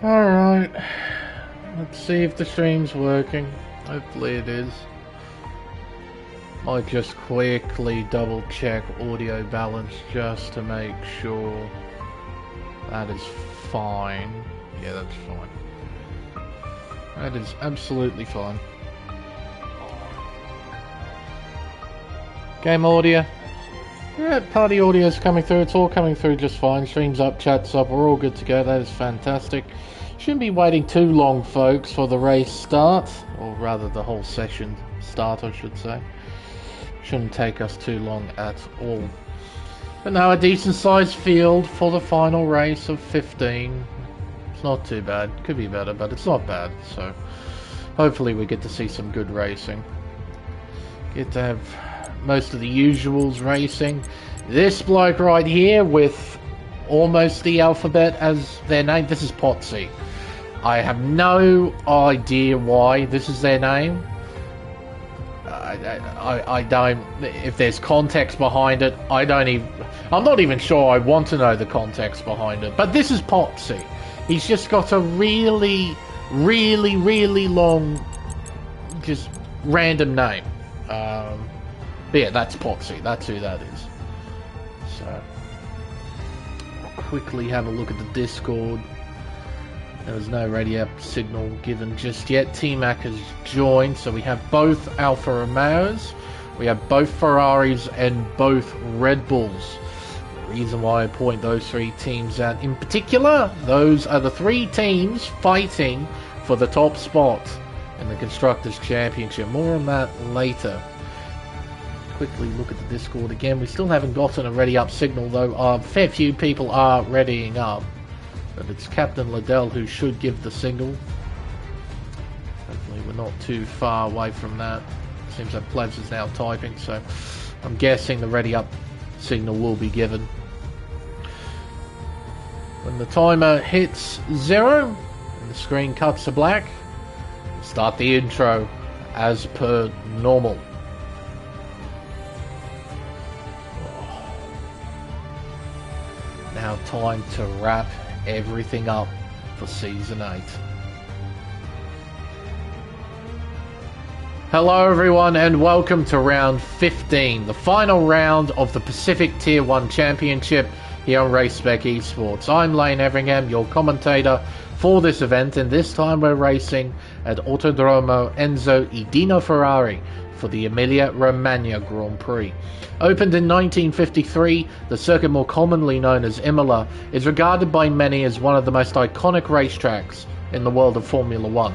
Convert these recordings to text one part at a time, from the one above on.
Alright, let's see if the stream's working. Hopefully it is. Might just quickly double check audio balance just to make sure that is fine. Yeah, that's fine. That is absolutely fine. Game audio. Yeah, party audio is coming through. It's all coming through just fine. Stream's up, chat's up. We're all good to go. That is fantastic. Shouldn't be waiting too long, folks, for the race start. Or rather, the whole session start, I should say. Shouldn't take us too long at all. But now a decent sized field for the final race of 15. It's not too bad. Could be better, but it's not bad. So hopefully we get to see some good racing. Get to have most of the usuals racing. This bloke right here with almost the alphabet as their name. This is Potsy. I have no idea why this is their name. I don't. If there's context behind it, I'm not even sure I want to know the context behind it. But this is Potsy. He's just got a really long, just random name. But yeah, that's Potsy. That's who that is. So, I'll quickly have a look at the Discord. There was no radio signal given just yet. T-Mac has joined, so we have both Alfa Romeos, we have both Ferraris, and both Red Bulls. The reason why I point those three teams out in particular, those are the three teams fighting for the top spot in the Constructors' Championship. More on that later. Quickly look at the Discord again. We still haven't gotten a ready up signal, though a fair few people are readying up. But it's Captain Liddell who should give the signal. Hopefully we're not too far away from that. Seems like Plebs is now typing, so I'm guessing the ready up signal will be given. When the timer hits 0 and the screen cuts to black, start the intro as per normal. Now time to wrap everything up for Season 8. Hello everyone and welcome to round 15, the final round of the Pacific Tier 1 Championship here on Race Spec Esports. I'm Lane Everingham, your commentator for this event, and this time we're racing at Autodromo Enzo e Dino Ferrari for the Emilia Romagna Grand Prix. Opened in 1953, the circuit more commonly known as Imola is regarded by many as one of the most iconic racetracks in the world of Formula One.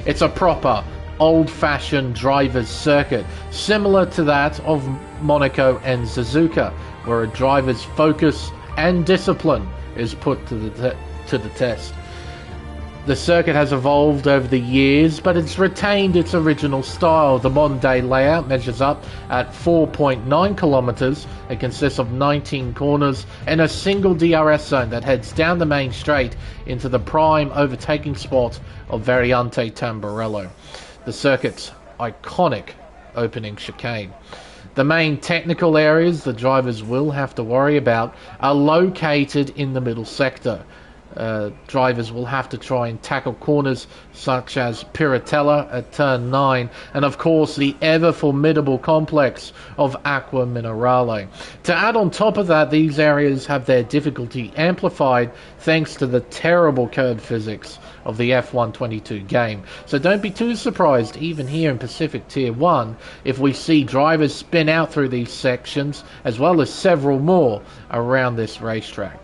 It's a proper, old-fashioned driver's circuit, similar to that of Monaco and Suzuka, where a driver's focus and discipline is put to the test. The circuit has evolved over the years, but it's retained its original style. The modern-day layout measures up at 4.9 kilometers. It consists of 19 corners and a single DRS zone that heads down the main straight into the prime overtaking spot of Variante Tamburello, the circuit's iconic opening chicane. The main technical areas the drivers will have to worry about are located in the middle sector. Drivers will have to try and tackle corners such as Piratella at turn 9 and of course the ever formidable complex of Acqua Minerale. To add on top of that, these areas have their difficulty amplified thanks to the terrible curb physics of the F122 game. So don't be too surprised even here in Pacific Tier 1 if we see drivers spin out through these sections as well as several more around this racetrack.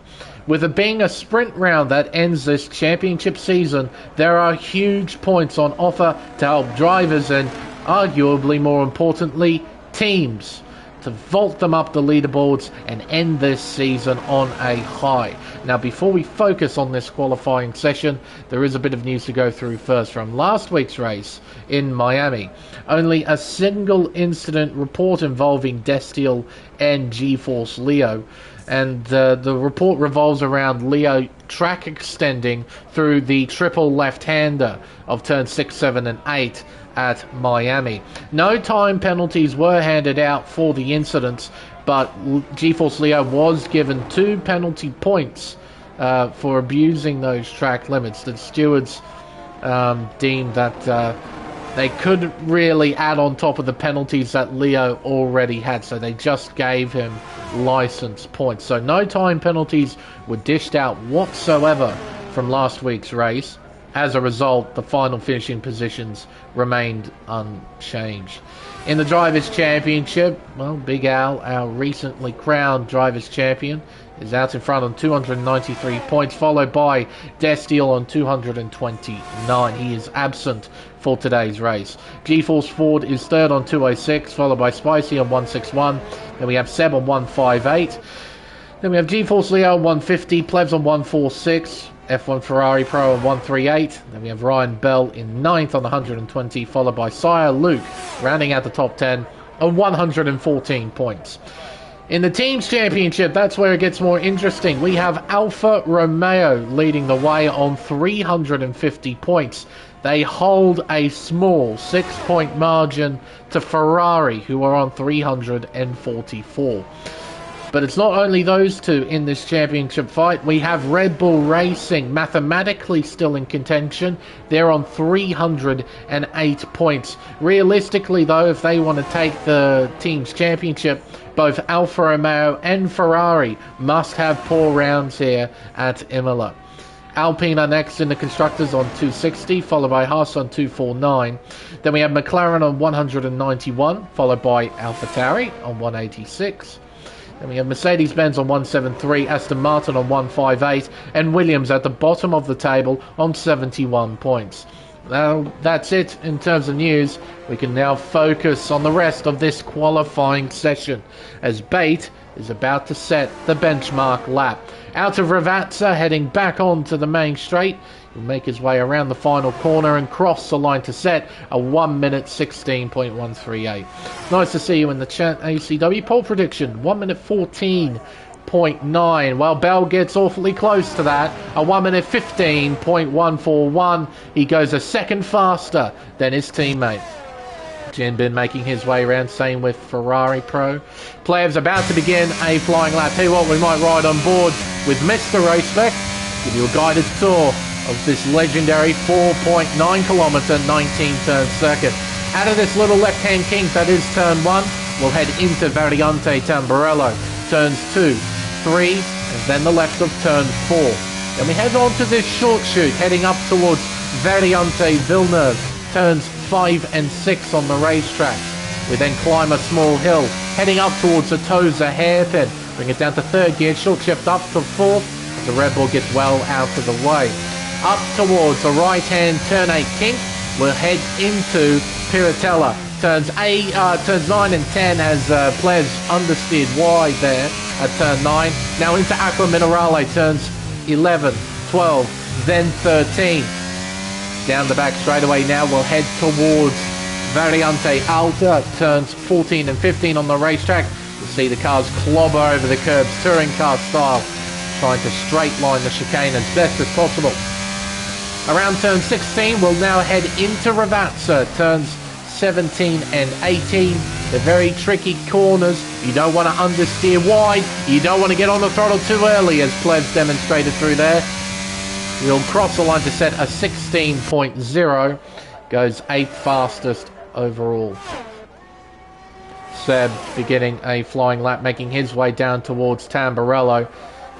With it being a sprint round that ends this championship season, there are huge points on offer to help drivers and, arguably more importantly, teams to vault them up the leaderboards and end this season on a high. Now, before we focus on this qualifying session, there is a bit of news to go through first from last week's race in Miami. Only a single incident report involving Destiel and G-Force Leo, and the report revolves around Leo track extending through the triple left-hander of turn 6, 7 and 8 at Miami. No time penalties were handed out for the incidents, but G-Force Leo was given 2 penalty points for abusing those track limits. The stewards deemed that they couldn't really add on top of the penalties that Leo already had, so they just gave him license points. So no time penalties were dished out whatsoever from last week's race. As a result, the final finishing positions remained unchanged. In the Drivers' Championship, well, Big Al, our recently crowned Drivers' Champion, is out in front on 293 points, followed by Destiel on 229. He is absent for today's race. GeForce Ford is third on 206, followed by Spicy on 161. Then we have Seb on 158. Then we have GeForce Leo on 150, Plebs on 146. F1 Ferrari Pro on 138. Then we have Ryan Bell in 9th on 120, followed by Sire Luke, rounding out the top 10 on 114 points. In the Teams Championship, that's where it gets more interesting. We have Alfa Romeo leading the way on 350 points. They hold a small 6-point margin to Ferrari, who are on 344. But it's not only those two in this championship fight. We have Red Bull Racing mathematically still in contention. They're on 308 points. Realistically, though, if they want to take the team's championship, both Alfa Romeo and Ferrari must have poor rounds here at Imola. Alpine are next in the Constructors on 260, followed by Haas on 249. Then we have McLaren on 191, followed by AlphaTauri on 186. Then we have Mercedes-Benz on 173, Aston Martin on 158, and Williams at the bottom of the table on 71 points. Now, that's it in terms of news. We can now focus on the rest of this qualifying session, as Bate is about to set the benchmark lap. Out of Ravazza, heading back onto the main straight. He'll make his way around the final corner and cross the line to set a 1 minute 16.138. Nice to see you in the chat, ACW. Pole prediction, 1 minute 14.9. Well, Bell gets awfully close to that. A 1 minute 15.141. He goes a second faster than his teammate. Jinbin making his way around, same with Ferrari Pro. Players about to begin a flying lap. Tell you what, we might ride on board with Mr. Race Spec, give you a guided tour of this legendary 4.9 kilometer 19 turn circuit. Out of this little left hand kink that is turn 1, we'll head into Variante Tamburello, turns 2, 3, and then the left of turn 4. Then we head on to this short chute heading up towards Variante Villeneuve, turns 5 and 6 on the racetrack. We then climb a small hill, heading up towards the Tosa hairpin. Bring it down to third gear, short shift up to fourth, as the Red Bull gets well out of the way. Up towards the right-hand turn 8 kink, we'll head into Piratella. Turns 9 and 10 as Plez understeered wide there at turn 9. Now into Aqua Minerale, turns 11, 12, then 13. Down the back straightaway now, we'll head towards Variante Alta, turns 14 and 15 on the racetrack. You'll see the cars clobber over the curbs, touring car style, trying to straight line the chicane as best as possible. Around turn 16, we'll now head into Ravazza, turns 17 and 18. They're very tricky corners. You don't want to understeer wide. You don't want to get on the throttle too early, as Plebs demonstrated through there. We'll cross the line to set a 16.0. Goes 8th fastest overall. Seb beginning a flying lap, making his way down towards Tamburello.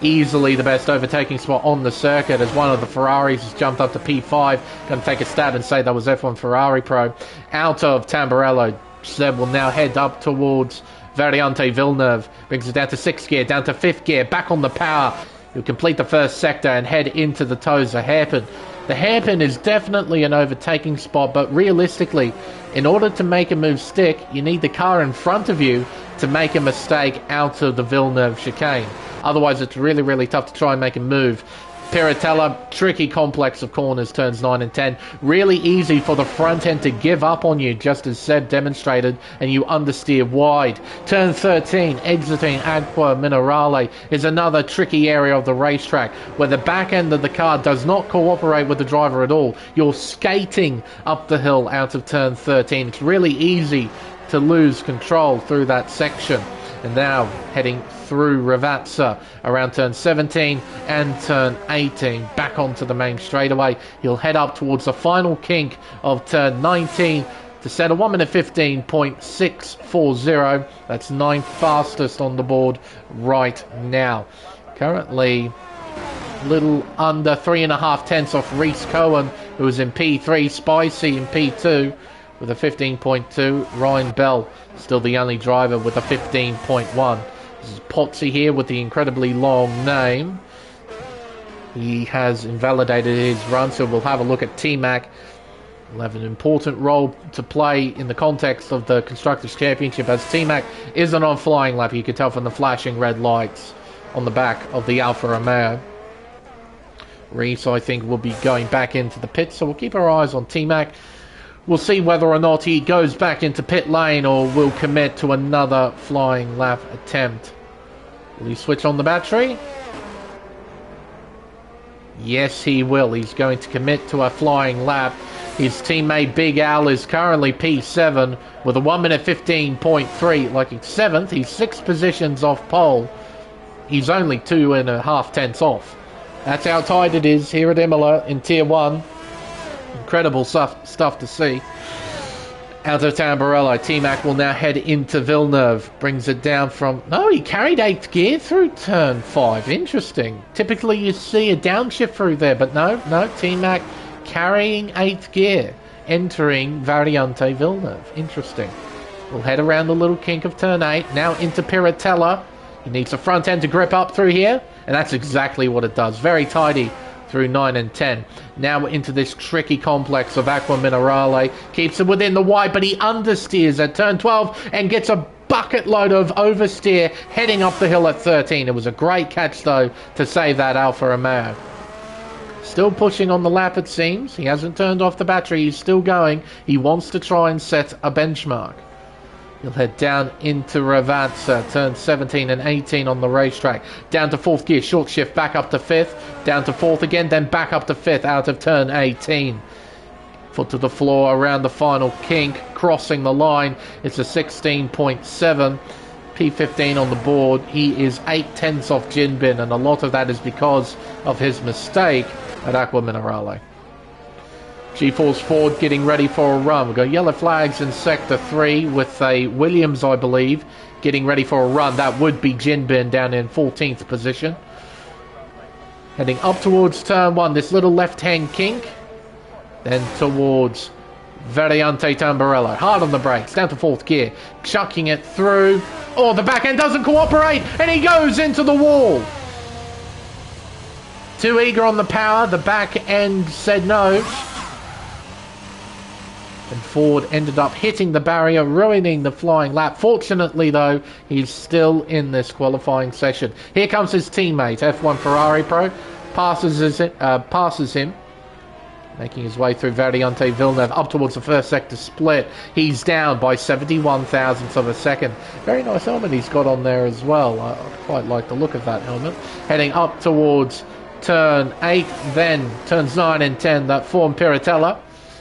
Easily the best overtaking spot on the circuit, as one of the Ferraris has jumped up to P5. Going to take a stab and say that was F1 Ferrari Pro. Out of Tamburello, Seb will now head up towards Variante Villeneuve. Brings it down to 6th gear, down to 5th gear, back on the power. He'll complete the first sector and head into the Tosa hairpin. The hairpin is definitely an overtaking spot, but realistically, in order to make a move stick, you need the car in front of you to make a mistake out of the Villeneuve chicane. Otherwise, it's really, really tough to try and make a move. Piratella, tricky complex of corners, turns 9 and 10. Really easy for the front end to give up on you, just as Seb demonstrated, and you understeer wide. Turn 13, exiting Aqua Minerale, is another tricky area of the racetrack, where the back end of the car does not cooperate with the driver at all. You're skating up the hill out of turn 13. It's really easy to lose control through that section. And now heading through Ravazza around turn 17 and turn 18, back onto the main straightaway. He'll head up towards the final kink of turn 19 to set a 1 minute 15.640. That's 9th fastest on the board right now. Currently little under 3.5 tenths off Reese Cohen, who was in P3, Spicy in P2 with a 15.2. Ryan Bell still the only driver with a 15.1. This is Potsy here with the incredibly long name. He has invalidated his run, so we'll have a look at T-Mac. Will have an important role to play in the context of the Constructors' Championship, as T-Mac isn't on flying lap. You can tell from the flashing red lights on the back of the Alfa Romeo. Reese, I think, will be going back into the pit, so we'll keep our eyes on T-Mac. We'll see whether or not he goes back into pit lane or will commit to another flying lap attempt. Will he switch on the battery? Yes, he will. He's going to commit to a flying lap. His teammate Big Al is currently P7 with a 1 minute 15.3. Like he's 7th, he's 6 positions off pole. He's only 2.5 tenths off. That's how tight it is here at Imola in Tier 1. Incredible stuff to see. Out of Tamburello, T-Mac will now head into Villeneuve. Brings it down from... No, he carried 8th gear through turn 5. Interesting. Typically you see a downshift through there, but no, T-Mac carrying 8th gear, entering Variante Villeneuve. Interesting. We'll head around the little kink of turn 8, now into Piratella. He needs the front end to grip up through here, and that's exactly what it does. Very tidy through 9 and 10. Now we're into this tricky complex of Aqua Minerale. Keeps it within the white, but he understeers at turn 12 and gets a bucket load of oversteer heading up the hill at 13. It was a great catch, though, to save that Alfa Romeo. Still pushing on the lap, it seems. He hasn't turned off the battery. He's still going. He wants to try and set a benchmark. He'll head down into Ravazza, turn 17 and 18 on the racetrack. Down to 4th gear, short shift, back up to 5th. Down to 4th again, then back up to 5th out of turn 18. Foot to the floor around the final kink, crossing the line. It's a 16.7. P15 on the board. He is 8 tenths off Jinbin, and a lot of that is because of his mistake at Aqua Minerale. G-Force Ford getting ready for a run. We've got yellow flags in Sector 3 with a Williams, I believe, getting ready for a run. That would be Jinbin down in 14th position. Heading up towards Turn 1, this little left-hand kink. Then towards Variante Tamburello. Hard on the brakes, down to 4th gear. Chucking it through. Oh, the back end doesn't cooperate, and he goes into the wall. Too eager on the power, the back end said no. And Ford ended up hitting the barrier, ruining the flying lap. Fortunately, though, he's still in this qualifying session. Here comes his teammate, F1 Ferrari Pro. Passes him, making his way through Variante Villeneuve up towards the first sector split. He's down by 71 thousandths of a second. Very nice helmet he's got on there as well. I quite like the look of that helmet. Heading up towards turn 8, then turns 9 and 10 that form Piratella.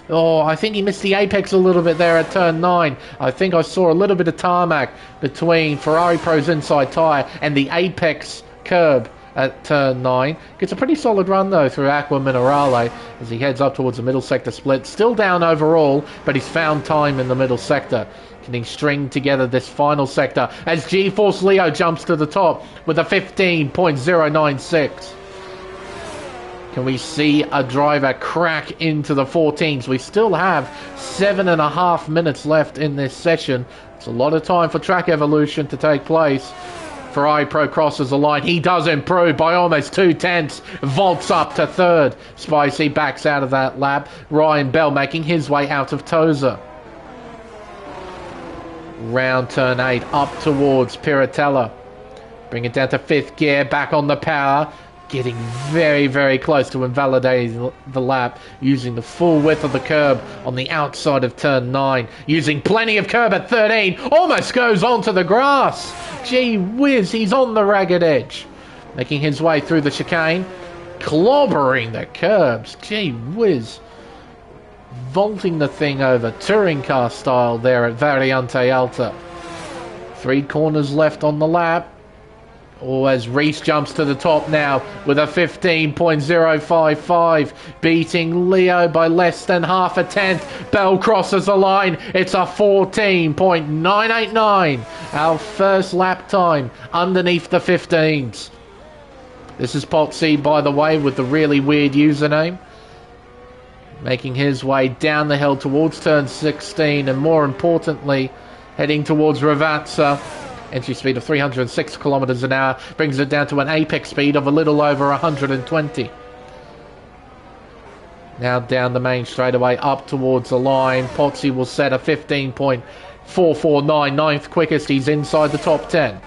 Oh, I think he missed the apex a little bit there at turn 9. I think I saw a little bit of tarmac between Ferrari Pro's inside tyre and the apex curb at turn 9. Gets a pretty solid run, though, through Aqua Minerale as he heads up towards the middle sector split. Still down overall, but he's found time in the middle sector. Can he string together this final sector as G-Force Leo jumps to the top with a 15.096. Can we see a driver crack into the 14s? We still have 7.5 minutes left in this session. It's a lot of time for track evolution to take place. Ferrari Pro crosses the line. He does improve by almost 2 tenths. Vaults up to 3rd. Spicy backs out of that lap. Ryan Bell making his way out of Toza. Round turn 8 up towards Piratella. Bring it down to 5th gear. Back on the power. Getting very, very close to invalidating the lap, using the full width of the curb on the outside of turn 9, using plenty of curb at 13, almost goes onto the grass. Gee whiz, he's on the ragged edge. Making his way through the chicane, clobbering the curbs. Gee whiz. Vaulting the thing over, touring car style there at Variante Alta. 3 corners left on the lap. Oh, as Reese jumps to the top now with a 15.055, beating Leo by less than half a tenth. Bell crosses the line. It's a 14.989. Our first lap time underneath the 15s. This is Potsy, by the way, with the really weird username. Making his way down the hill towards turn 16, and more importantly, heading towards Ravazza. Entry speed of 306 kilometers an hour brings it down to an apex speed of a little over 120. Now down the main straightaway up towards the line. Potsy will set a 15.449, ninth quickest. He's inside the top 10.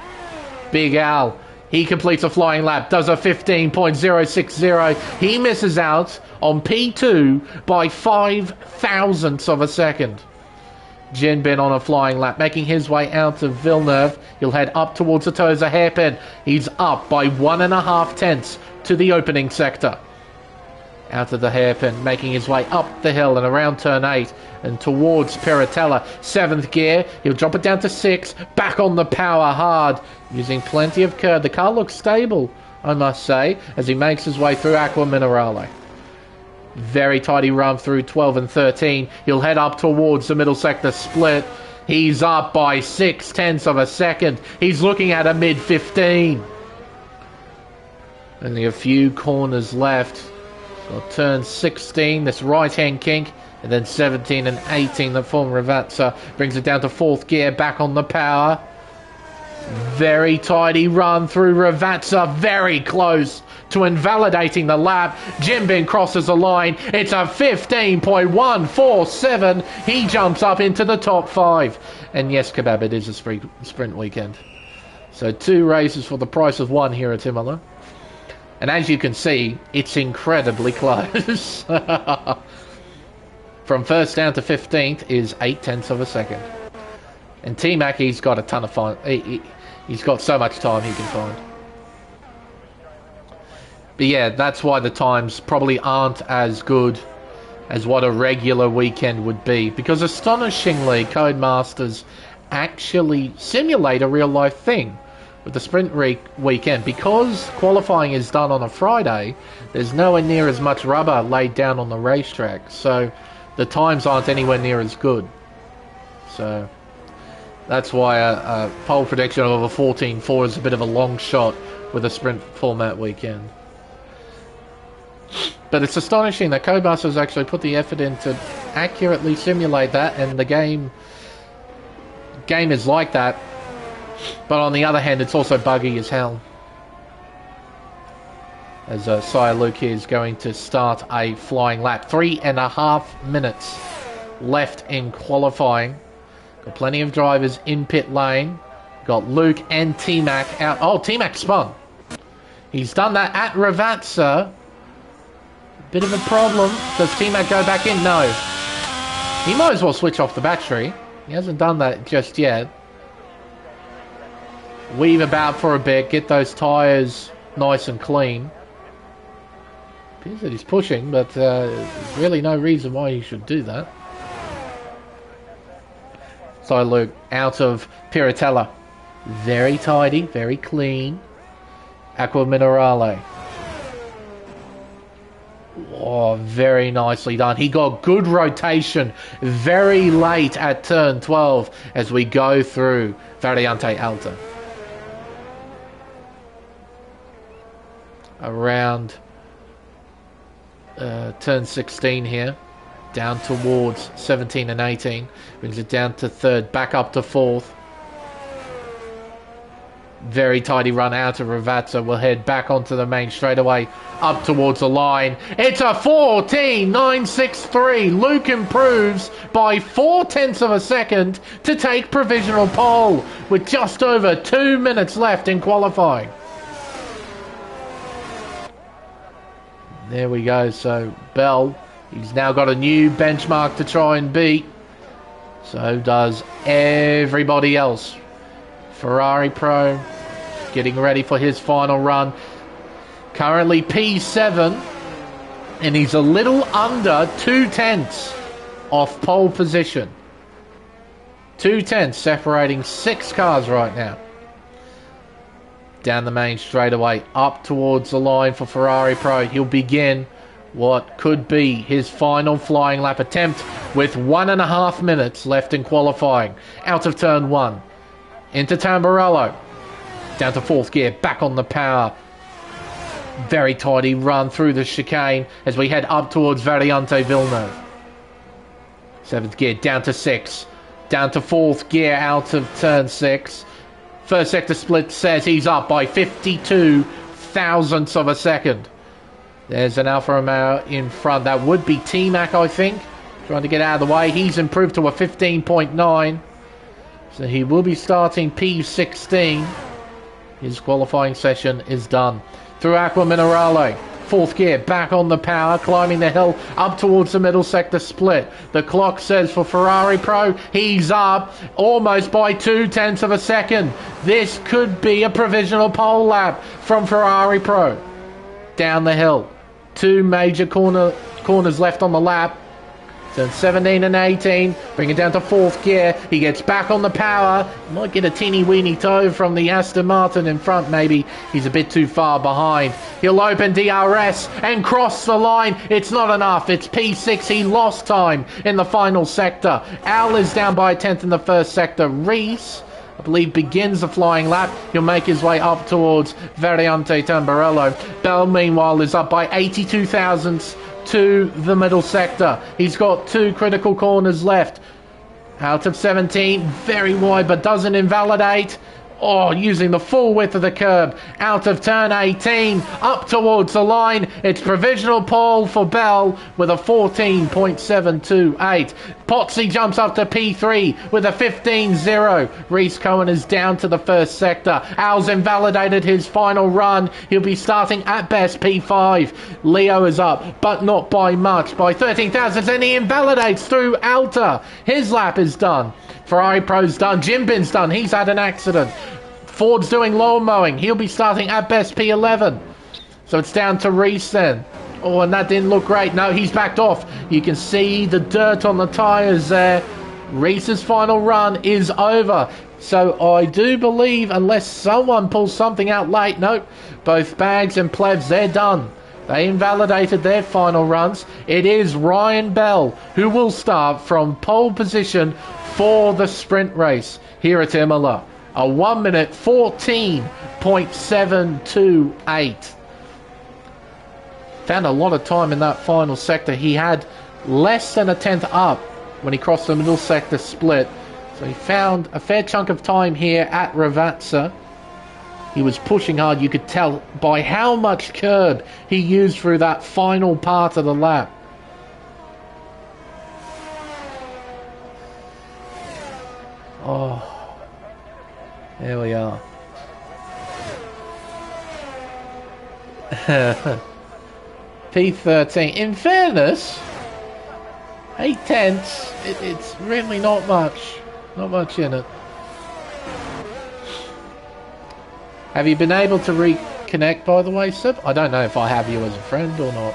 Big Al, he completes a flying lap, does a 15.060. He misses out on P2 by 5 thousandths of a second. Jinbin on a flying lap, making his way out of Villeneuve. He'll head up towards the Toza hairpin. He's up by 1.5 tenths to the opening sector. Out of the hairpin, making his way up the hill and around turn 8 and towards Piratella. 7th gear, he'll drop it down to 6. Back on the power hard, using plenty of curve. The car looks stable, I must say, as he makes his way through Aqua Minerale. Very tidy run through 12 and 13. He'll head up towards the middle sector split. He's up by 6 tenths of a second. He's looking at a mid-15. Only a few corners left. So turn 16, this right-hand kink, and then 17 and 18 that form Ravazza. Brings it down to 4th gear, back on the power. Very tidy run through Ravazza, very close to invalidating the lap. Jinbin crosses the line. It's a 15.147. He jumps up into the top 5. And yes, Kebab, it is a sprint weekend. So 2 races for the price of 1 here at Imola. And as you can see, it's incredibly close. From first down to 15th is 8 tenths of a second. And T-Mac, he's got a ton of fun. He's got so much time he can find. But yeah, that's why the times probably aren't as good as what a regular weekend would be. Because astonishingly, Codemasters actually simulate a real-life thing with the sprint weekend. Because qualifying is done on a Friday, there's nowhere near as much rubber laid down on the racetrack. So the times aren't anywhere near as good. So that's why a pole prediction of a 14.4 is a bit of a long shot with a sprint format weekend. But it's astonishing that Codemasters actually put the effort in to accurately simulate that, and the game is like that. But on the other hand, it's also buggy as hell. As Sire Luke here is going to start a flying lap. 3.5 minutes left in qualifying. Got plenty of drivers in pit lane. Got Luke and T-Mac out. Oh, T-Mac spun. He's done that at Ravazza. Bit of a problem. Does T-Mac go back in? No. He might as well switch off the battery. He hasn't done that just yet. Weave about for a bit. Get those tyres nice and clean. Appears that he's pushing, but there's really no reason why he should do that. So Luke out of Piratella. Very tidy, very clean. Aqua Minerale. Oh, very nicely done. He got good rotation very late at turn 12 as we go through Variante Alta. Around turn 16 here. Down towards 17 and 18. Brings it down to 3rd, back up to 4th. Very tidy run out of Ravazza. We'll head back onto the main straightaway, up towards the line. It's a 14.963. Luke improves by 4 tenths of a second to take provisional pole with just over 2 minutes left in qualifying. There we go. So Bell, he's now got a new benchmark to try and beat. So does everybody else. Ferrari Pro getting ready for his final run. Currently P7, and he's a little under 2 tenths off pole position. 2 tenths separating 6 cars right now. Down the main straightaway, up towards the line for Ferrari Pro. He'll begin what could be his final flying lap attempt with 1.5 minutes left in qualifying. Out of turn 1, into Tamburello, down to 4th gear, back on the power. Very tidy run through the chicane as we head up towards Variante Villeneuve. 7th gear, down to 6, down to 4th gear, out of turn 6. First sector split says he's up by 52 thousandths of a second. There's an Alfa Romeo in front. That would be T-Mac, I think. Trying to get out of the way. He's improved to a 15.9. So he will be starting P16. His qualifying session is done. Through Aqua Minerale. 4th gear, back on the power, climbing the hill up towards the middle sector split. The clock says for Ferrari Pro, he's up almost by 2 tenths of a second. This could be a provisional pole lap from Ferrari Pro. Down the hill. 2 major corners left on the lap. Turn 17 and 18, bring it down to 4th gear. He gets back on the power. Might get a teeny weeny toe from the Aston Martin in front, maybe. He's a bit too far behind. He'll open DRS and cross the line. It's not enough. It's P6. He lost time in the final sector. Al is down by 1/10 in the first sector. Reese, I believe, begins the flying lap. He'll make his way up towards Variante Tamburello. Bell, meanwhile, is up by 82 thousandths to the middle sector. He's got 2 critical corners left. Out of 17, very wide, but doesn't invalidate. Oh, using the full width of the curb. Out of turn 18, up towards the line. It's provisional pole for Bell with a 14.728. Potsy jumps up to P3 with a 15.0. Reese Cohen is down to the first sector. Al's invalidated his final run. He'll be starting at best P5. Leo is up, but not by much, by 13 thousandths, and he invalidates through Alta. His lap is done. Ferrari Pro's done. Jimbin's done. He's had an accident. Ford's doing lawn mowing. He'll be starting at best P11. So it's down to Reese then. Oh, and that didn't look great. No, he's backed off. You can see the dirt on the tyres there. Reese's final run is over. So I do believe, unless someone pulls something out late, nope, both Bags and Plevs, they're done. They invalidated their final runs. It is Ryan Bell who will start from pole position for the sprint race here at Imola. A 1 minute 14.728. Found a lot of time in that final sector. He had less than a 1/10 up when he crossed the middle sector split. So he found a fair chunk of time here at Ravazza. He was pushing hard. You could tell by how much curb he used through that final part of the lap. Oh, here we are. P13. In fairness, 8 tenths, it's really not much. Not much in it. Have you been able to reconnect, by the way, Sib? I don't know if I have you as a friend or not.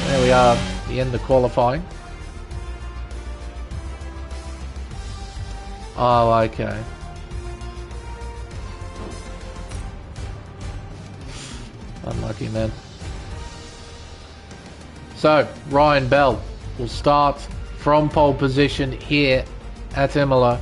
There we are, the end of qualifying. Oh, okay. Unlucky, man. So, Ryan Bell will start from pole position here at Imola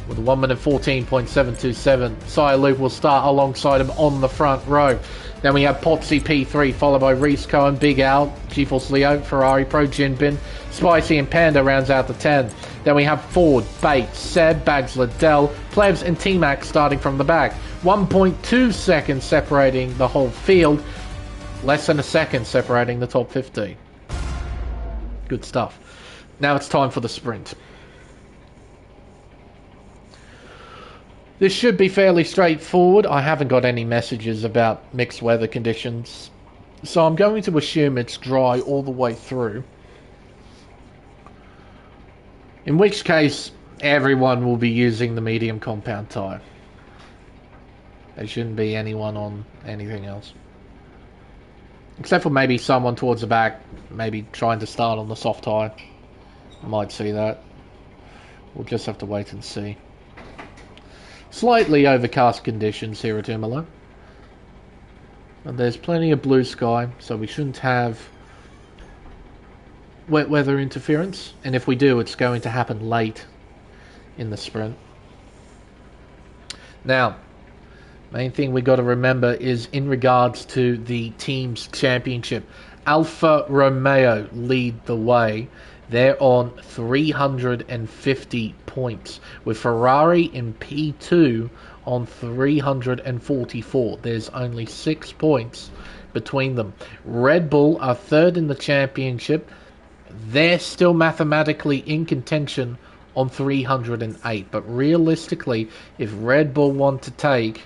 with a 1 minute 14.727. Sire Luke will start alongside him on the front row. Then we have Potsy P3, followed by Reese Cohen, Big Al, GeForce Leo, Ferrari Pro, Jinbin, Spicy and Panda rounds out the 10. Then we have Ford, Bates, Seb, Bags, Liddell, Plebs and T-Mac starting from the back. 1.2 seconds separating the whole field. Less than a second separating the top 15. Good stuff. Now it's time for the sprint. This should be fairly straightforward. I haven't got any messages about mixed weather conditions, so I'm going to assume it's dry all the way through. In which case, everyone will be using the medium compound tyre. There shouldn't be anyone on anything else. Except for maybe someone towards the back, maybe trying to start on the soft tyre. Might see that. We'll just have to wait and see. Slightly overcast conditions here at Imola. And there's plenty of blue sky, so we shouldn't have wet weather interference. And if we do, it's going to happen late in the sprint. Now, main thing we got to remember is in regards to the team's championship. Alfa Romeo lead the way. They're on 350 points, with Ferrari in P2 on 344. There's only 6 points between them. Red Bull are third in the championship. They're still mathematically in contention on 308. But realistically, if Red Bull want to take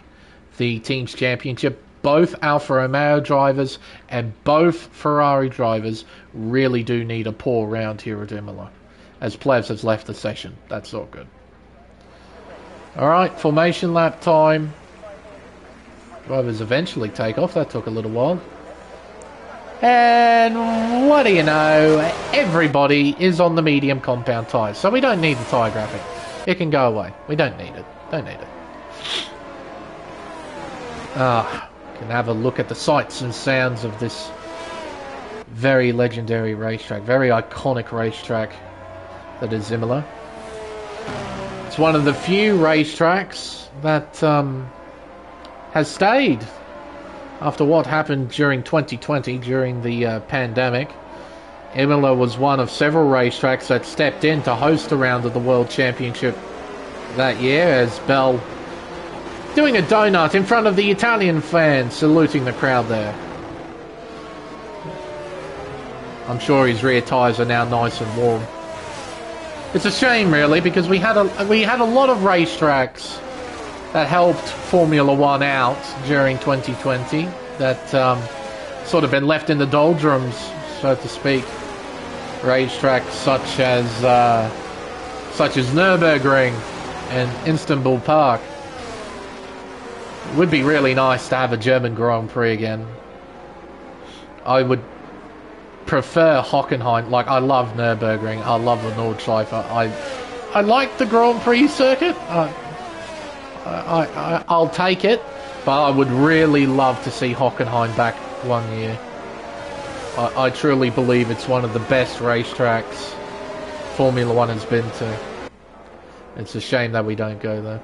the team's championship, both Alfa Romeo drivers and both Ferrari drivers really do need a poor round here at Imola, as Plevs has left the session. That's all good. Alright, formation lap time. Drivers eventually take off. That took a little while. And what do you know? Everybody is on the medium compound tyres, so we don't need the tyre graphic. It can go away. We don't need it. Don't need it. Can have a look at the sights and sounds of this very legendary racetrack, very iconic racetrack that is Imola. It's one of the few racetracks that has stayed after what happened during 2020, during the pandemic. Imola was one of several racetracks that stepped in to host a round of the World Championship that year, as Bell doing a donut in front of the Italian fans, saluting the crowd there. I'm sure his rear tyres are now nice and warm. It's a shame, really, because we had a lot of racetracks that helped Formula One out during 2020 that sort of been left in the doldrums, so to speak. Racetracks such as Nürburgring and Istanbul Park. It would be really nice to have a German Grand Prix again. I would prefer Hockenheim. Like, I love Nürburgring. I love the Nordschleife. I like the Grand Prix circuit. I'll take it, but I would really love to see Hockenheim back one year. I truly believe it's one of the best racetracks Formula One has been to. It's a shame that we don't go there.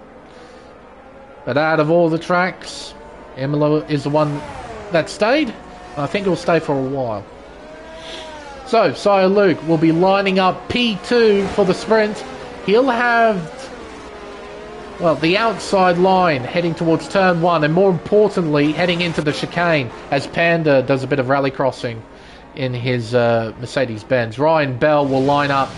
But out of all the tracks, Imola is the one that stayed. I think it will stay for a while. So, Sire Luke will be lining up P2 for the sprint. He'll have, well, the outside line heading towards turn 1, and more importantly, heading into the chicane as Panda does a bit of rally crossing in his Mercedes-Benz. Ryan Bell will line up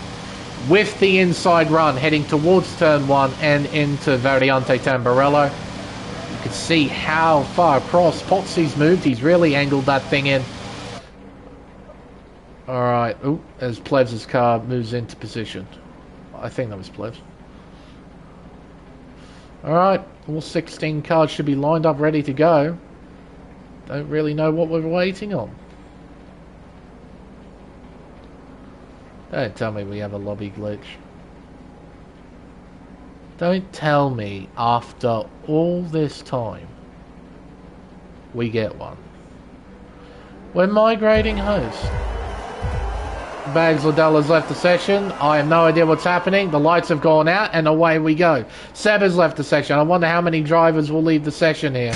with the inside run heading towards turn 1 and into Variante Tamburello. You can see how far across Pozzi's moved. He's really angled that thing in. Alright, as Plevs' car moves into position. I think that was Plevs. Alright, all 16 cars should be lined up ready to go. Don't really know what we're waiting on. Don't tell me we have a lobby glitch. Don't tell me after all this time we get one. We're migrating host. Bags Lidella's left the session. I have no idea what's happening. The lights have gone out and away we go. Seb has left the session. I wonder how many drivers will leave the session here.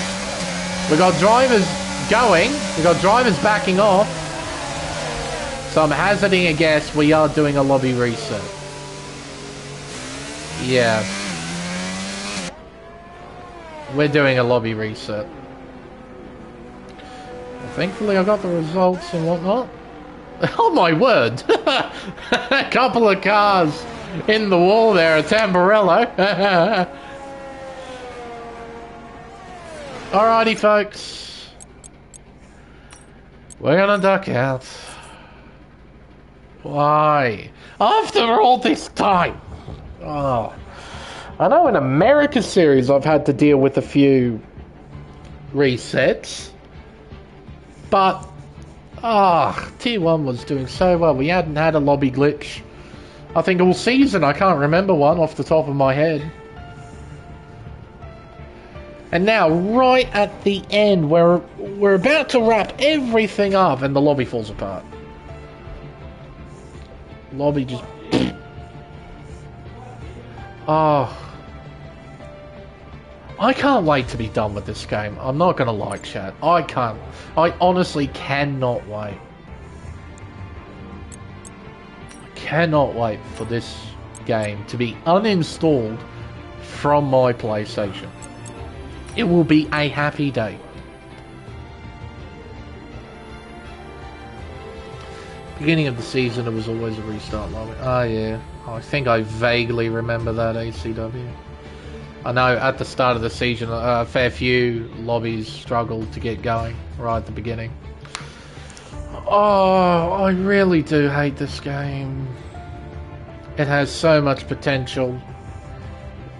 We've got drivers going. We've got drivers backing off. So I'm hazarding a guess we are doing a lobby reset. Yeah. We're doing a lobby reset. Well, thankfully I got the results and whatnot. Oh my word! A couple of cars in the wall there at Tamburello. Alrighty folks. We're gonna duck out. Why? After all this time! Oh. I know in America series I've had to deal with a few resets. But, Tier 1 was doing so well. We hadn't had a lobby glitch, I think, all season. I can't remember one off the top of my head. And now, right at the end, where we're about to wrap everything up, and the lobby falls apart. Lobby just... Oh... I can't wait to be done with this game. I'm not gonna lie, chat. I can't. I honestly cannot wait. I cannot wait for this game to be uninstalled from my PlayStation. It will be a happy day. Beginning of the season, it was always a restart lobby. Oh yeah, I think I vaguely remember that, ACW. I know at the start of the season, a fair few lobbies struggled to get going right at the beginning. Oh, I really do hate this game. It has so much potential,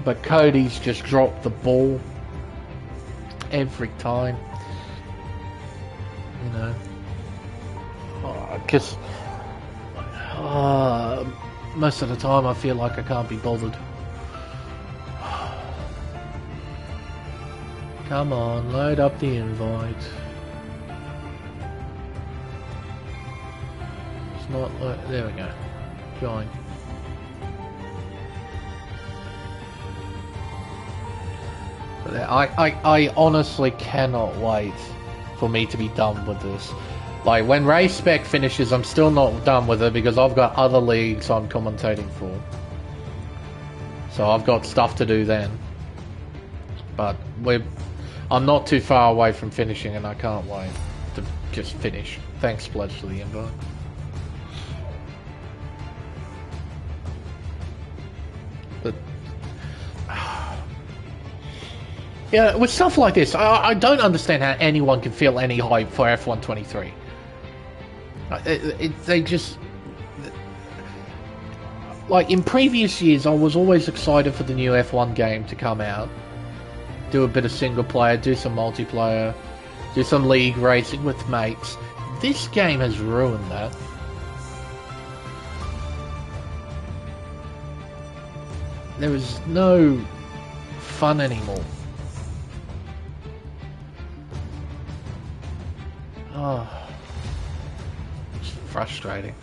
but Cody's just dropped the ball every time. You know, because most of the time I feel like I can't be bothered. Come on, load up the invite. It's not like... There we go. Join. But I honestly cannot wait for me to be done with this. Like, when Race Spec finishes, I'm still not done with it because I've got other leagues I'm commentating for. So I've got stuff to do then. But I'm not too far away from finishing, and I can't wait to just finish. Thanks, Pledge, for the invite. But yeah, with stuff like this, I don't understand how anyone can feel any hype for F1 23. They just... Like, in previous years, I was always excited for the new F1 game to come out. Do a bit of single player, do some multiplayer, do some league racing with mates. This game has ruined that. There is no fun anymore. Oh, it's frustrating.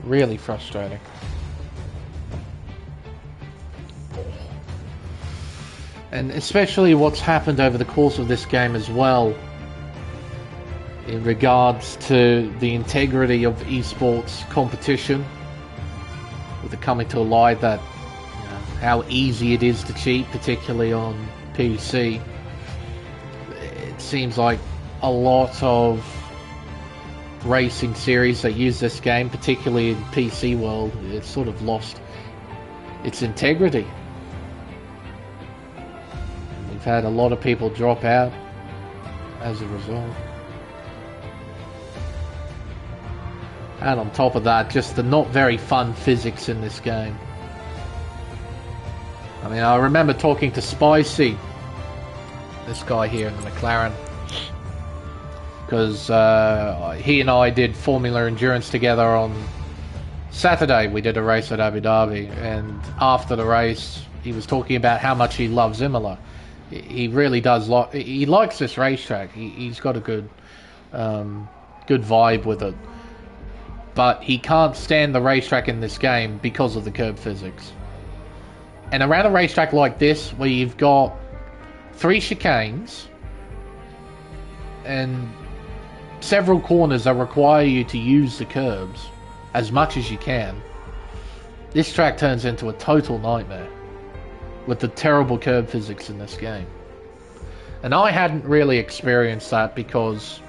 Really frustrating. And especially what's happened over the course of this game as well, in regards to the integrity of esports competition, with it coming to a light that, you know, how easy it is to cheat, particularly on PC. It seems like a lot of racing series that use this game, particularly in PC world, it's sort of lost its integrity. We've had a lot of people drop out as a result. And on top of that, just the not very fun physics in this game. I mean, I remember talking to Spicy, this guy here in the McLaren, because he and I did Formula Endurance together on Saturday. We did a race at Abu Dhabi, and after the race, he was talking about how much he loves Imola. He really does like. He likes this racetrack. He's got a good vibe with it, but he can't stand the racetrack in this game because of the curb physics. And around a racetrack like this, where you've got 3 chicanes and several corners that require you to use the curbs as much as you can, this track turns into a total nightmare with the terrible curb physics in this game. And I hadn't really experienced that because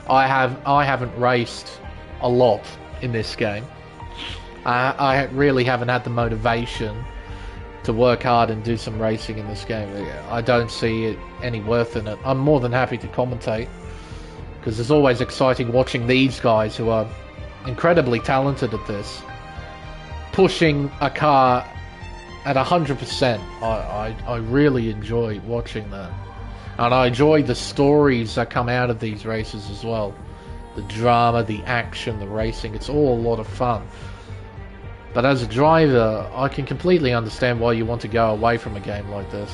I haven't raced a lot in this game. I really haven't had the motivation to work hard and do some racing in this game. I don't see it any worth in it. I'm more than happy to commentate, because it's always exciting watching these guys who are incredibly talented at this, pushing a car at 100%. I really enjoy watching that. And I enjoy the stories that come out of these races as well. The drama, the action, the racing, it's all a lot of fun. But as a driver, I can completely understand why you want to go away from a game like this.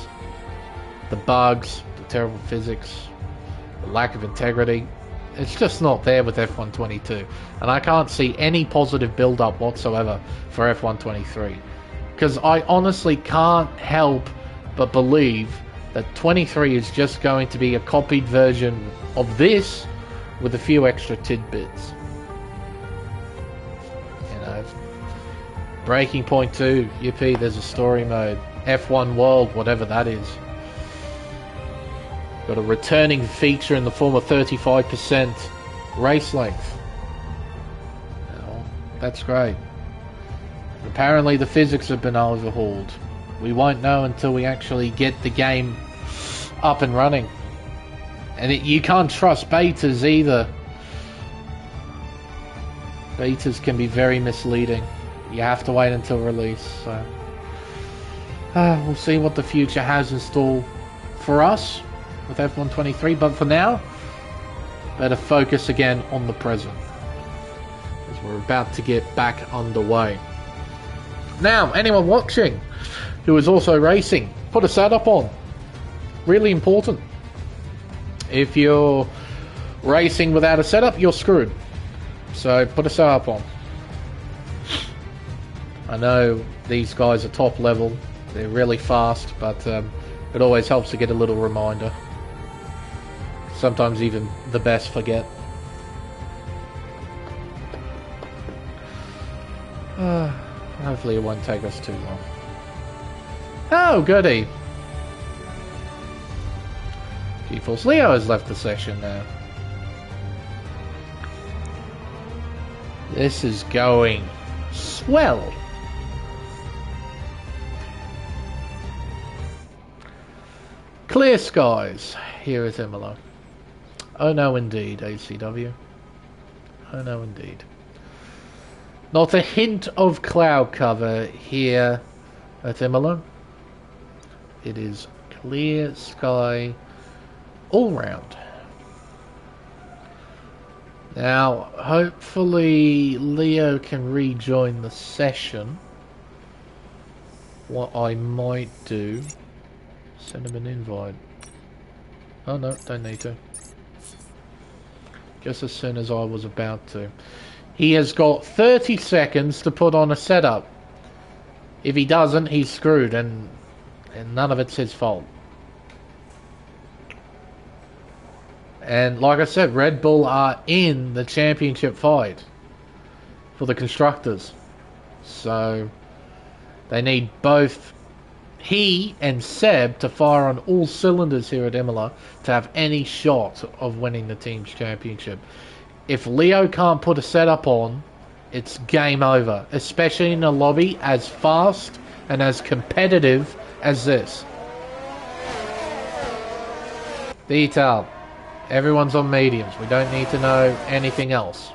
The bugs, the terrible physics, the lack of integrity, it's just not there with F122. And I can't see any positive build-up whatsoever for F123. Because I honestly can't help but believe that 23 is just going to be a copied version of this with a few extra tidbits. You know, Breaking Point 2, yippee, there's a story mode. F1 World, whatever that is. Got a returning feature in the form of 35% race length. Well, that's great. Apparently the physics have been overhauled. We won't know until we actually get the game up and running. And you can't trust betas either. Betas can be very misleading. You have to wait until release. So we'll see what the future has in store for us with F123. But for now, better focus again on the present, as we're about to get back underway. Now, anyone watching who is also racing, put a setup on. Really important. If you're racing without a setup, you're screwed. So put a setup on. I know these guys are top level. They're really fast, but it always helps to get a little reminder. Sometimes even the best forget. Hopefully it won't take us too long. Oh, goody. GeForce Leo has left the session now. This is going swell. Clear skies here at Imola. Oh no indeed, ACW. Oh no indeed. Not a hint of cloud cover here at Imola. It is clear sky all round. Now, hopefully Leo can rejoin the session. What I might do, send him an invite. Oh no, don't need to. Just as soon as I was about to. He has got 30 seconds to put on a setup. If he doesn't, he's screwed, and none of it's his fault. And like I said, Red Bull are in the championship fight for the constructors. So they need both he and Seb to fire on all cylinders here at Imola to have any shot of winning the team's championship. If Leo can't put a setup on, it's game over, especially in a lobby as fast and as competitive as this. Detail. Everyone's on mediums. We don't need to know anything else.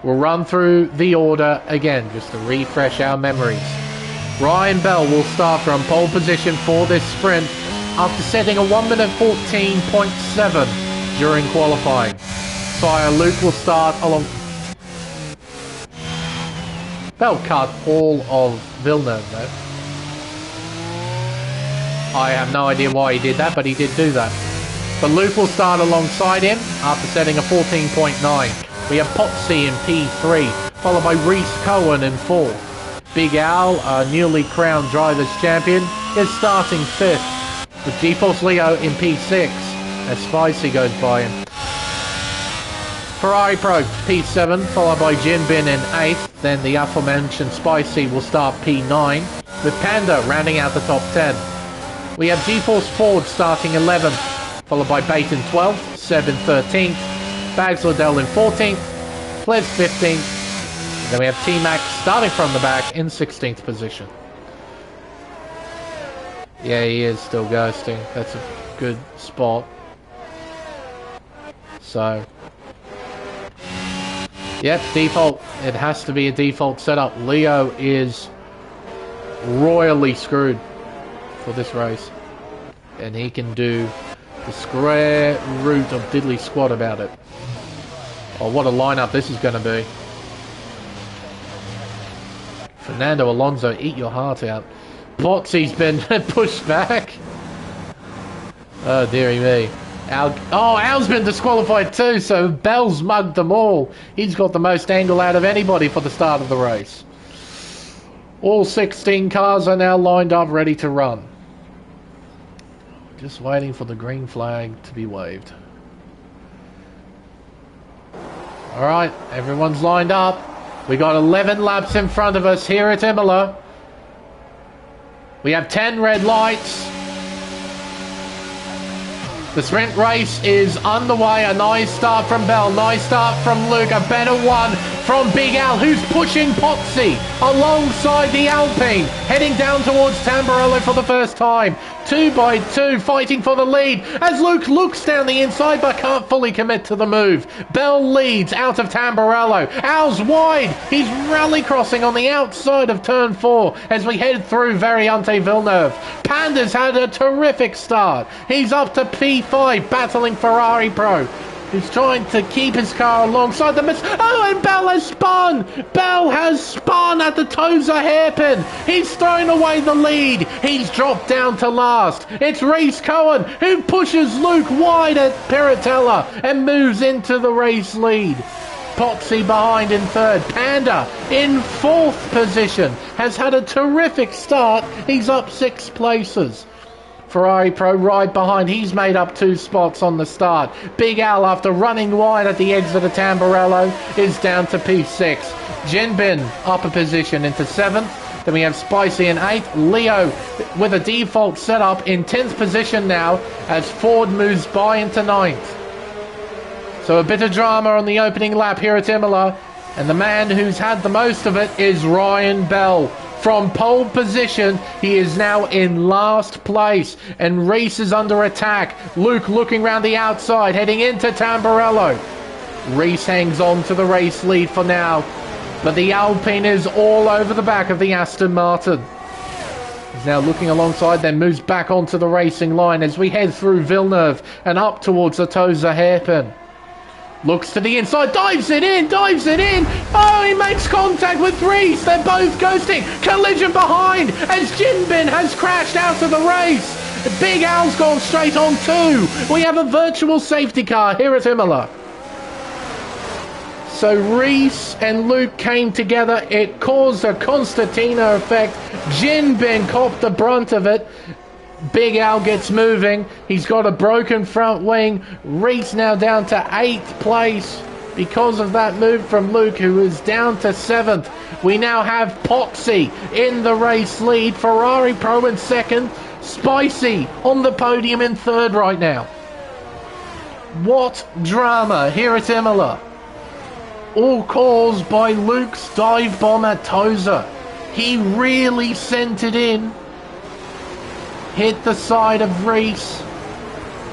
We'll run through the order again just to refresh our memories. Ryan Bell will start from pole position for this sprint after setting a 1 minute 14.7 during qualifying. Sire Luke will start along. Bell cut all of Villeneuve though. I have no idea why he did that, but he did do that. But Luke will start alongside him after setting a 14.9. We have Potsy in P3, followed by Reese Cohen in 4th. Big Al, our newly crowned Drivers' Champion, is starting 5th, with GeForce Leo in P6, as Spicy goes by him. Ferrari Pro P7, followed by Jin Bin in 8th, then the aforementioned Spicy will start P9, with Panda rounding out the top 10. We have GeForce Ford starting 11th, followed by Bait in 12th, Seb in 13th, Bags Liddell in 14th, Fles 15th, and then we have T-Mac starting from the back in 16th position. Yeah, he is still ghosting. That's a good spot. So, yep, default. It has to be a default setup. Leo is royally screwed for this race. And he can do the square root of diddly squat about it. Oh, what a lineup this is going to be. Fernando Alonso, eat your heart out. Botsy's been pushed back. Oh, dearie me. Al's been disqualified too, so Bell's mugged them all. He's got the most angle out of anybody for the start of the race. All 16 cars are now lined up, ready to run. Just waiting for the green flag to be waved. Alright, everyone's lined up. We got 11 laps in front of us here at Imola. We have 10 red lights. The sprint race is underway. A nice start from Bell. Nice start from Luke. A better one from Big Al, who's pushing Potsy alongside the Alpine, heading down towards Tamburello for the first time. 2 by 2, fighting for the lead as Luke looks down the inside but can't fully commit to the move. Bell leads out of Tamburello. Al's wide. He's rally crossing on the outside of turn 4 as we head through Variante Villeneuve. Panda's had a terrific start. He's up to P5, battling Ferrari Pro, who's trying to keep his car alongside the Oh, and Bell has spun! Bell has spun at the Toza hairpin! He's thrown away the lead! He's dropped down to last! It's Reese Cohen, who pushes Luke wide at Piratella and moves into the race lead. Potsy behind in third. Panda in fourth position. Has had a terrific start. He's up 6 places. Ferrari Pro right behind. He's made up 2 spots on the start. Big Al, after running wide at the exit of Tamburello, is down to P6. Jinbin upper position into 7th. Then we have Spicy in 8th. Leo with a default setup in 10th position now as Ford moves by into 9th. So a bit of drama on the opening lap here at Imola. And the man who's had the most of it is Ryan Bell. From pole position, he is now in last place, and Reese is under attack. Luke looking round the outside, heading into Tamburello. Reese hangs on to the race lead for now, but the Alpine is all over the back of the Aston Martin. He's now looking alongside, then moves back onto the racing line as we head through Villeneuve and up towards the Toza hairpin. Looks to the inside, dives it in! Oh, he makes contact with Reese! They're both ghosting! Collision behind as Jinbin has crashed out of the race! Big Al's gone straight on 2! We have a virtual safety car here at Imola. So Reese and Luke came together, it caused a concertina effect. Jinbin copped the brunt of it. Big Al gets moving. He's got a broken front wing. Reese now down to 8th place because of that move from Luke, who is down to 7th. We now have Potsy in the race lead. Ferrari Pro in 2nd. Spicy on the podium in 3rd right now. What drama here at Imola. All caused by Luke's dive bomb at Toza. He really sent it in. Hit the side of Reese,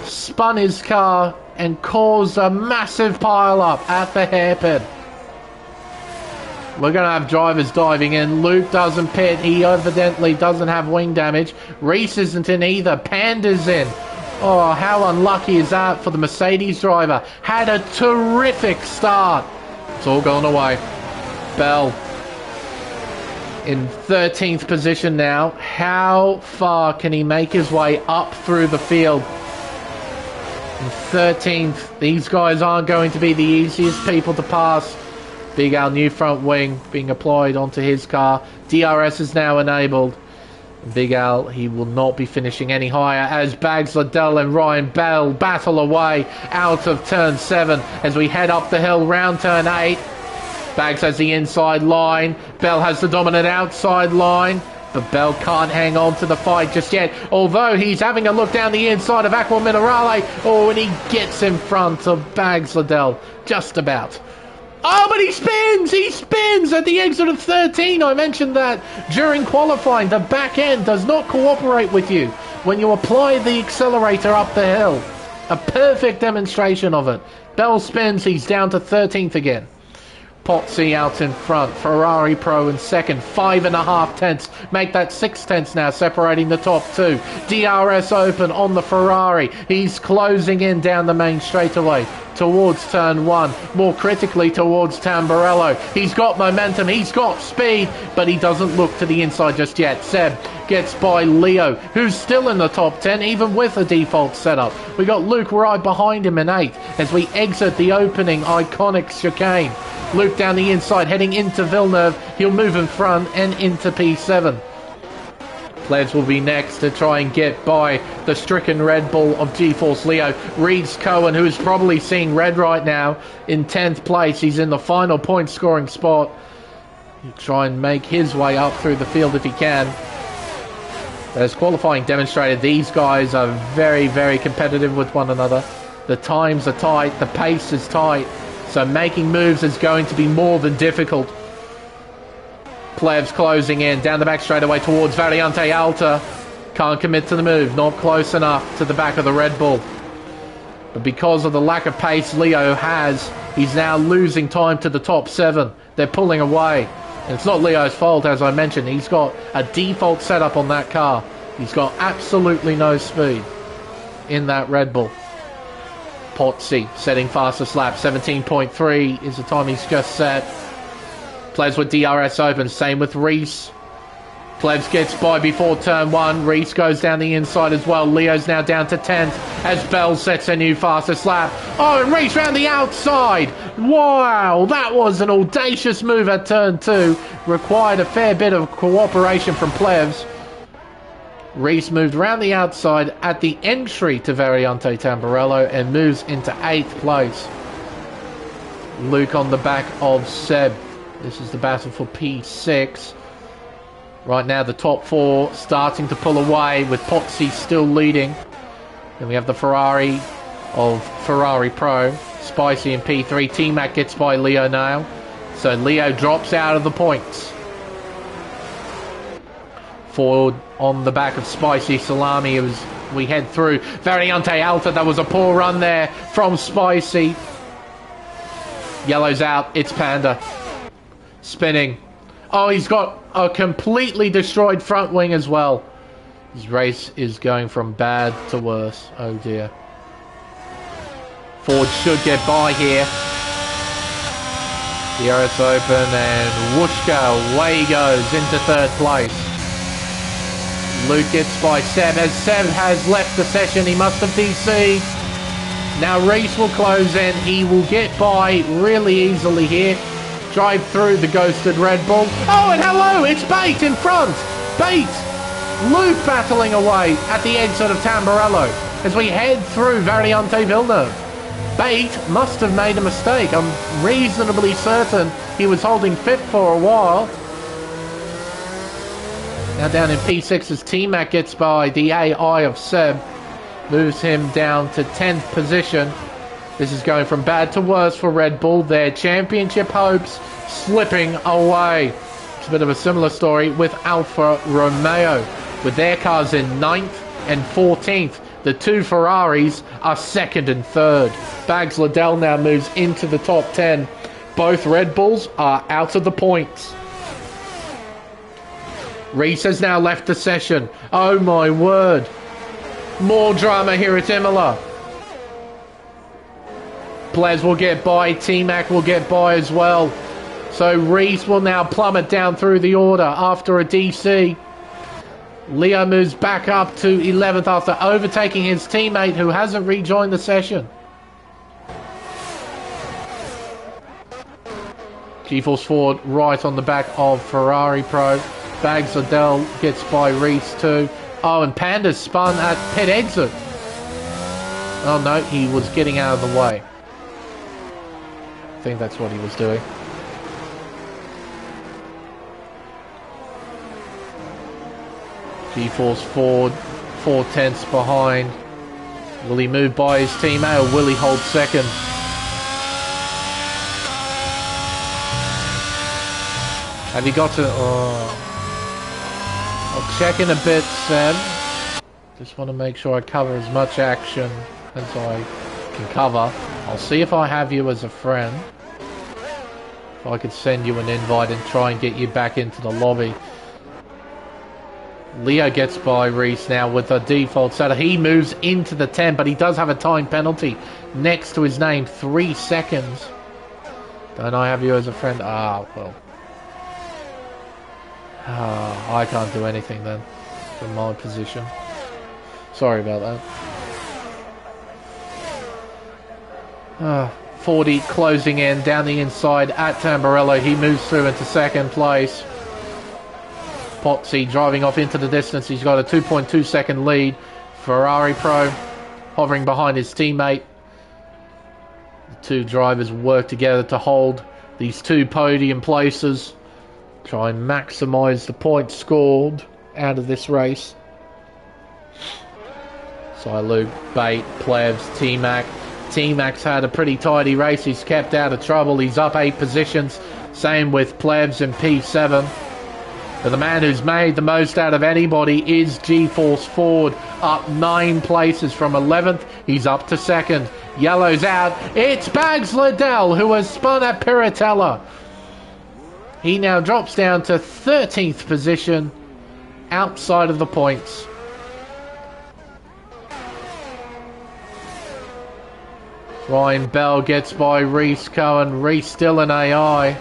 spun his car, and caused a massive pile-up at the hairpin. We're going to have drivers diving in. Luke doesn't pit. He evidently doesn't have wing damage. Reese isn't in either. Panda's in. Oh, how unlucky is that for the Mercedes driver. Had a terrific start. It's all gone away. Bell in 13th position now. How far can he make his way up through the field? In 13th, these guys aren't going to be the easiest people to pass. Big Al new front wing being applied onto his car. DRS is now enabled. Big Al, he will not be finishing any higher as Bags Liddell and Ryan Bell battle away out of turn 7 as we head up the hill round turn 8. Bags has the inside line. Bell has the dominant outside line. But Bell can't hang on to the fight just yet. Although he's having a look down the inside of Aqua Minerale. Oh, and he gets in front of Bags Liddell. Just about. Oh, but he spins! He spins at the exit of 13. I mentioned that during qualifying. The back end does not cooperate with you when you apply the accelerator up the hill. A perfect demonstration of it. Bell spins. He's down to 13th again. Pozzi out in front. Ferrari Pro in second. 5.5 tenths. Make that 6 tenths now, separating the top two. DRS Open on the Ferrari. He's closing in down the main straightaway towards turn one. More critically towards Tamburello. He's got momentum. He's got speed. But he doesn't look to the inside just yet. Seb gets by Leo, who's still in the top 10, even with a default setup. We got Luke right behind him in 8th as we exit the opening iconic chicane. Luke down the inside, heading into Villeneuve. He'll move in front and into P7. Plebs will be next to try and get by the stricken Red Bull of GeForce Leo. Reeds Cohen, who's probably seeing red right now, in 10th place. He's in the final point scoring spot. He'll try and make his way up through the field if he can. As qualifying demonstrated, these guys are very, very competitive with one another. The times are tight, the pace is tight, so making moves is going to be more than difficult. Plebs closing in, down the back straightaway towards Variante Alta. Can't commit to the move, not close enough to the back of the Red Bull. But because of the lack of pace Leo has, he's now losing time to the top 7. They're pulling away. And it's not Leo's fault, as I mentioned. He's got a default setup on that car. He's got absolutely no speed in that Red Bull. Pozzi setting fastest lap. 17.3 is the time he's just set. Plebs with DRS Open. Same with Reese. Plebs gets by before turn 1. Reese goes down the inside as well. Leo's now down to 10th as Bell sets a new fastest lap. Oh, and Reese round the outside. Wow, that was an audacious move at turn 2. Required a fair bit of cooperation from Plebs. Reese moved round the outside at the entry to Variante Tamburello and moves into 8th place. Luke on the back of Seb. This is the battle for P6. Right now the top 4 starting to pull away with Pozzi still leading. Then we have the Ferrari of Ferrari Pro. Spicy in P3. T-Mac gets by Leo now. So Leo drops out of the points. Forward on the back of Spicy. Salami as we head through. Variante Alta, that was a poor run there from Spicy. Yellow's out, it's Panda. Spinning. Oh, he's got a completely destroyed front wing as well. His race is going from bad to worse. Oh dear. Ford should get by here. DRS Open and whooshka, away he goes into 3rd place. Luke gets by Seb as Seb has left the session. He must have DC'd. Now Reese will close in. He will get by really easily here. Drive through the ghosted Red Bull. Oh, and hello, it's Bate in front. Bate. Luke battling away at the exit of Tamburello as we head through Variante Villeneuve. Bate must have made a mistake. I'm reasonably certain he was holding 5th for a while. Now down in P6 as T-Mac gets by the AI of Seb. Moves him down to 10th position. This is going from bad to worse for Red Bull. Their championship hopes slipping away. It's a bit of a similar story with Alfa Romeo. With their cars in 9th and 14th. The 2 Ferraris are 2nd and 3rd. Bags Liddell now moves into the top 10. Both Red Bulls are out of the points. Reese has now left the session. Oh my word. More drama here at Imola. Plez will get by. T-Mac will get by as well. So Reese will now plummet down through the order after a DC. Leo moves back up to 11th after overtaking his teammate who hasn't rejoined the session. GeForce Ford right on the back of Ferrari Pro. Bags Liddell gets by Reese too. Oh, and Panda's spun at pit exit. Oh no, he was getting out of the way. I think that's what he was doing. GeForce Ford, 4 tenths behind. Will he move by his teammate or will he hold 2nd? Have you got to... Oh. I'll check in a bit, Sam. Just want to make sure I cover as much action as I can cover. I'll see if I have you as a friend. If I could send you an invite and try and get you back into the lobby. Leo gets by Reese now with a default setup. He moves into the 10, but he does have a time penalty next to his name, 3 seconds. Don't I have you as a friend? Ah, well. Ah, I can't do anything then from my position. Sorry about that. 40 closing in down the inside at Tamburello. He moves through into second place. Pozzi driving off into the distance. He's got a 2.2 second lead. Ferrari Pro hovering behind his teammate. The two drivers work together to hold these 2 podium places. Try and maximise the points scored out of this race. Luke, Bate, Plebs, T-Mac. T-Mac's had a pretty tidy race. He's kept out of trouble. He's up 8 positions. Same with Plebs and P7. But the man who's made the most out of anybody is G-Force Ford, up 9 places from 11th. He's up to 2nd. Yellow's out. It's Bags Liddell who has spun at Piratella. He now drops down to 13th position outside of the points. Ryan Bell gets by Reese Cohen. Reese still an AI.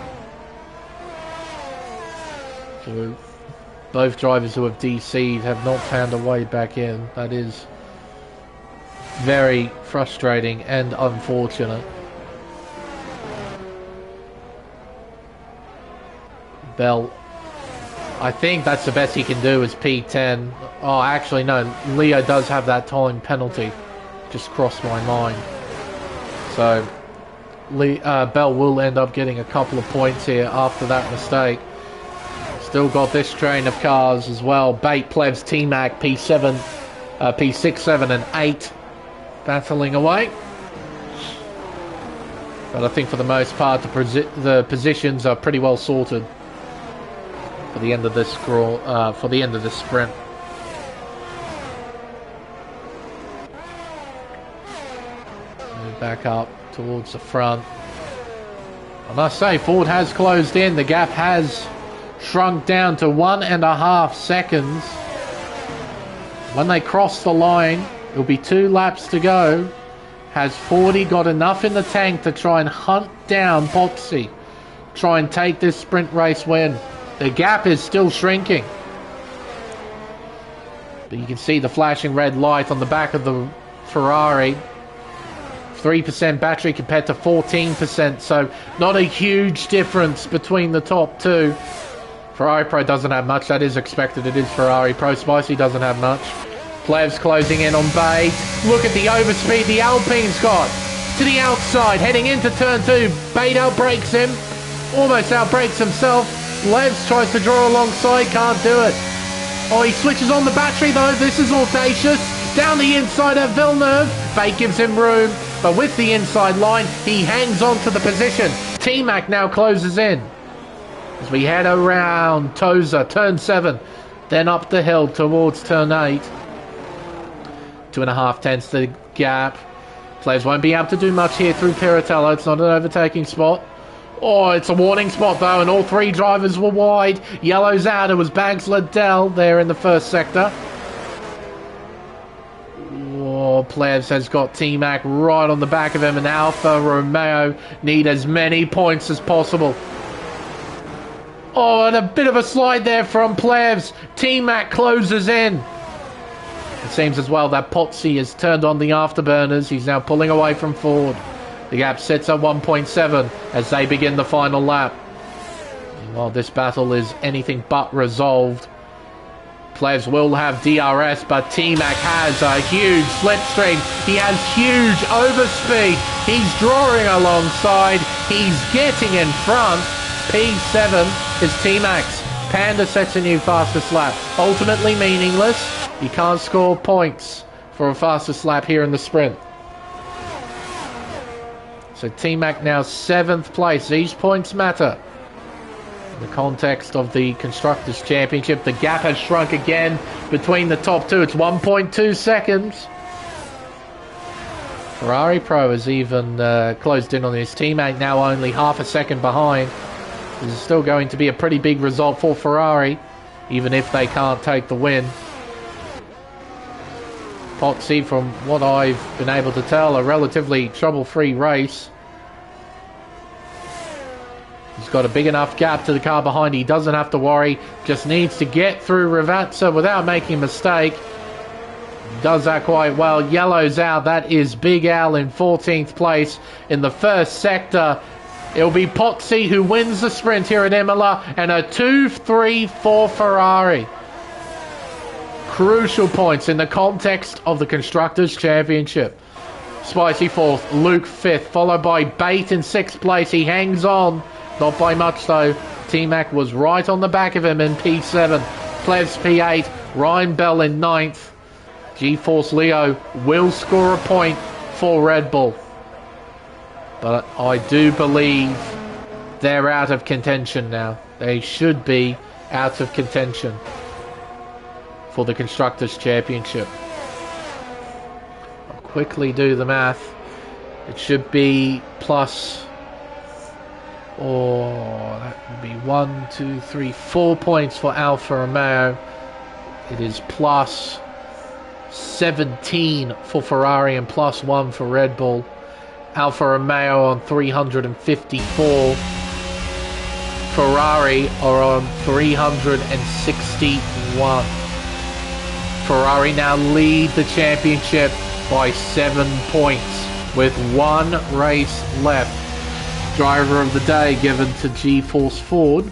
So both drivers who have DC'd have not found a way back in. That is very frustrating and unfortunate. Bell, I think that's the best he can do is P10. Oh, actually no, Leo does have that time penalty. Just crossed my mind. So Bell will end up getting a couple of points here after that mistake. Still got this train of cars as well. Bate, Plebs, T-Mac, P7, P6, 7 and 8 battling away. But I think for the most part the positions are pretty well sorted for the end of this sprint. Move back up towards the front. I must say, Ford has closed in. The gap has shrunk down to 1.5 seconds. When they cross the line, it'll be 2 laps to go. Has 40 got enough in the tank to try and hunt down Pozzi? Try and take this sprint race win. The gap is still shrinking. But you can see the flashing red light on the back of the Ferrari. 3% battery compared to 14%, so not a huge difference between the top two. Ferrari Pro doesn't have much, that is expected, it is Ferrari Pro. Spicy doesn't have much. Plevs closing in on Bate. Look at the overspeed the Alpine's got. To the outside, heading into turn 2. Bate outbrakes him, almost outbrakes himself. Plevs tries to draw alongside, can't do it. Oh, he switches on the battery though, this is audacious. Down the inside at Villeneuve. Bate gives him room, but with the inside line, he hangs on to the position. T-Mac now closes in. As we head around Toza, turn 7, then up the hill towards turn 8. 2.5 tenths the gap. Players won't be able to do much here through Piratella. It's not an overtaking spot. Oh, it's a warning spot though, and all 3 drivers were wide. Yellow's out. It was Bags Liddell there in the first sector. Oh, Plebs has got T-Mac right on the back of him, and Alfa Romeo need as many points as possible. Oh, and a bit of a slide there from Plebs. T-Mac closes in. It seems as well that Pozzi has turned on the afterburners. He's now pulling away from Ford. The gap sits at 1.7 as they begin the final lap. While this battle is anything but resolved, Plebs will have DRS, but T-Mac has a huge slipstream. He has huge overspeed. He's drawing alongside. He's getting in front. P7 is T-Mac's. Panda sets a new fastest lap. Ultimately meaningless. You can't score points for a fastest lap here in the sprint. So T-Mac now 7th place. These points matter. In the context of the Constructors' Championship, the gap has shrunk again between the top two. It's 1.2 seconds. Ferrari Pro has even closed in on his teammate, now only half a second behind. This is still going to be a pretty big result for Ferrari, even if they can't take the win. Pozzi, from what I've been able to tell, a relatively trouble-free race. He's got a big enough gap to the car behind. He doesn't have to worry. Just needs to get through Ravazza without making a mistake. Does that quite well. Yellow's out. That is Big Al in 14th place in the first sector. It'll be Pozzi who wins the sprint here at Imola, and a 2-3 for Ferrari. Crucial points in the context of the Constructors' Championship. Spicy 4th, Luke 5th, followed by Bate in 6th place. He hangs on, not by much though. T-Mac was right on the back of him in P7. Plevs P8, Ryan Bell in 9th. G-Force Leo will score a point for Red Bull. But I do believe they're out of contention now. They should be out of contention for the Constructors' Championship. I'll quickly do the math. It should be plus, or that would be 1, 2, 3, 4 points for Alfa Romeo. It is plus 17 for Ferrari and plus 1 for Red Bull. Alfa Romeo on 354. Ferrari are on 361. Ferrari now lead the championship by 7 points with 1 race left. Driver of the day given to G-Force Ford,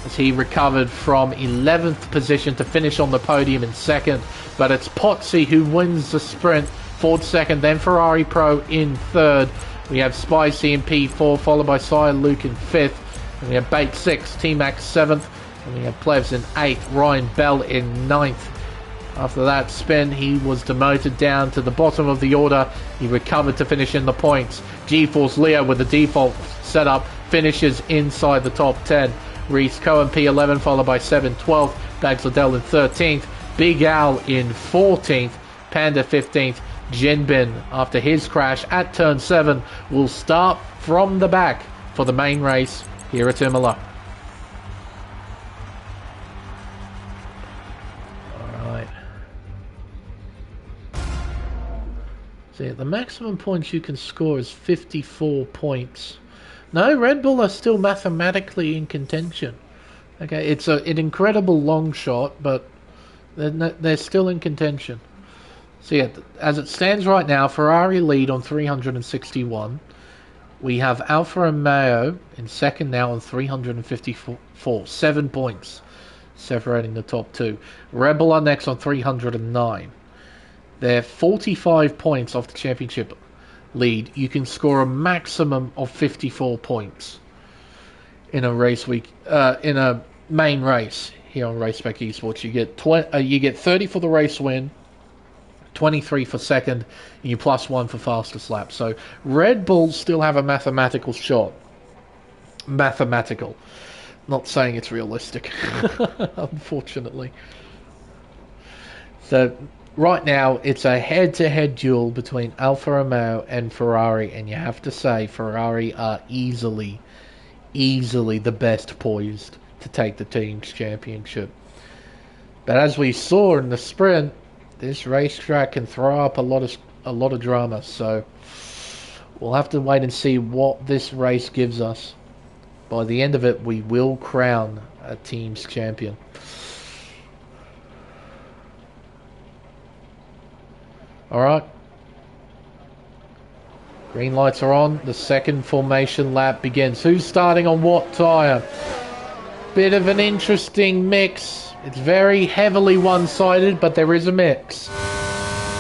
as he recovered from 11th position to finish on the podium in 2nd. But it's Pozzi who wins the sprint. Ford 2nd, then Ferrari Pro in 3rd. We have Spicy in P4, followed by Sire Luke in 5th. And we have Bate 6th, T-Max 7th. And we have Plevs in 8th, Ryan Bell in 9th. After that spin, he was demoted down to the bottom of the order. He recovered to finish in the points. G-Force Leo with the default setup finishes inside the top 10. Reese Cohen P11, followed by 7 12th. Bags Liddell in 13th. Big Al in 14th. Panda 15th. Jinbin, after his crash at turn 7, will start from the back for the main race here at Imola. Alright. So yeah, the maximum points you can score is 54 points. No, Red Bull are still mathematically in contention. Okay, it's an incredible long shot, but they're still in contention. So yeah, as it stands right now, Ferrari lead on 361. We have Alfa Romeo in 2nd now on 354. 7 points separating the top 2. Red Bull are next on 309. They're 45 points off the championship lead. You can score a maximum of 54 points in a race week, in a main race here on Race Spec Esports. You get 30 for the race win, 23 for 2nd, and you plus 1 for fastest lap. So Red Bull still have a mathematical shot. Mathematical. Not saying it's realistic, unfortunately. So right now it's a head-to-head duel between Alfa Romeo and Ferrari, and you have to say Ferrari are easily the best poised to take the team's championship. But as we saw in the sprint, this racetrack can throw up a lot of drama, so we'll have to wait and see what this race gives us. By the end of it, we will crown a team's champion. Alright. Green lights are on. The second formation lap begins. Who's starting on what tyre? Bit of an interesting mix. It's very heavily one-sided, but there is a mix.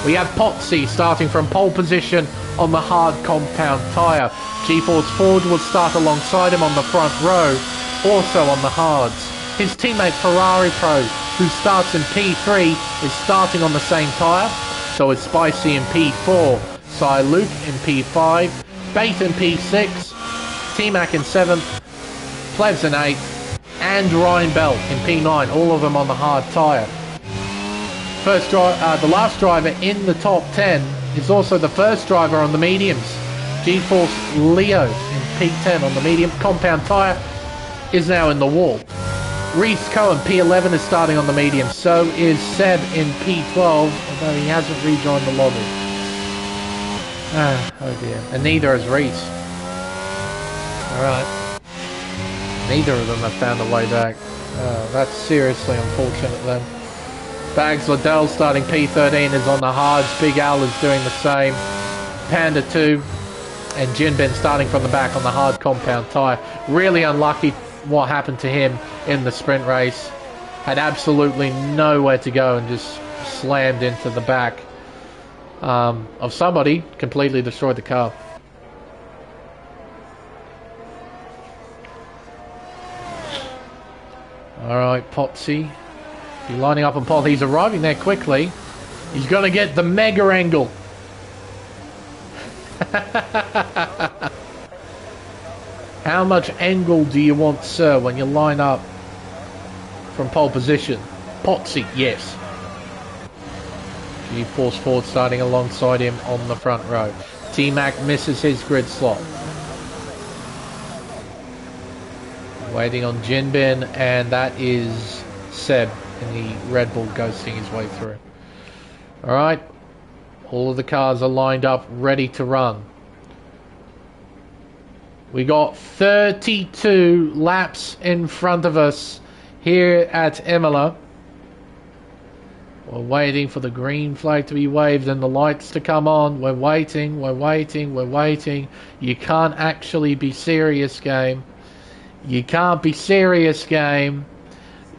We have Pozzi starting from pole position on the hard compound tyre. G-Force Ford will start alongside him on the front row, also on the hards. His teammate Ferrari Pro, who starts in P3, is starting on the same tyre. So is Spicy in P4, Cy Luke in P5, Bate in P6, T-Mac in 7th, Plevs in 8th, and Ryan Bell in P9, all of them on the hard tyre. The last driver in the top 10 is also the first driver on the mediums. G-Force Leo in P10 on the medium compound tyre. is now in the wall. Reese Cohen, P11, is starting on the medium. So is Seb in P12, although he hasn't rejoined the lobby. Oh dear. And neither has Reese. Alright. Neither of them have found a way back. That's seriously unfortunate then. Bags Liddell starting P13 is on the hards. Big Al is doing the same. Panda 2 and Jinbin starting from the back on the hard compound tyre. Really unlucky what happened to him in the sprint race. Had absolutely nowhere to go and just slammed into the back of somebody. Completely destroyed the car. Alright, Potsy. He's lining up on pole. He's arriving there quickly. He's going to get the mega angle. How much angle do you want, sir, when you line up from pole position? Potsy, yes. G-Force Ford starting alongside him on the front row. T-Mac misses his grid slot. Waiting on Jinbin, and that is Seb in the Red Bull ghosting his way through. Alright, all of the cars are lined up, ready to run. We got 32 laps in front of us here at Imola. We're waiting for the green flag to be waved and the lights to come on. We're waiting, we're waiting, we're waiting. You can't actually be serious, game. You can't be serious, game.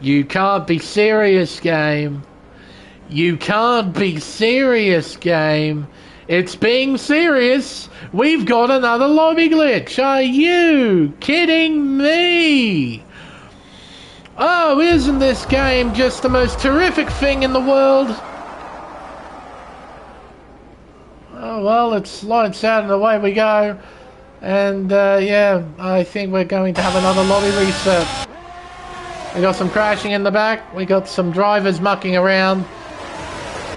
You can't be serious, game. You can't be serious, game. It's being serious. We've got another lobby glitch. Are you kidding me? Oh, isn't this game just the most terrific thing in the world? Oh, well, it's lights out and away we go. And, yeah, I think we're going to have another lobby reset. We got some crashing in the back. We got some drivers mucking around,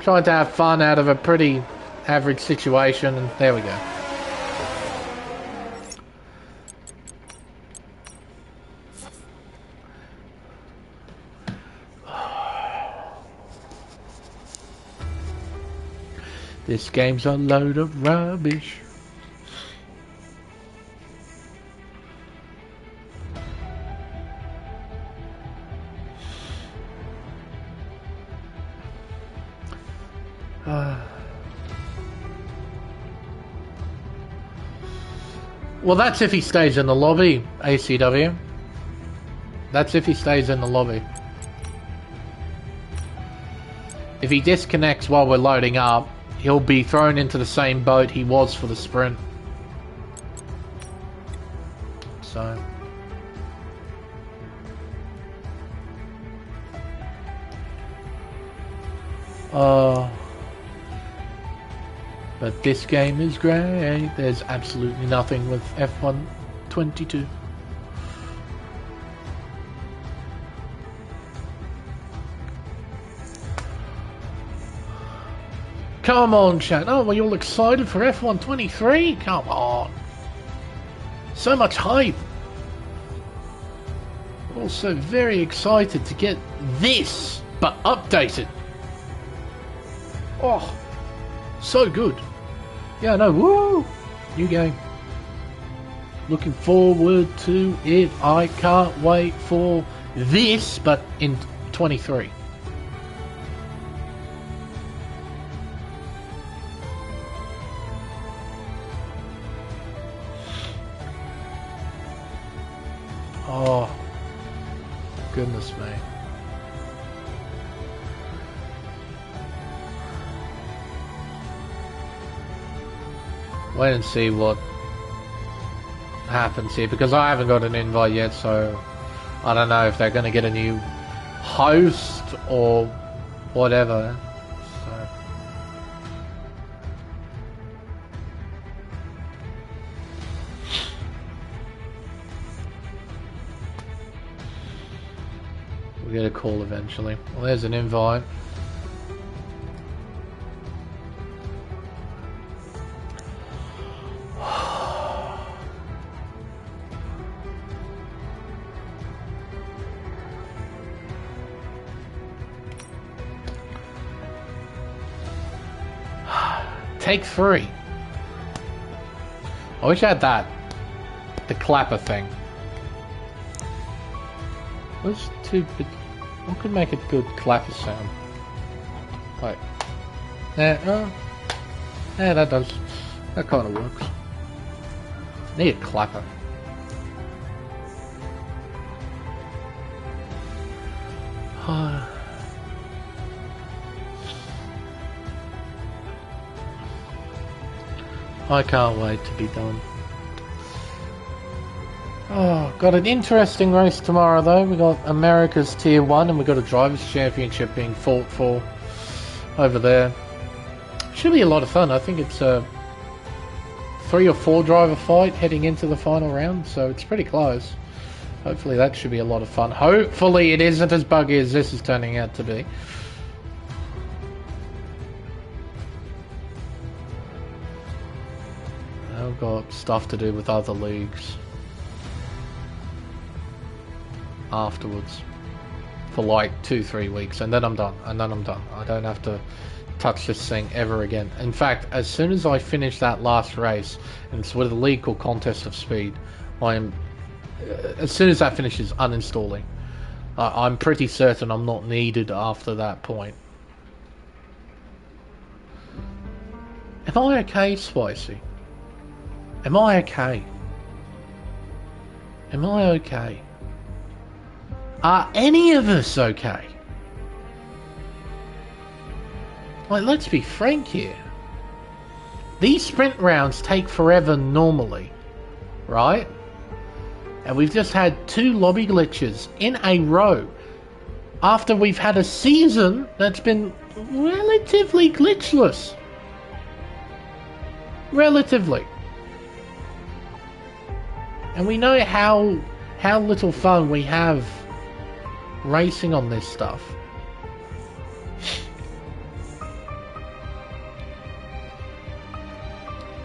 trying to have fun out of a pretty average situation. And there we go. This game's a load of rubbish. Well, that's if he stays in the lobby, ACW. That's if he stays in the lobby. If he disconnects while we're loading up, he'll be thrown into the same boat he was for the sprint. So... but this game is great. There's absolutely nothing with F1 22. Come on, chat. Oh, were you all excited for F1 23? Come on. So much hype. Also very excited to get this, but updated. Oh, so good. Yeah, no, woo! New game. Looking forward to it. I can't wait for this, but in 23. Oh, goodness me. Wait and see what happens here, because I haven't got an invite yet, so I don't know if they're going to get a new host or whatever. So. We'll get a call eventually. Well, there's an invite. take 3. I wish I had that. The clapper thing. What's too bit? What could make a good clapper sound? Wait. Yeah, yeah, that does. That kind of works. Need a clapper. I can't wait to be done. Oh, got an interesting race tomorrow though. We got America's Tier 1 and we got a Drivers' Championship being fought for over there. Should be a lot of fun. I think it's a 3 or 4 driver fight heading into the final round, so it's pretty close. Hopefully that should be a lot of fun. Hopefully it isn't as buggy as this is turning out to be. I've got stuff to do with other leagues afterwards for like 2-3 weeks, and then I'm done. I don't have to touch this thing ever again. In fact, as soon as I finish that last race, and it's with a league called Contest of Speed, I am, as soon as that finishes, uninstalling. I'm pretty certain I'm not needed after that point. Am I okay, Spicy? Am I okay? Am I okay? Are any of us okay? Like, let's be frank here. These sprint rounds take forever normally, right? And we've just had 2 lobby glitches in a row after we've had a season that's been relatively glitchless. Relatively. And we know how little fun we have racing on this stuff.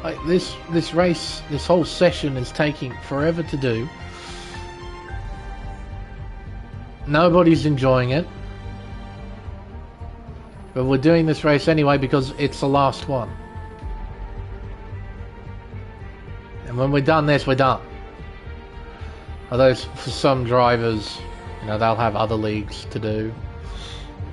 Like this race, this whole session is taking forever to do. Nobody's enjoying it. But we're doing this race anyway because it's the last one. And when we're done this, we're done. Although for some drivers, you know, they'll have other leagues to do.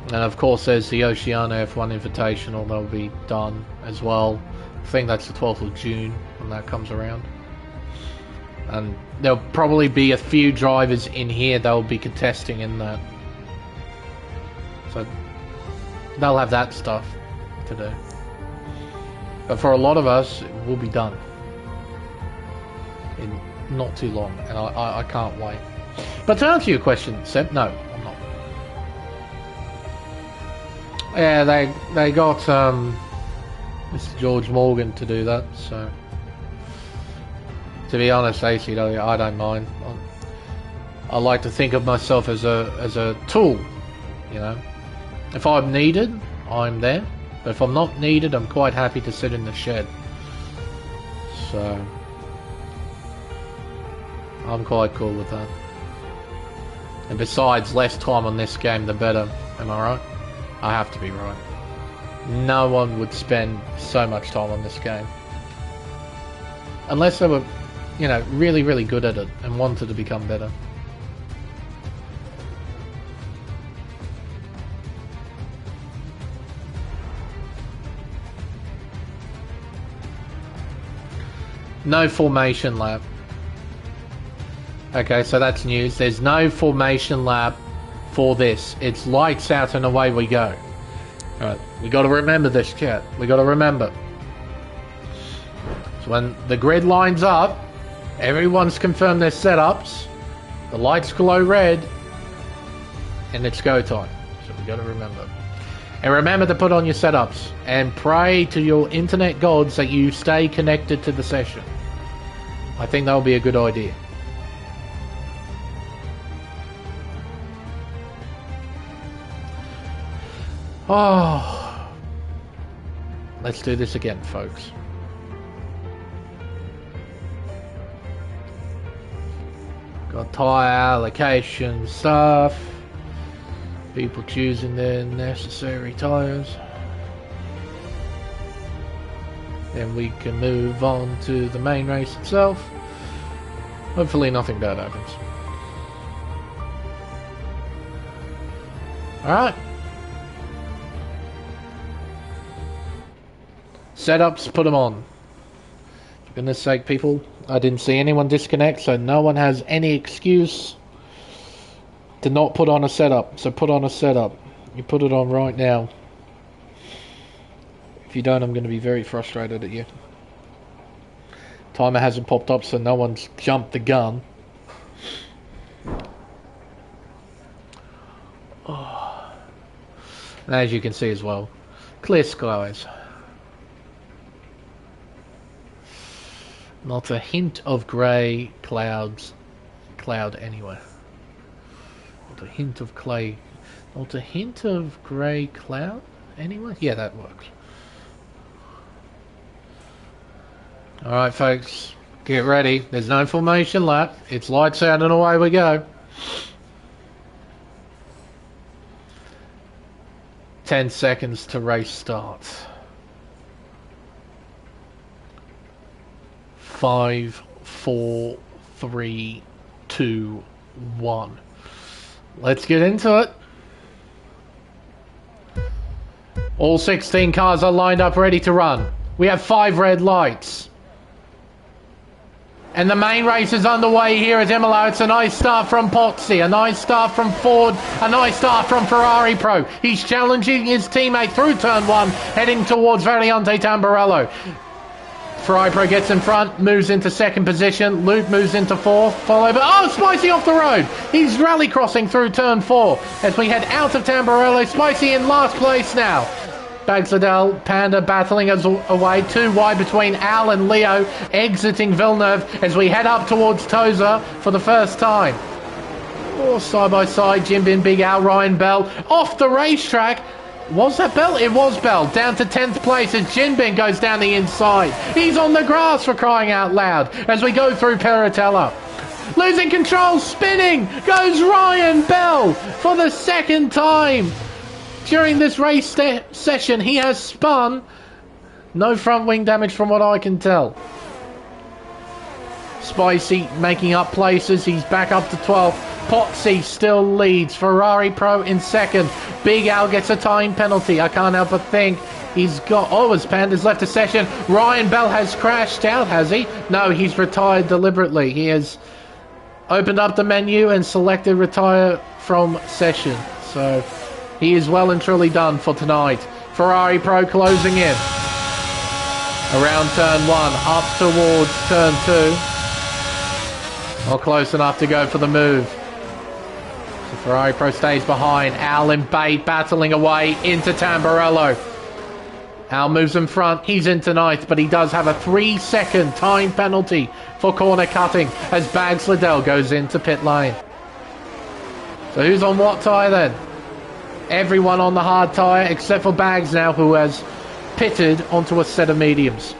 And of course there's the Oceania F1 Invitational, that'll be done as well. I think that's the 12th of June when that comes around. And there'll probably be a few drivers in here that will be contesting in that. So they'll have that stuff to do. But for a lot of us, it will be done in not too long, and I can't wait. But to answer your question, Seb, no, I'm not. Yeah, they got Mr. George Morgan to do that, so to be honest, AC, I don't mind. I like to think of myself as a tool, you know. If I'm needed, I'm there. But if I'm not needed, I'm quite happy to sit in the shed. So I'm quite cool with that. And besides, less time on this game, the better. Am I right? I have to be right. No one would spend so much time on this game. Unless they were, you know, really, really good at it and wanted to become better. No formation lap. Okay, so that's news. There's no formation lap for this. It's lights out and away we go. Alright, we got to remember this, chat. We got to remember. So when the grid lines up, everyone's confirmed their setups, the lights glow red, and it's go time. So we got to remember. And remember to put on your setups and pray to your internet gods that you stay connected to the session. I think that'll be a good idea. Oh, let's do this again, folks. Got tyre allocation stuff. People choosing their necessary tyres. Then we can move on to the main race itself. Hopefully nothing bad happens. Alright. Setups, put them on. For goodness sake, people, I didn't see anyone disconnect, so no one has any excuse to not put on a setup. So put on a setup. You put it on right now. If you don't, I'm going to be very frustrated at you. Timer hasn't popped up, so no one's jumped the gun. Oh. And as you can see as well, clear skies. Not a hint of grey cloud anywhere. Not a hint of not a hint of grey cloud anywhere. Yeah, that works. Alright folks, get ready. There's no formation lap. It's lights out and away we go. 10 seconds to race start. 5, 4, 3, 2, 1. Let's get into it. All 16 cars are lined up ready to run. We have 5 red lights. And the main race is underway here at Imola. It's a nice start from Pozzi, a nice start from Ford, a nice start from Ferrari Pro. He's challenging his teammate through turn 1, heading towards Variante Tamburello. Ferrari Pro gets in front, moves into second position. Luke moves into fourth, followed by... Oh, Spicy off the road! He's rally crossing through turn 4 as we head out of Tamburello. Spicy in last place now. Bags Liddell, Panda battling us away, 2 wide between Al and Leo, exiting Villeneuve as we head up towards Toza for the first time. Oh, side by side, Jim Bin, Big Al, Ryan Bell off the racetrack. Was that Bell? It was Bell. Down to 10th place as Jinbin goes down the inside. He's on the grass for crying out loud as we go through Peratella. Losing control, spinning, goes Ryan Bell for the second time. During this race session, he has spun. No front wing damage from what I can tell. Spicy making up places. He's back up to 12th. Pozzi still leads. Ferrari Pro in second. Big Al gets a time penalty. I can't help but think he's got... Oh, as Panda's left the session. Ryan Bell has crashed out, has he? No, he's retired deliberately. He has opened up the menu and selected retire from session. So... he is well and truly done for tonight. Ferrari Pro closing in. Around turn 1, up towards turn 2. Not close enough to go for the move. So Ferrari Pro stays behind. Al and Bate battling away into Tamburello. Al moves in front. He's into 9th, but he does have a 3-second time penalty for corner cutting as Bags Liddell goes into pit lane. So who's on what tyre then? Everyone on the hard tyre except for Bags now, who has pitted onto a set of mediums.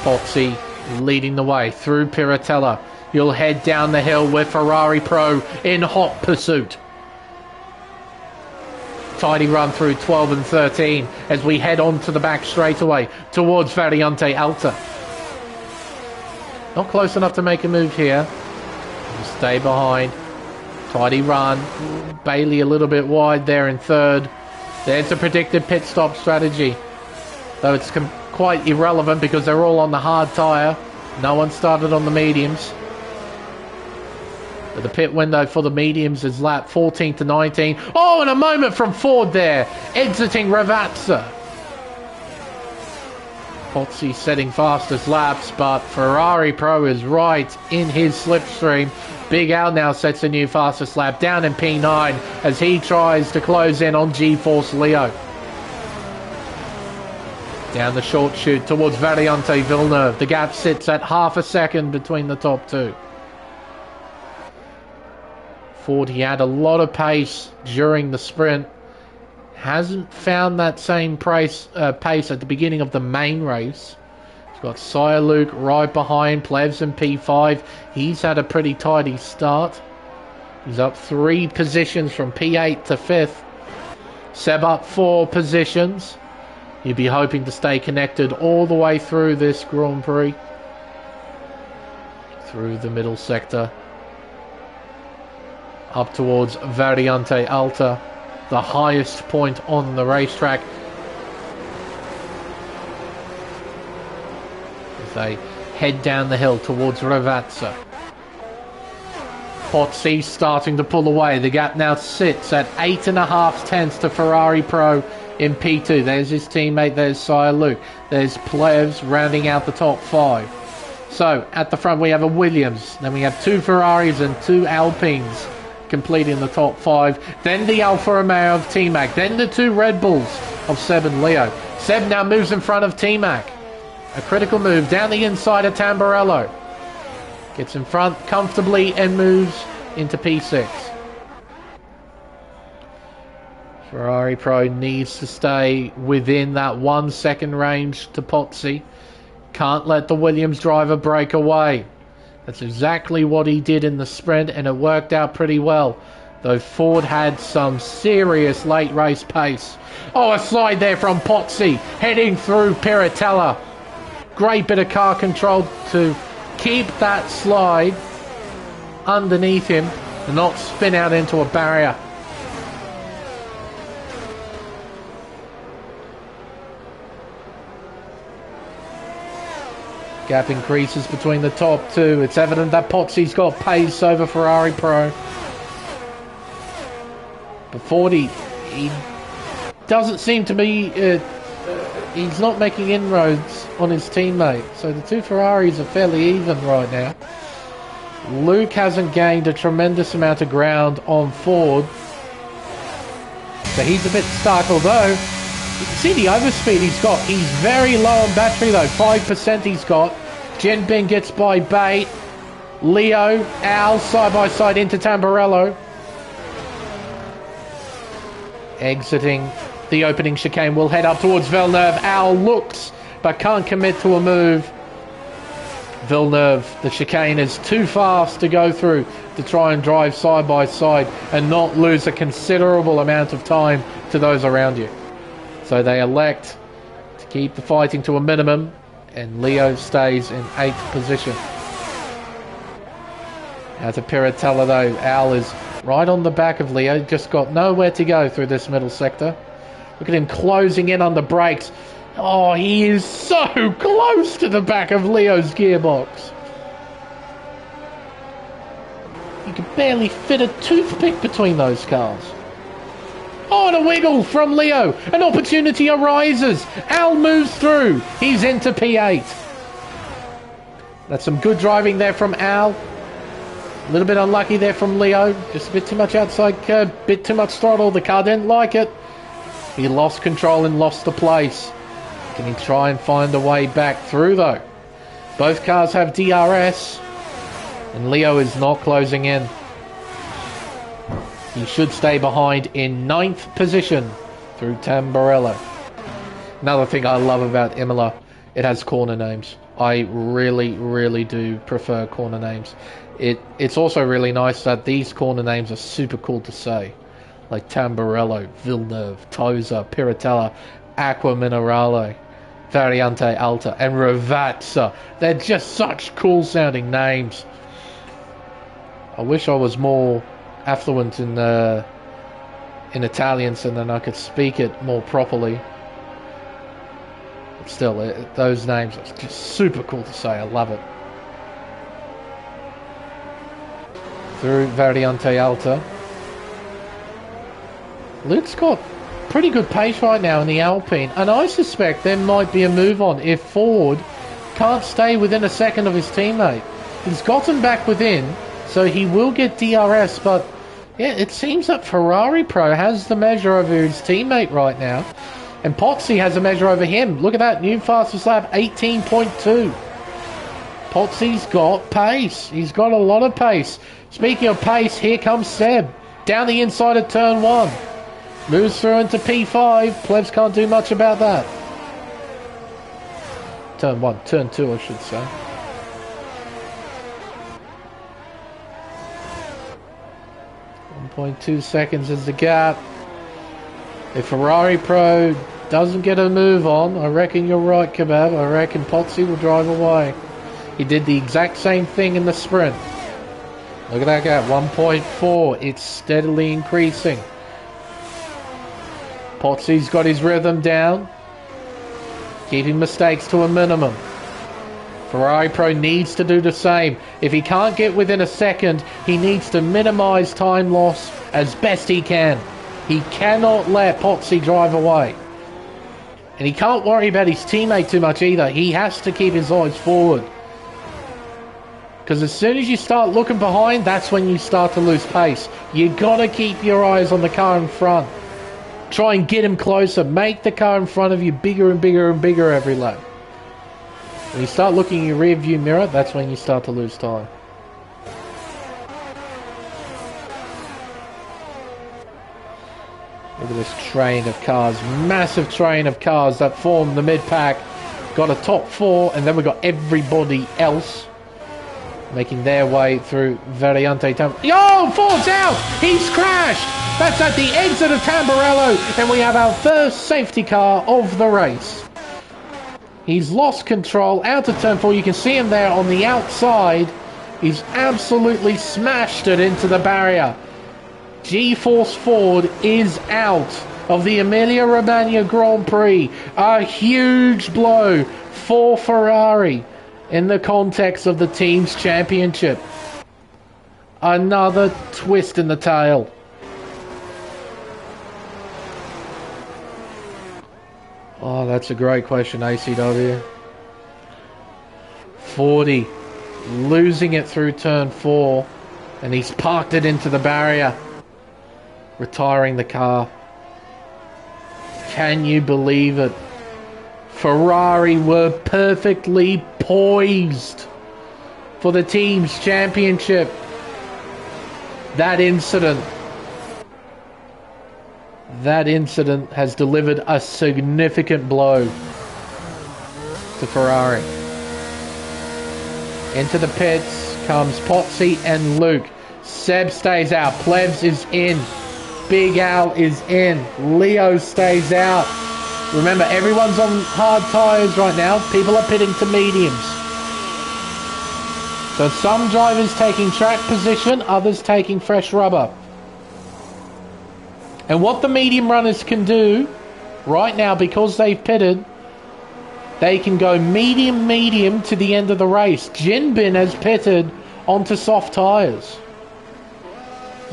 Pozzi leading the way through Piratella. He'll head down the hill with Ferrari Pro in hot pursuit. Tidy run through 12 and 13 as we head on to the back straightaway towards Variante Alta. Not close enough to make a move here. We'll stay behind. Tidy run. Bailey a little bit wide there in third. There's a predicted pit stop strategy. Though it's quite irrelevant because they're all on the hard tyre. No one started on the mediums. But the pit window for the mediums is lap 14 to 19. Oh, and a moment from Ford there. Exiting Ravazza. Pozzi setting fastest laps, but Ferrari Pro is right in his slipstream. Big Al now sets a new fastest lap down in P9 as he tries to close in on G-Force Leo. Down the short chute towards Variante Villeneuve. The gap sits at half a second between the top 2. Ford, he had a lot of pace during the sprint. Hasn't found that same pace at the beginning of the main race. He's got Sire Luke right behind, Plevs in P5. He's had a pretty tidy start. He's up 3 positions from P8 to 5th. Seb up 4 positions. You'd be hoping to stay connected all the way through this Grand Prix. Through the middle sector. Up towards Variante Alta, the highest point on the racetrack. As they head down the hill towards Ravazza. Pozzi starting to pull away. The gap now sits at 8.5 tenths to Ferrari Pro in P2. There's his teammate, there's Sire Luke. There's Plevs rounding out the top 5. So, at the front we have a Williams. Then we have 2 Ferraris and 2 Alpines completing the top 5. Then the Alfa Romeo of T-Mac. Then the 2 Red Bulls of Seb and Leo. Seb now moves in front of T-Mac. A critical move down the inside of Tamburello. Gets in front comfortably and moves into P6. Ferrari Pro needs to stay within that 1 second range to Pozzi. Can't let the Williams driver break away. That's exactly what he did in the sprint, and it worked out pretty well. Though Ford had some serious late race pace. Oh, a slide there from Pozzi, heading through Piratella. Great bit of car control to keep that slide underneath him and not spin out into a barrier. Gap increases between the top 2. It's evident that Pozzi's got pace over Ferrari Pro. But Ford, he doesn't seem to be... he's not making inroads on his teammate. So the 2 Ferraris are fairly even right now. Luke hasn't gained a tremendous amount of ground on Ford. So he's a bit stuck, although... You can see the overspeed he's got. He's very low on battery though. 5% he's got. Jinping gets by Bate. Leo, Al, side by side into Tamburello. Exiting the opening chicane. Will head up towards Villeneuve. Al looks, but can't commit to a move. Villeneuve, the chicane is too fast to go through to try and drive side by side and not lose a considerable amount of time to those around you. So they elect to keep the fighting to a minimum, and Leo stays in 8th position. Now to Piratella though, Al is right on the back of Leo, just got nowhere to go through this middle sector. Look at him closing in on the brakes. Oh, he is so close to the back of Leo's gearbox. You can barely fit a toothpick between those cars. Oh, and a wiggle from Leo. An opportunity arises. Al moves through. He's into P8. That's some good driving there from Al. A little bit unlucky there from Leo. Just a bit too much outside curb. Bit too much throttle. The car didn't like it. He lost control and lost the place. Can he try and find a way back through though? Both cars have DRS. And Leo is not closing in. He should stay behind in 9th position through Tamburello. Another thing I love about Imola, it has corner names. I really do prefer corner names. It's also really nice that these corner names are super cool to say. Like Tamburello, Villeneuve, Tosa, Piratella, Acqua Minerale, Variante Alta, and Ravazza. They're just such cool sounding names. I wish I was more affluent in Italian so then I could speak it more properly. But still, those names are just super cool to say. I love it. Through Variante Alta. Luke's got pretty good pace right now in the Alpine, and I suspect there might be a move on if Ford can't stay within a second of his teammate. He's gotten back within, so he will get DRS, but yeah, it seems that Ferrari Pro has the measure over his teammate right now. And Pozzi has a measure over him. Look at that, new fastest lap, 18.2. Pozzi's got pace. He's got a lot of pace. Speaking of pace, here comes Seb. Down the inside of turn 1. Moves through into P5. Plebs can't do much about that. Turn 1, turn 2 I should say. 1.2 seconds is the gap. If Ferrari Pro doesn't get a move on, I reckon you're right, Kebab. I reckon Potsy will drive away. He did the exact same thing in the sprint. Look at that gap, 1.4. It's steadily increasing. Potsy's got his rhythm down, keeping mistakes to a minimum. Ferrari Pro needs to do the same. If he can't get within a second, he needs to minimize time loss as best he can. He cannot let Potsy drive away. And he can't worry about his teammate too much either. He has to keep his eyes forward. Because as soon as you start looking behind, that's when you start to lose pace. You got to keep your eyes on the car in front. Try and get him closer. Make the car in front of you bigger and bigger and bigger every lap. When you start looking in your rear view mirror, that's when you start to lose time. Look at this train of cars. Massive train of cars that form the mid-pack. Got a top four, and then we've got everybody else making their way through Variante Tamburello. Yo, Ford's out! He's crashed! That's at the exit of Tamburello, and we have our first safety car of the race. He's lost control out of turn 4. You can see him there on the outside. He's absolutely smashed it into the barrier. G-Force Ford is out of the Emilia Romagna Grand Prix. A huge blow for Ferrari in the context of the team's championship. Another twist in the tail. Oh, that's a great question, ACW. 40 losing it through turn 4, and he's parked it into the barrier, retiring the car. Can you believe it? Ferrari were perfectly poised for the team's championship. That incident has delivered a significant blow to Ferrari. Into the pits comes Potsy and Luke. Seb stays out. Plebs is in. Big Al is in. Leo stays out. Remember, everyone's on hard tyres right now. People are pitting to mediums. So some drivers taking track position, others taking fresh rubber. And what the medium runners can do right now, because they've pitted, they can go medium to the end of the race. Jinbin has pitted onto soft tyres.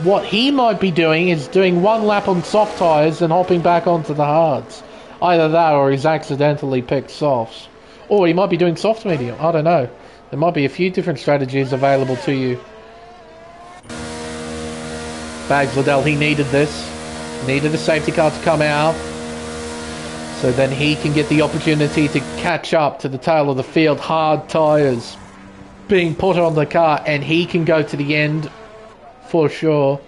What he might be doing is doing one lap on soft tyres and hopping back onto the hards. Either that or he's accidentally picked softs. Or he might be doing soft medium. I don't know. There might be a few different strategies available to you. Bags Liddell, he needed this. Needed a safety car to come out. So then he can get the opportunity to catch up to the tail of the field. Hard tyres being put on the car, and he can go to the end for sure.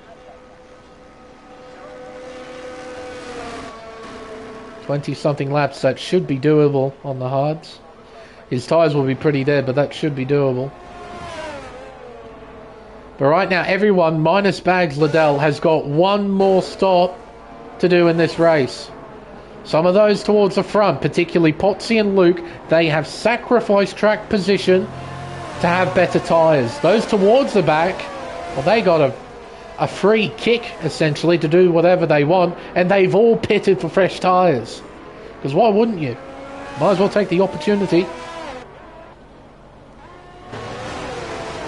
20-something laps, that should be doable on the hards. His tyres will be pretty dead, but that should be doable. But right now, everyone, minus Bags Liddell, has got one more stop to do in this race. Some of those towards the front, particularly Potsy and Luke, they have sacrificed track position to have better tyres. Those towards the back, well, they got a free kick, essentially, to do whatever they want, and they've all pitted for fresh tyres. Because why wouldn't you? Might as well take the opportunity.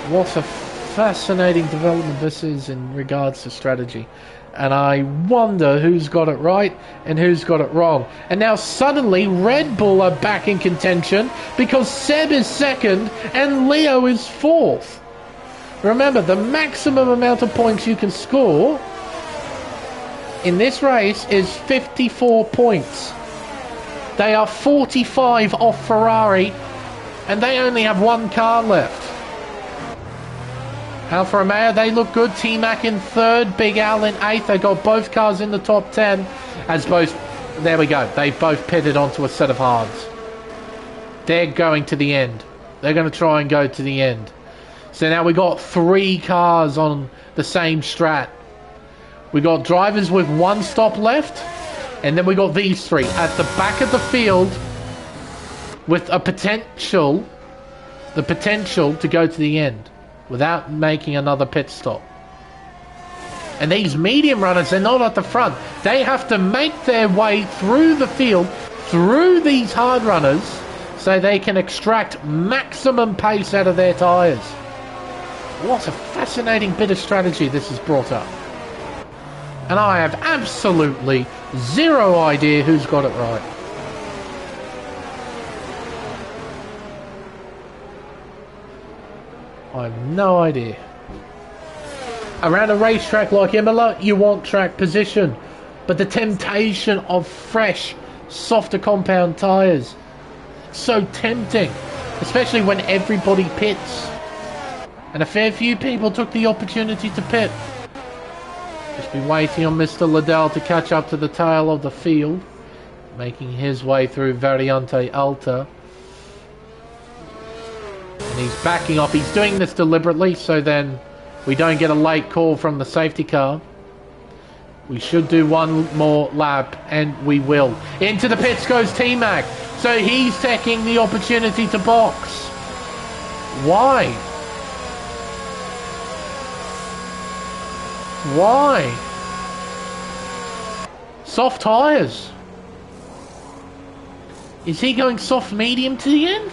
What a fascinating development this is in regards to strategy. And I wonder who's got it right and who's got it wrong. And now suddenly Red Bull are back in contention because Seb is second and Leo is fourth. Remember, the maximum amount of points you can score in this race is 54 points. They are 45 off Ferrari and they only have one car left. Alfa Romeo, they look good. T-Mac in third, Big Al in eighth. They got both cars in the top 10. As both, there we go. They've both pitted onto a set of hards. They're going to the end. They're going to try and go to the end. So now we got 3 cars on the same strat. We got drivers with 1 stop left, And then we got these three at the back of the field with the potential to go to the end without making another pit stop. And these medium runners, they're not at the front. They have to make their way through the field, through these hard runners, so they can extract maximum pace out of their tyres. What a fascinating bit of strategy this has brought up. And I have absolutely zero idea who's got it right. I have no idea. Around a racetrack like Imola, you want track position. But the temptation of fresh, softer compound tyres, so tempting. Especially when everybody pits. And a fair few people took the opportunity to pit. Just be waiting on Mr. Liddell to catch up to the tail of the field. Making his way through Variante Alta. And he's backing off. He's doing this deliberately so then we don't get a late call from the safety car. We should do one more lap, and we will. Into the pits goes T-Mac. So he's taking the opportunity to box. Why? Why? Soft tyres. Is he going soft medium to the end?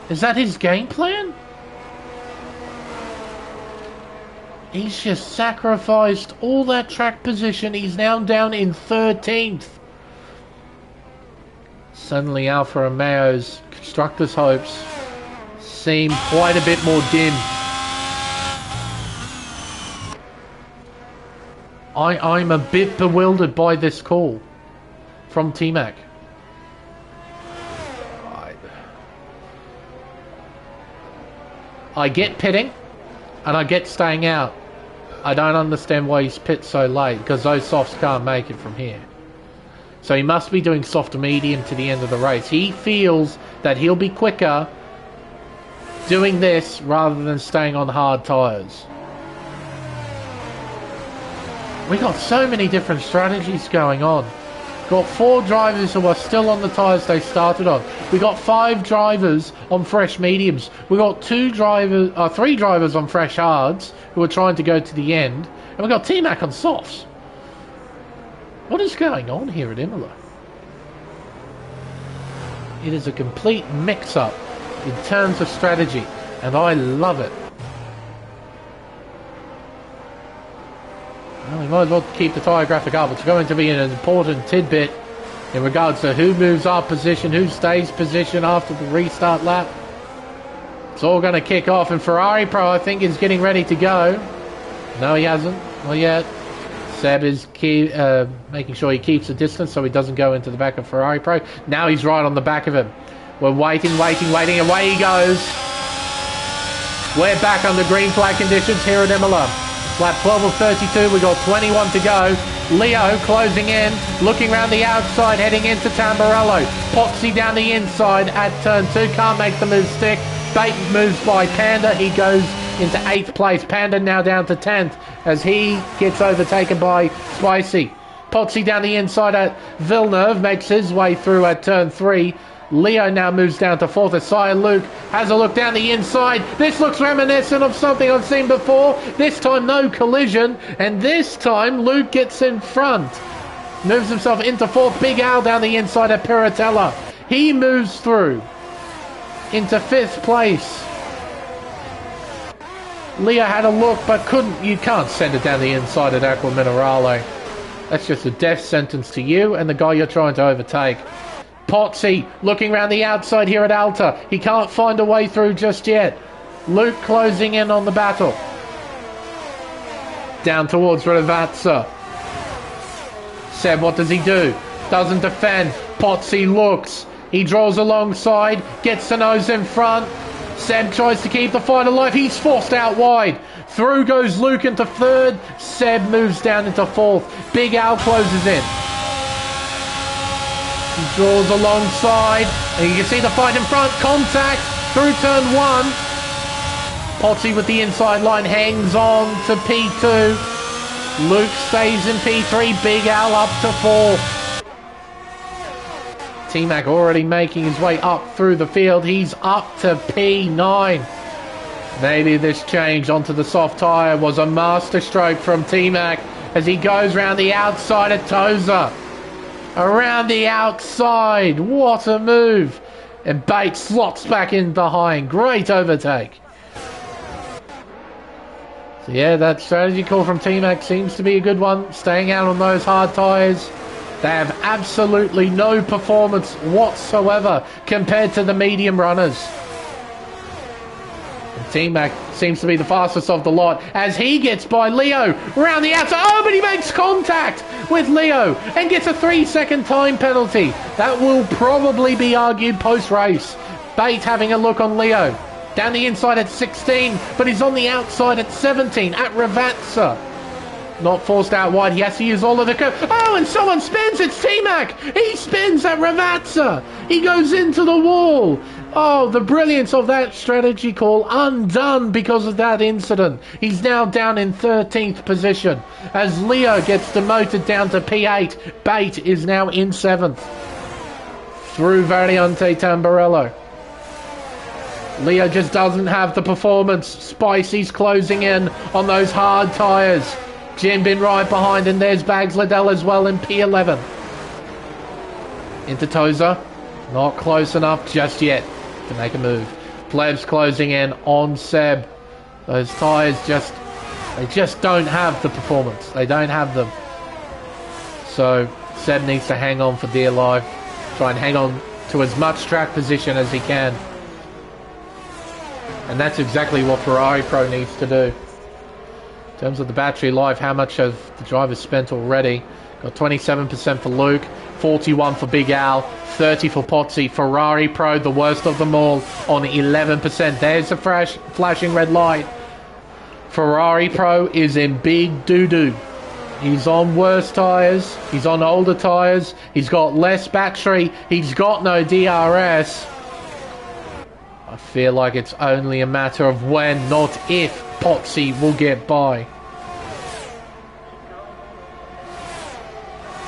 Is that his game plan? He's just sacrificed all that track position. He's now down in 13th. Suddenly Alfa Romeo's constructors' hopes seem quite a bit more dim. I'm a bit bewildered by this call from T-Mac. I get pitting and I get staying out. I don't understand why he's pit so late, because those softs can't make it from here. So he must be doing soft to medium to the end of the race. He feels that he'll be quicker doing this rather than staying on hard tyres. We got so many different strategies going on. Got 4 drivers who are still on the tyres they started on. We got 5 drivers on fresh mediums. We got 3 drivers on fresh hards who are trying to go to the end, and we got T-Mac on softs. What is going on here at Imola? It is a complete mix-up in terms of strategy, and I love it. Well, we might as well keep the tyre graphic up. It's going to be an important tidbit in regards to who moves up position, who stays position after the restart lap. It's all going to kick off, and Ferrari Pro, I think, is getting ready to go. No, he hasn't. Not yet. Seb is making sure he keeps a distance so he doesn't go into the back of Ferrari Pro. Now he's right on the back of him. We're waiting, and away he goes. We're back under green flag conditions here at Imola. Lap 12 of 32, we got 21 to go. Leo closing in, looking around the outside, heading into Tamburello. Pozzi down the inside at turn 2, can't make the move stick. Bate moves by Panda, he goes into 8th place. Panda now down to 10th as he gets overtaken by Spicy. Pozzi down the inside at Villeneuve, makes his way through at turn 3. Leo now moves down to 4th as Sire Luke has a look down the inside. This looks reminiscent of something I've seen before. This time no collision, and this time Luke gets in front. Moves himself into 4th. Big Al down the inside at Piratella. He moves through into 5th place. Leo had a look but you can't send it down the inside at Aqua Minerale. That's just a death sentence to you and the guy you're trying to overtake. Pozzi looking around the outside here at Alta. He can't find a way through just yet. Luke closing in on the battle. Down towards Ravazza. Seb, what does he do? Doesn't defend. Pozzi looks. He draws alongside. Gets the nose in front. Seb tries to keep the fight alive. He's forced out wide. Through goes Luke into 3rd. Seb moves down into 4th. Big Al closes in. He draws alongside, and you can see the fight in front. Contact through turn 1. Pozzi with the inside line hangs on to P2. Luke stays in P3. Big Al up to 4th. T-Mac already making his way up through the field. He's up to P9. Maybe this change onto the soft tyre was a masterstroke from T-Mac as he goes round the outside of Tozer. Around the outside. What a move. And Bates slots back in behind. Great overtake. So yeah, that strategy call from T-Mac seems to be a good one. Staying out on those hard tyres. They have absolutely no performance whatsoever compared to the medium runners. T-Mac seems to be the fastest of the lot as he gets by Leo round the outside. Oh, but he makes contact with Leo and gets a 3-second time penalty. That will probably be argued post-race. Bate having a look on Leo. Down the inside at 16, but he's on the outside at 17 at Ravazza. Not forced out wide. He has to use all of the curve. Oh, and someone spins. It's T-Mac. He spins at Ravazza. He goes into the wall. Oh, the brilliance of that strategy call undone because of that incident. He's now down in 13th position as Leo gets demoted down to P8. Bate is now in 7th. Through Variante Tamburello. Leo just doesn't have the performance. Spicy's closing in on those hard tyres. Jimbin right behind, and there's Bags Liddell as well in P11. Into Tozer. Not close enough just yet to make a move. Plebs closing in on Seb. Those tyres they just don't have the performance. They don't have them. So Seb needs to hang on for dear life. Try and hang on to as much track position as he can. And that's exactly what Ferrari Pro needs to do. In terms of the battery life, how much have the drivers spent already? Got 27% for Luke, 41 for Big Al, 30 for Pozzi. Ferrari Pro, the worst of them all, on 11%. There's a flashing red light. Ferrari Pro is in big doo-doo. He's on worse tyres. He's on older tyres. He's got less battery. He's got no DRS. I feel like it's only a matter of when, not if, Pozzi will get by.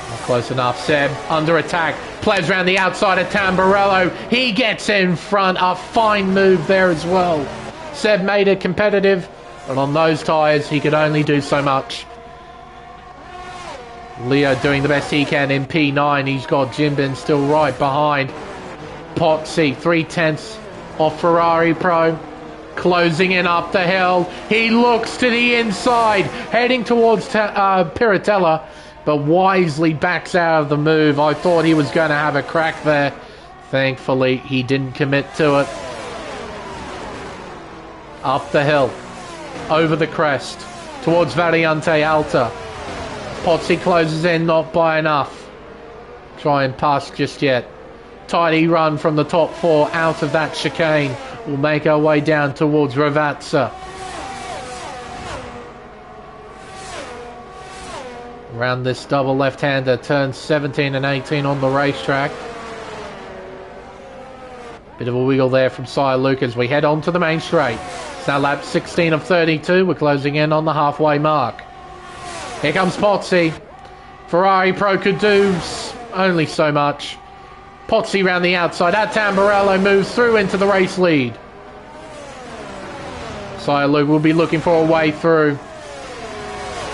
Not close enough. Seb under attack. Plays around the outside of Tamburello. He gets in front. A fine move there as well. Seb made it competitive, but on those tyres he could only do so much. Leo doing the best he can in P9. He's got Jimbin still right behind. Pozzi, 3/10 off Ferrari Pro. Closing in up the hill. He looks to the inside, heading towards Piratella, but wisely backs out of the move. I thought he was going to have a crack there. Thankfully, he didn't commit to it. Up the hill, over the crest, towards Variante Alta. Pozzi closes in, not by enough. Try and pass just yet. Tidy run from the top 4 out of that chicane. We'll make our way down towards Ravazza. Around this double left-hander, turns 17 and 18 on the racetrack. Bit of a wiggle there from Sire Luke as we head on to the main straight. It's now lap 16 of 32. We're closing in on the halfway mark. Here comes Pozzi. Ferrari Pro could do only so much. Pozzi round the outside. At Tamburello moves through into the race lead. Sire Luke will be looking for a way through.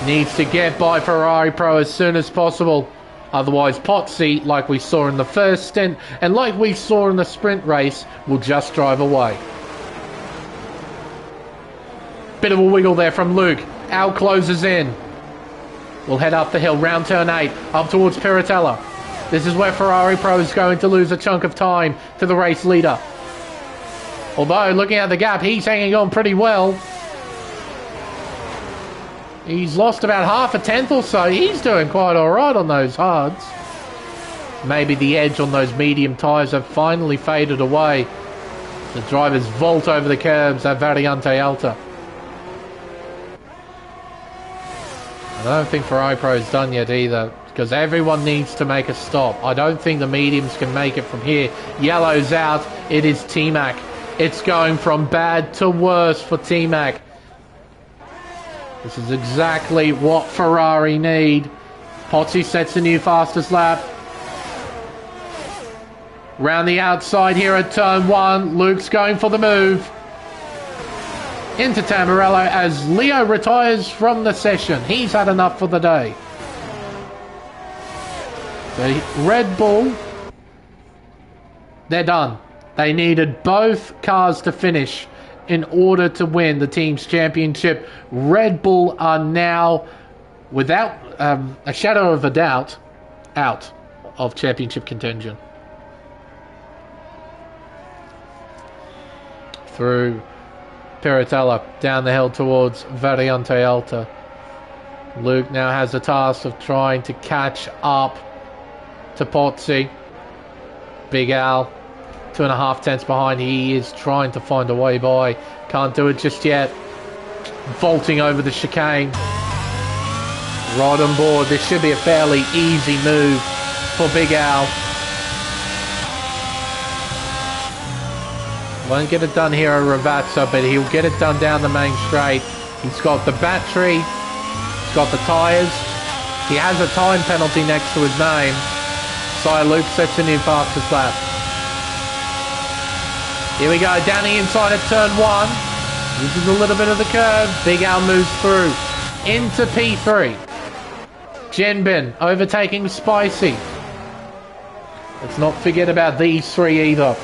Needs to get by Ferrari Pro as soon as possible. Otherwise, Pozzi, like we saw in the first stint and like we saw in the sprint race, will just drive away. Bit of a wiggle there from Luke. Al closes in. We'll head up the hill, round turn 8, up towards Piratella. This is where Ferrari Pro is going to lose a chunk of time to the race leader. Although, looking at the gap, he's hanging on pretty well. He's lost about half a tenth or so. He's doing quite alright on those hards. Maybe the edge on those medium tyres have finally faded away. The drivers vault over the curbs at Variante Alta. I don't think Ferrari Pro is done yet either, because everyone needs to make a stop. I don't think the mediums can make it from here. Yellow's out. It is T-Mac. It's going from bad to worse for T-Mac. This is exactly what Ferrari need. Pozzi sets a new fastest lap. Round the outside here at turn 1. Luke's going for the move. Into Tamarello as Leo retires from the session. He's had enough for the day. The Red Bull, they're done. They needed both cars to finish in order to win the team's championship. Red Bull are now, without a shadow of a doubt, out of championship contention. Through Piratella, down the hill towards Variante Alta. Luke now has the task of trying to catch up to Pozzi. Big Al, 2.5 tenths behind. He is trying to find a way by. Can't do it just yet. Vaulting over the chicane. Right on board. This should be a fairly easy move for Big Al. Won't get it done here at Ravazza, but he'll get it done down the main straight. He's got the battery. He's got the tyres. He has a time penalty next to his name. So Luke sets a new fastest lap. Here we go, down the inside at turn 1. Uses a little bit of the curve. Big Al moves through into P3. Jinbin overtaking Spicy. Let's not forget about these three either,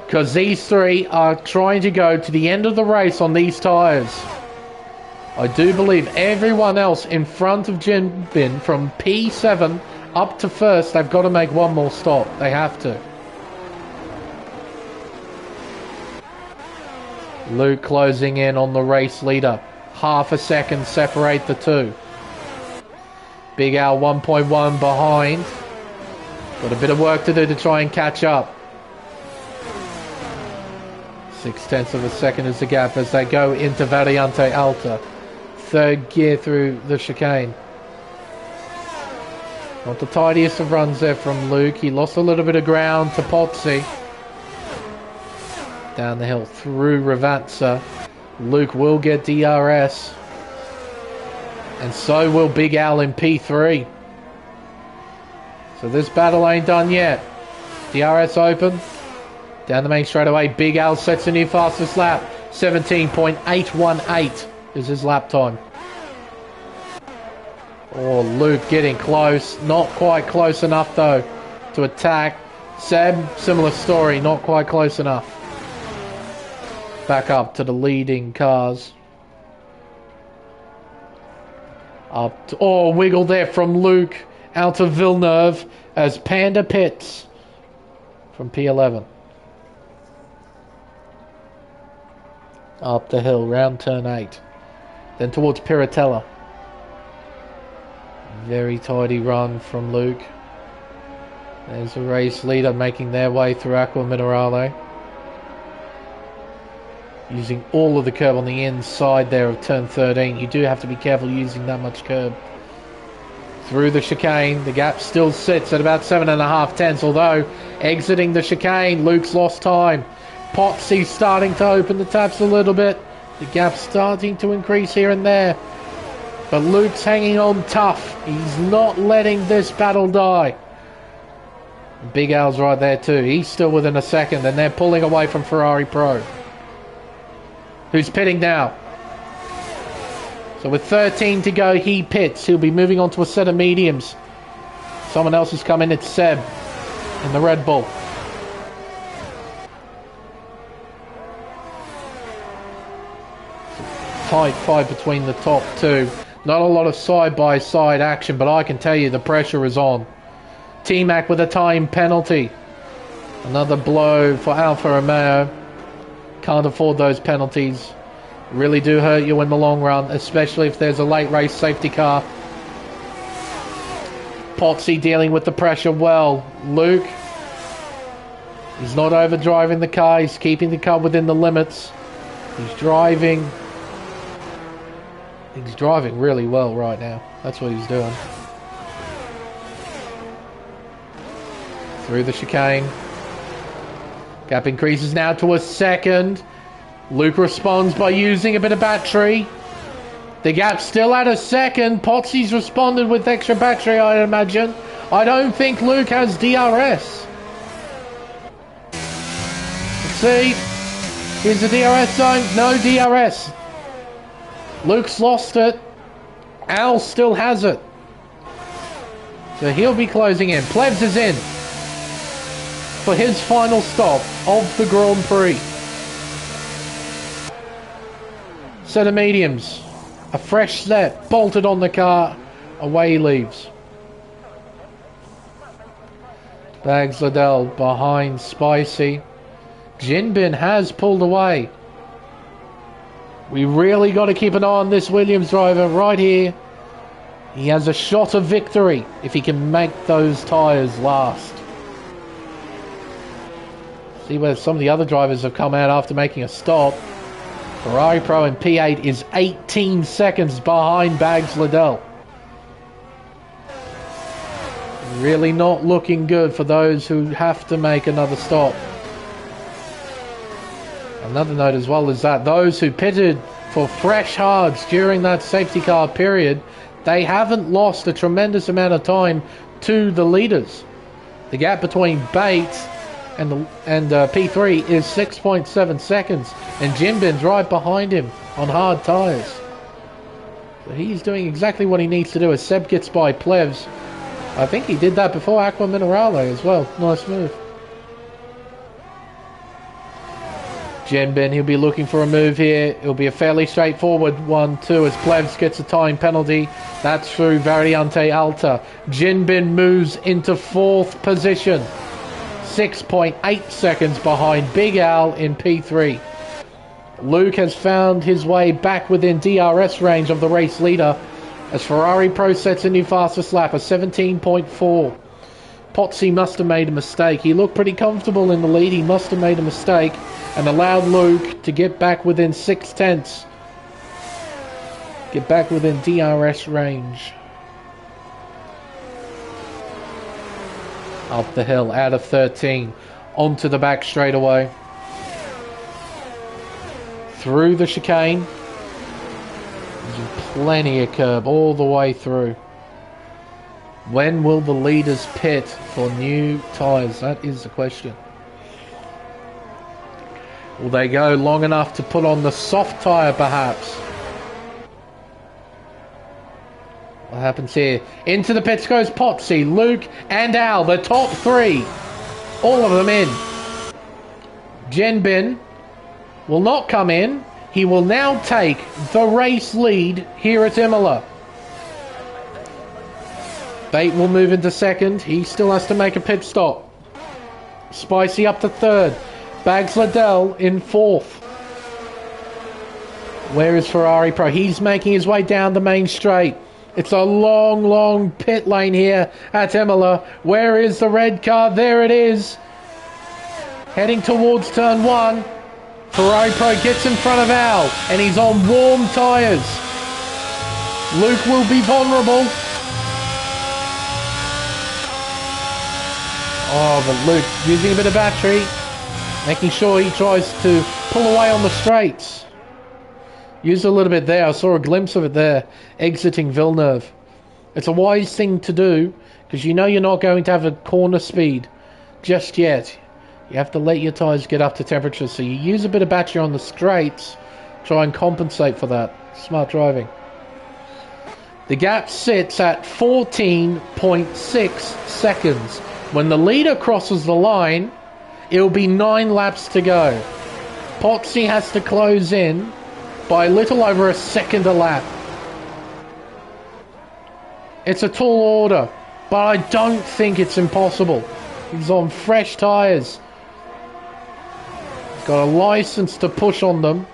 because these three are trying to go to the end of the race on these tyres. I do believe everyone else in front of Jinbin from P7 up to first, they've got to make one more stop. They have to. Luke closing in on the race leader. Half a second separate the two. Big Al 1.1 behind. Got a bit of work to do to try and catch up. 0.6 of a second is the gap as they go into Variante Alta. Third gear through the chicane. Not the tidiest of runs there from Luke. He lost a little bit of ground to Pozzi. Down the hill through Ravazza. Luke will get DRS. And so will Big Al in P3. So this battle ain't done yet. DRS open. Down the main straightaway, Big Al sets a new fastest lap. 17.818 is his lap time. Oh, Luke getting close. Not quite close enough, though, to attack. Seb, similar story. Not quite close enough. Back up to the leading cars. Up to, oh, wiggle there from Luke out to Villeneuve as Panda pits from P11. Up the hill, round turn 8. Then towards Piratella. Very tidy run from Luke. There's a race leader making their way through Aqua Minerale. Using all of the curb on the inside there of turn 13. You do have to be careful using that much curb. Through the chicane, the gap still sits at about 7.5 tenths, although exiting the chicane, Luke's lost time. Pozzi starting to open the taps a little bit. The gap's starting to increase here and there. But Luke's hanging on tough. He's not letting this battle die. Big Al's right there too. He's still within a second, and they're pulling away from Ferrari Pro, who's pitting now. So with 13 to go, he pits. He'll be moving on to a set of mediums. Someone else has come in. It's Seb in the Red Bull. Tight fight between the top two. Not a lot of side-by-side action, but I can tell you the pressure is on. T-Mac with a time penalty. Another blow for Alfa Romeo. Can't afford those penalties. Really do hurt you in the long run, especially if there's a late race safety car. Pozzi dealing with the pressure well. Luke, he's not overdriving the car. He's keeping the car within the limits. He's driving really well right now. That's what he's doing. Through the chicane. Gap increases now to a second. Luke responds by using a bit of battery. The gap's still at a second. Potsy's responded with extra battery, I imagine. I don't think Luke has DRS. Let's see. Here's the DRS zone. No DRS. Luke's lost it. Al still has it. So he'll be closing in. Plebs is in for his final stop of the Grand Prix. Set of mediums. A fresh set bolted on the car. Away he leaves. Bags Liddell behind Spicy. Jinbin has pulled away. We really got to keep an eye on this Williams driver right here. He has a shot of victory if he can make those tyres last. See where some of the other drivers have come out after making a stop. Ferrari Pro in P8 is 18 seconds behind Bags Liddell. Really not looking good for those who have to make another stop. Another note as well is that those who pitted for fresh hards during that safety car period, they haven't lost a tremendous amount of time to the leaders. The gap between Bates and P3 is 6.7 seconds, and Jinbin's right behind him on hard tyres. So he's doing exactly what he needs to do as Seb gets by Plevs. I think he did that before Aqua Minerale as well. Nice move. Jinbin, he'll be looking for a move here. It'll be a fairly straightforward one too, as Plevs gets a time penalty. That's through Variante Alta. Jinbin moves into 4th position. 6.8 seconds behind Big Al in P3. Luke has found his way back within DRS range of the race leader as Ferrari Pro sets a new fastest lap, a 17.4. Potsy must have made a mistake. He looked pretty comfortable in the lead. He must have made a mistake and allowed Luke to get back within 6 tenths. Get back within DRS range. Up the hill, out of 13. Onto the back straightaway. Through the chicane. There's plenty of curb all the way through. When will the leaders pit for new tyres? That is the question. Will they go long enough to put on the soft tyre perhaps? What happens here? Into the pits goes Potsy, Luke and Al, the top 3. All of them in. Jinbin will not come in. He will now take the race lead here at Imola. Bate will move into 2nd. He still has to make a pit stop. Spicy up to 3rd. Bags Liddell in 4th. Where is Ferrari Pro? He's making his way down the main straight. It's a long, long pit lane here at Imola. Where is the red car? There it is. Heading towards turn 1. Ferrari Pro gets in front of Al, and he's on warm tyres. Luke will be vulnerable. Oh, but Luke using a bit of battery, making sure he tries to pull away on the straights. Used a little bit there. I saw a glimpse of it there, exiting Villeneuve. It's a wise thing to do, because you know you're not going to have a corner speed just yet. You have to let your tyres get up to temperature, so you use a bit of battery on the straights, try and compensate for that. Smart driving. The gap sits at 14.6 seconds. When the leader crosses the line, it'll be 9 laps to go. Potsy has to close in by a little over a second a lap. It's a tall order, but I don't think it's impossible. He's on fresh tyres. Got a license to push on them.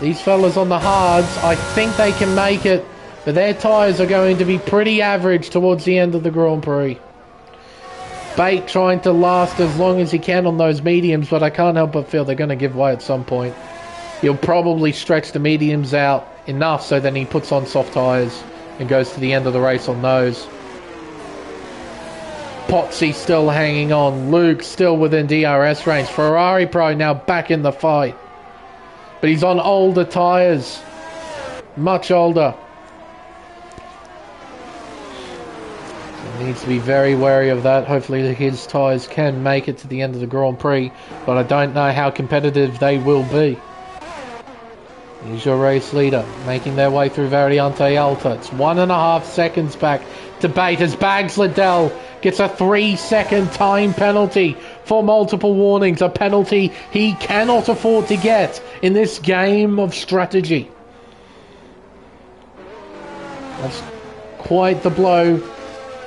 These fellas on the hards, I think they can make it, but their tyres are going to be pretty average towards the end of the Grand Prix. Bate trying to last as long as he can on those mediums, but I can't help but feel they're going to give way at some point. He'll probably stretch the mediums out enough so then he puts on soft tyres and goes to the end of the race on those. Potsy still hanging on. Luke still within DRS range. Ferrari Pro now back in the fight. But he's on older tyres. much older. So needs to be very wary of that. Hopefully his tyres can make it to the end of the Grand Prix, but I don't know how competitive they will be. Here's your race leader, making their way through Variante Alta. It's 1.5 seconds back to Bate as Bags Liddell gets a 3-second time penalty for multiple warnings. A penalty he cannot afford to get in this game of strategy. That's quite the blow,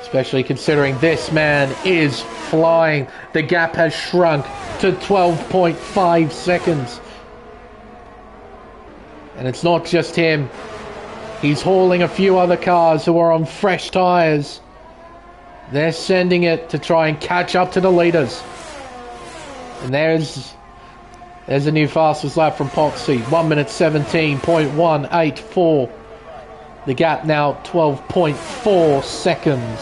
especially considering this man is flying. The gap has shrunk to 12.5 seconds. And it's not just him. He's hauling a few other cars who are on fresh tyres. They're sending it to try and catch up to the leaders. And there's a new fastest lap from Potsy. 1 minute 17.184. The gap now 12.4 seconds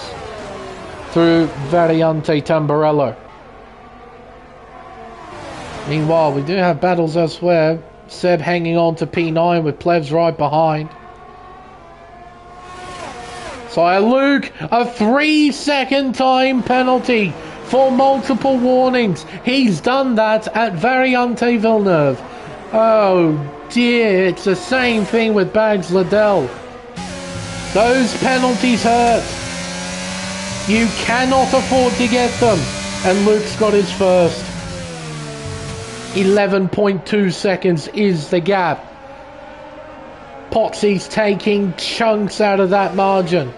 through Variante Tamburello. Meanwhile, we do have battles elsewhere. Seb hanging on to P9 with Plevs right behind. Sire Luke, a 3-second time penalty for multiple warnings. He's done that at Variante Villeneuve. Oh dear, it's the same thing with Bags Liddell. Those penalties hurt. You cannot afford to get them. And Luke's got his first. 11.2 seconds is the gap. Potsy's taking chunks out of that margin.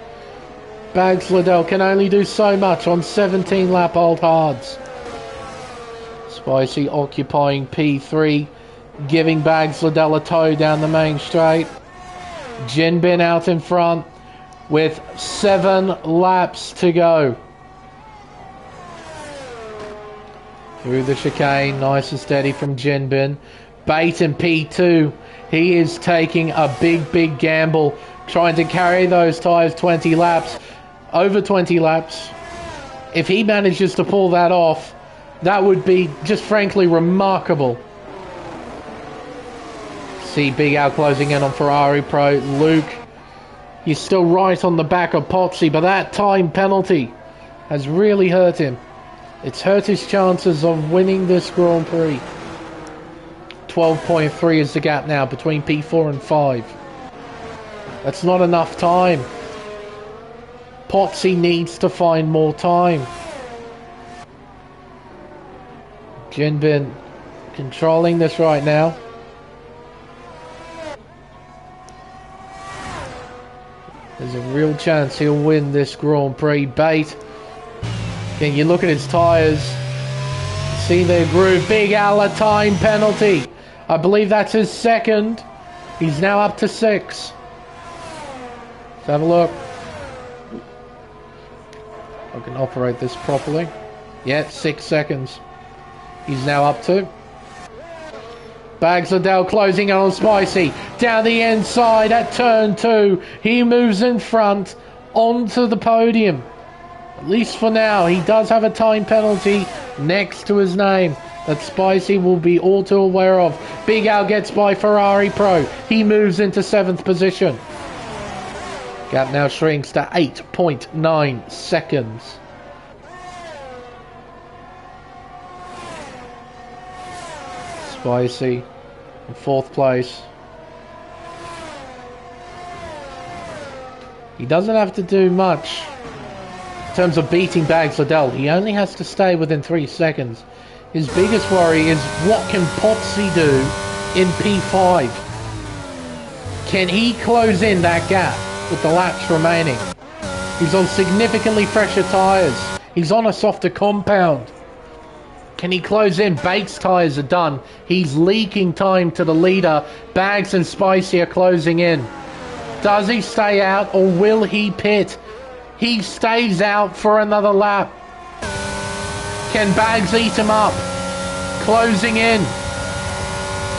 Bags Liddell can only do so much on 17 lap old hards. Spicy occupying P3, giving Bags Liddell a tow down the main straight. Jinbin out in front with 7 laps to go. Through the chicane, nice and steady from Jinbin. Bate in P2. He is taking a big gamble, trying to carry those tyres 20 laps, over 20 laps. If he manages to pull that off, that would be just frankly remarkable. See Big Al closing in on Ferrari Pro. Luke, he's still right on the back of Potsy, but that time penalty has really hurt him. It's hurt his chances of winning this Grand Prix. 12.3 is the gap now between P4 and 5. That's not enough time. Potsy needs to find more time. Jinbin controlling this right now. There's a real chance he'll win this Grand Prix. Bate, can you look at his tyres? See their groove. Big Al, a time penalty. I believe that's his second. He's now up to 6. Let's have a look. I can operate this properly. Yeah, 6 seconds. He's now up to. Bags Liddell closing in on Spicy. Down the inside at turn 2. He moves in front onto the podium. At least for now, he does have a time penalty next to his name that Spicy will be all too aware of. Big Al gets by Ferrari Pro. He moves into 7th position. Gap now shrinks to 8.9 seconds. Spicy in 4th place. He doesn't have to do much in terms of beating Bags Liddell. He only has to stay within 3 seconds. His biggest worry is what can Potsy do in P5? Can he close in that gap with the laps remaining? He's on significantly fresher tyres. He's on a softer compound. Can he close in? Bates' tyres are done. He's leaking time to the leader. Bags and Spicy are closing in. Does he stay out or will he pit? He stays out for another lap. Can Bags eat him up? Closing in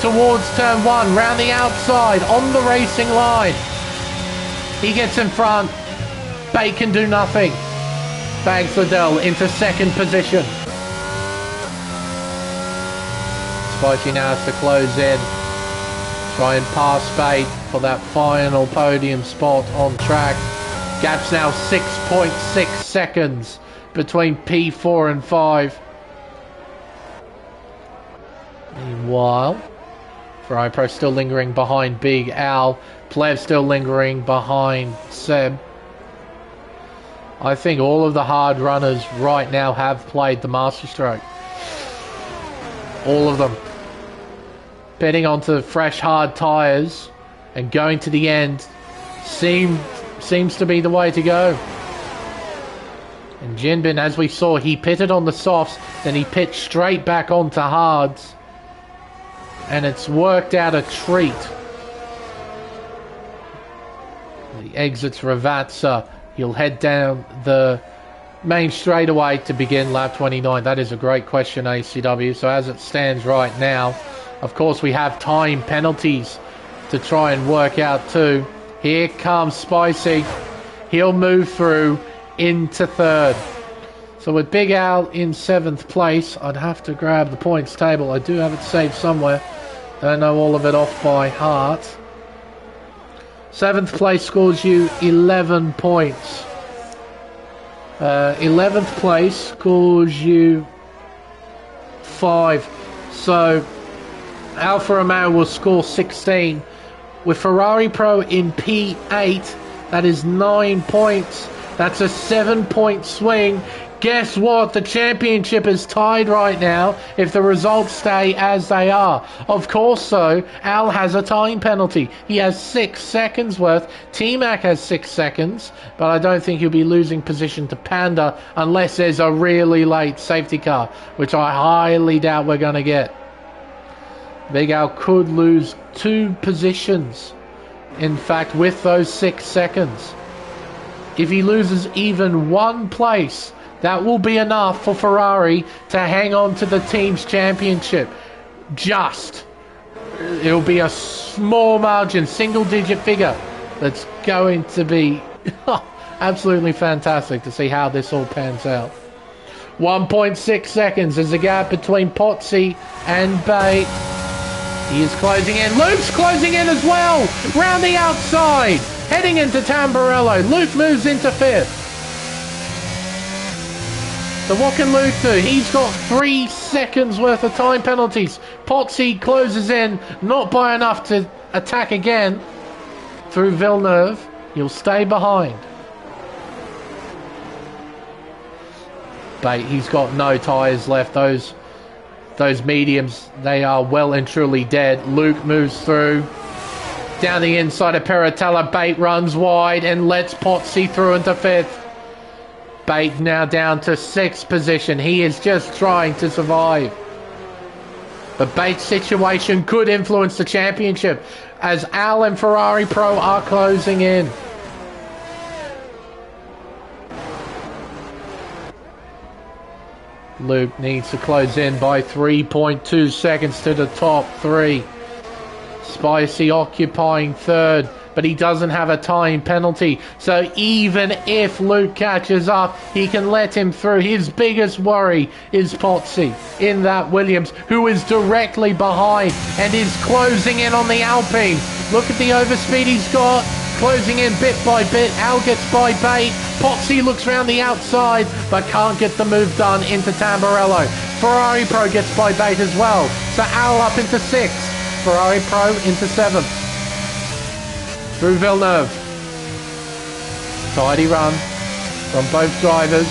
towards turn 1, round the outside, on the racing line. He gets in front. Bate can do nothing. Bags Liddell into 2nd position. Spicy now has to close in. Try and pass Bate. for that final podium spot on track. Gap's now 6.6 seconds between P4 and 5. Meanwhile, Ferrari Pro still lingering behind Big Al. Plev still lingering behind Seb. I think all of the hard runners right now have played the Master Stroke. All of them. Betting onto fresh hard tyres and going to the end seems to be the way to go. And Jinbin, as we saw, he pitted on the softs, then he pitched straight back onto hards. And it's worked out a treat. He exits Ravazza. He'll head down the main straightaway to begin lap 29. That is a great question, ACW. So as it stands right now, of course, we have time penalties to try and work out too. Here comes Spicy. He'll move through into third. So with Big Al in 7th place, I'd have to grab the points table. I do have it saved somewhere. Don't know all of it off by heart. 7th place scores you 11 points. 11th place scores you 5. So Alfa Romeo will score 16. With Ferrari Pro in P8, that is 9 points. That's a 7-point swing. Guess what? The championship is tied right now if the results stay as they are. Of course so. Al has a time penalty. He has 6 seconds worth. T-Mac has 6 seconds, but I don't think he'll be losing position to Panda unless there's a really late safety car, which I highly doubt we're going to get. Big Al could lose 2 positions, in fact, with those 6 seconds. If he loses even 1 place, that will be enough for Ferrari to hang on to the team's championship. Just. It'll be a small margin, single-digit figure. That's going to be absolutely fantastic to see how this all pans out. 1.6 seconds is the gap between Pozzi and Bate. He is closing in. Luke's closing in as well. Round the outside. Heading into Tamburello. Luke moves into 5th. So what can Luke do? He's got 3 seconds worth of time penalties. Pozzi closes in. Not by enough to attack again. Through Villeneuve. He'll stay behind. Bate, he's got no tyres left. Those mediums, they are well and truly dead. Luke moves through. Down the inside of Peratella, Bate runs wide and lets Pozzi through into 5th. Bate now down to 6th position. He is just trying to survive. The Bate's situation could influence the championship as Al and Ferrari Pro are closing in. Luke needs to close in by 3.2 seconds to the top 3. Spicy occupying 3rd, but he doesn't have a time penalty. So even if Luke catches up, he can let him through. His biggest worry is Pozzi in that Williams, who is directly behind and is closing in on the Alpine. Look at the overspeed he's got. Closing in bit by bit. Al gets by Bate. Pozzi looks round the outside, but can't get the move done into Tamburello. Ferrari Pro gets by Bate as well. So Al up into 6th. Ferrari Pro into 7th. Through Villeneuve. Tidy run from both drivers.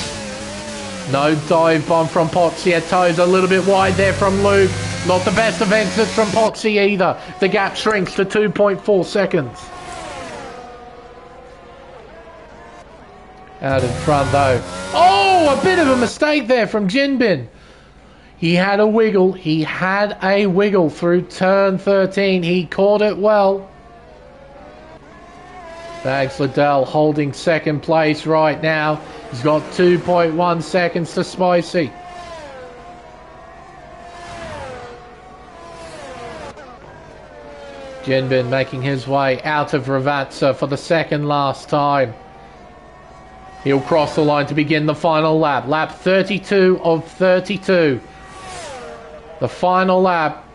No dive bomb from Pozzi. At toes a little bit wide there from Luke. Not the best of exits from Pozzi either. The gap shrinks to 2.4 seconds. Out in front though. Oh, a bit of a mistake there from Jinbin. He had a wiggle. He had a wiggle through turn 13. He caught it well. Bags Liddell holding 2nd place right now. He's got 2.1 seconds to Spicy. Jinbin making his way out of Ravazza for the 2nd last time. He'll cross the line to begin the final lap. Lap 32 of 32. The final lap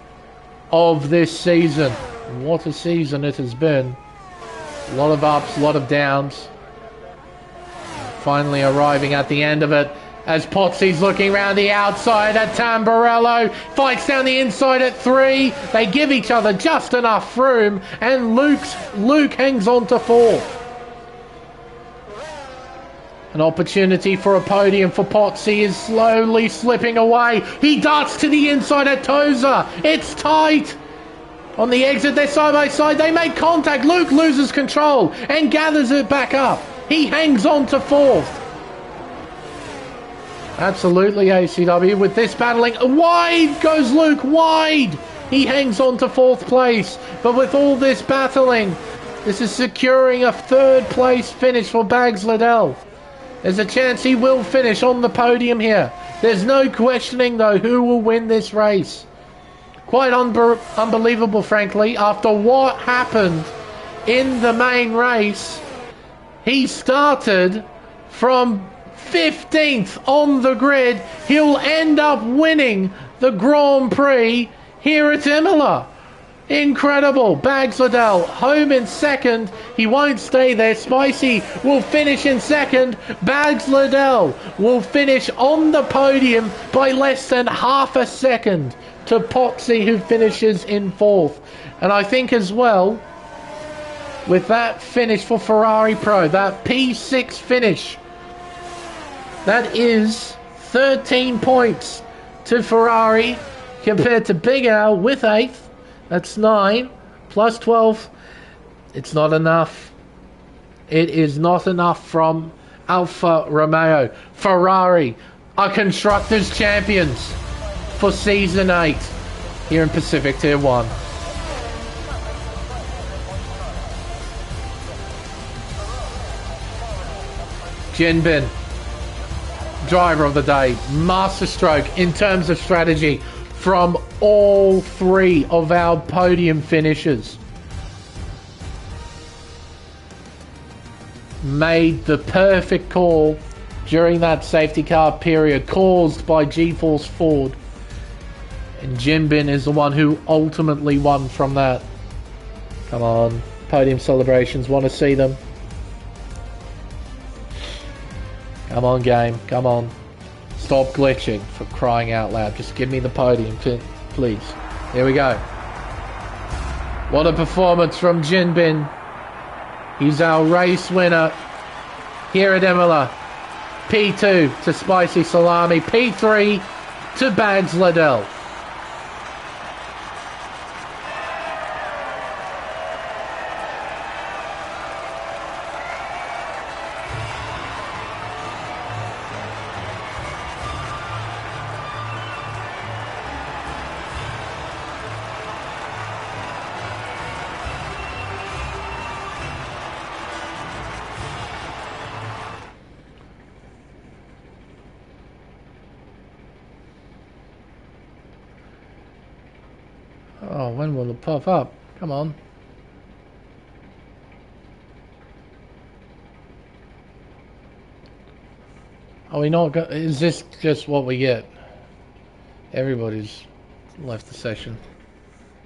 of this season. What a season it has been. A lot of ups, a lot of downs. Finally arriving at the end of it as Pozzi's looking around the outside at Tamburello. Fights down the inside at 3. They give each other just enough room, and Luke hangs on to 4th. An opportunity for a podium for Pozzi is slowly slipping away. He darts to the inside at Toza. It's tight. On the exit, they're side by side. They make contact. Luke loses control and gathers it back up. He hangs on to 4th. Absolutely, ACW, with this battling. Wide goes Luke, wide. He hangs on to 4th place. But with all this battling, this is securing a 3rd place finish for Bags Liddell. There's a chance he will finish on the podium here. There's no questioning, though, who will win this race. Quite unbelievable, frankly, after what happened in the main race. He started from 15th on the grid. He'll end up winning the Grand Prix here at Imola. Incredible. Bags Liddell home in 2nd. He won't stay there. Spicy will finish in 2nd. Bags Liddell will finish on the podium by less than half a second to Pozzi, who finishes in 4th. And I think as well, with that finish for Ferrari Pro, that P6 finish, that is 13 points to Ferrari compared to Big Al with 8th. That's 9 plus 12. It's not enough. It is not enough from Alfa Romeo. Ferrari are Constructors' Champions for Season 8 here in Pacific Tier 1. Jinbin, driver of the day, masterstroke in terms of strategy from all 3 of our podium finishers. Made the perfect call during that safety car period caused by G-Force Ford. And Jinbin is the one who ultimately won from that. Come on, podium celebrations, want to see them. Come on, game, come on. Stop glitching, for crying out loud. Just give me the podium, please. Here we go. What a performance from Jinbin. He's our race winner here at Imola. P2 to Spicy Salami. P3 to Bags Liddell. Oh, when will it pop up? Come on. Are we not go- is this just what we get? Everybody's left the session.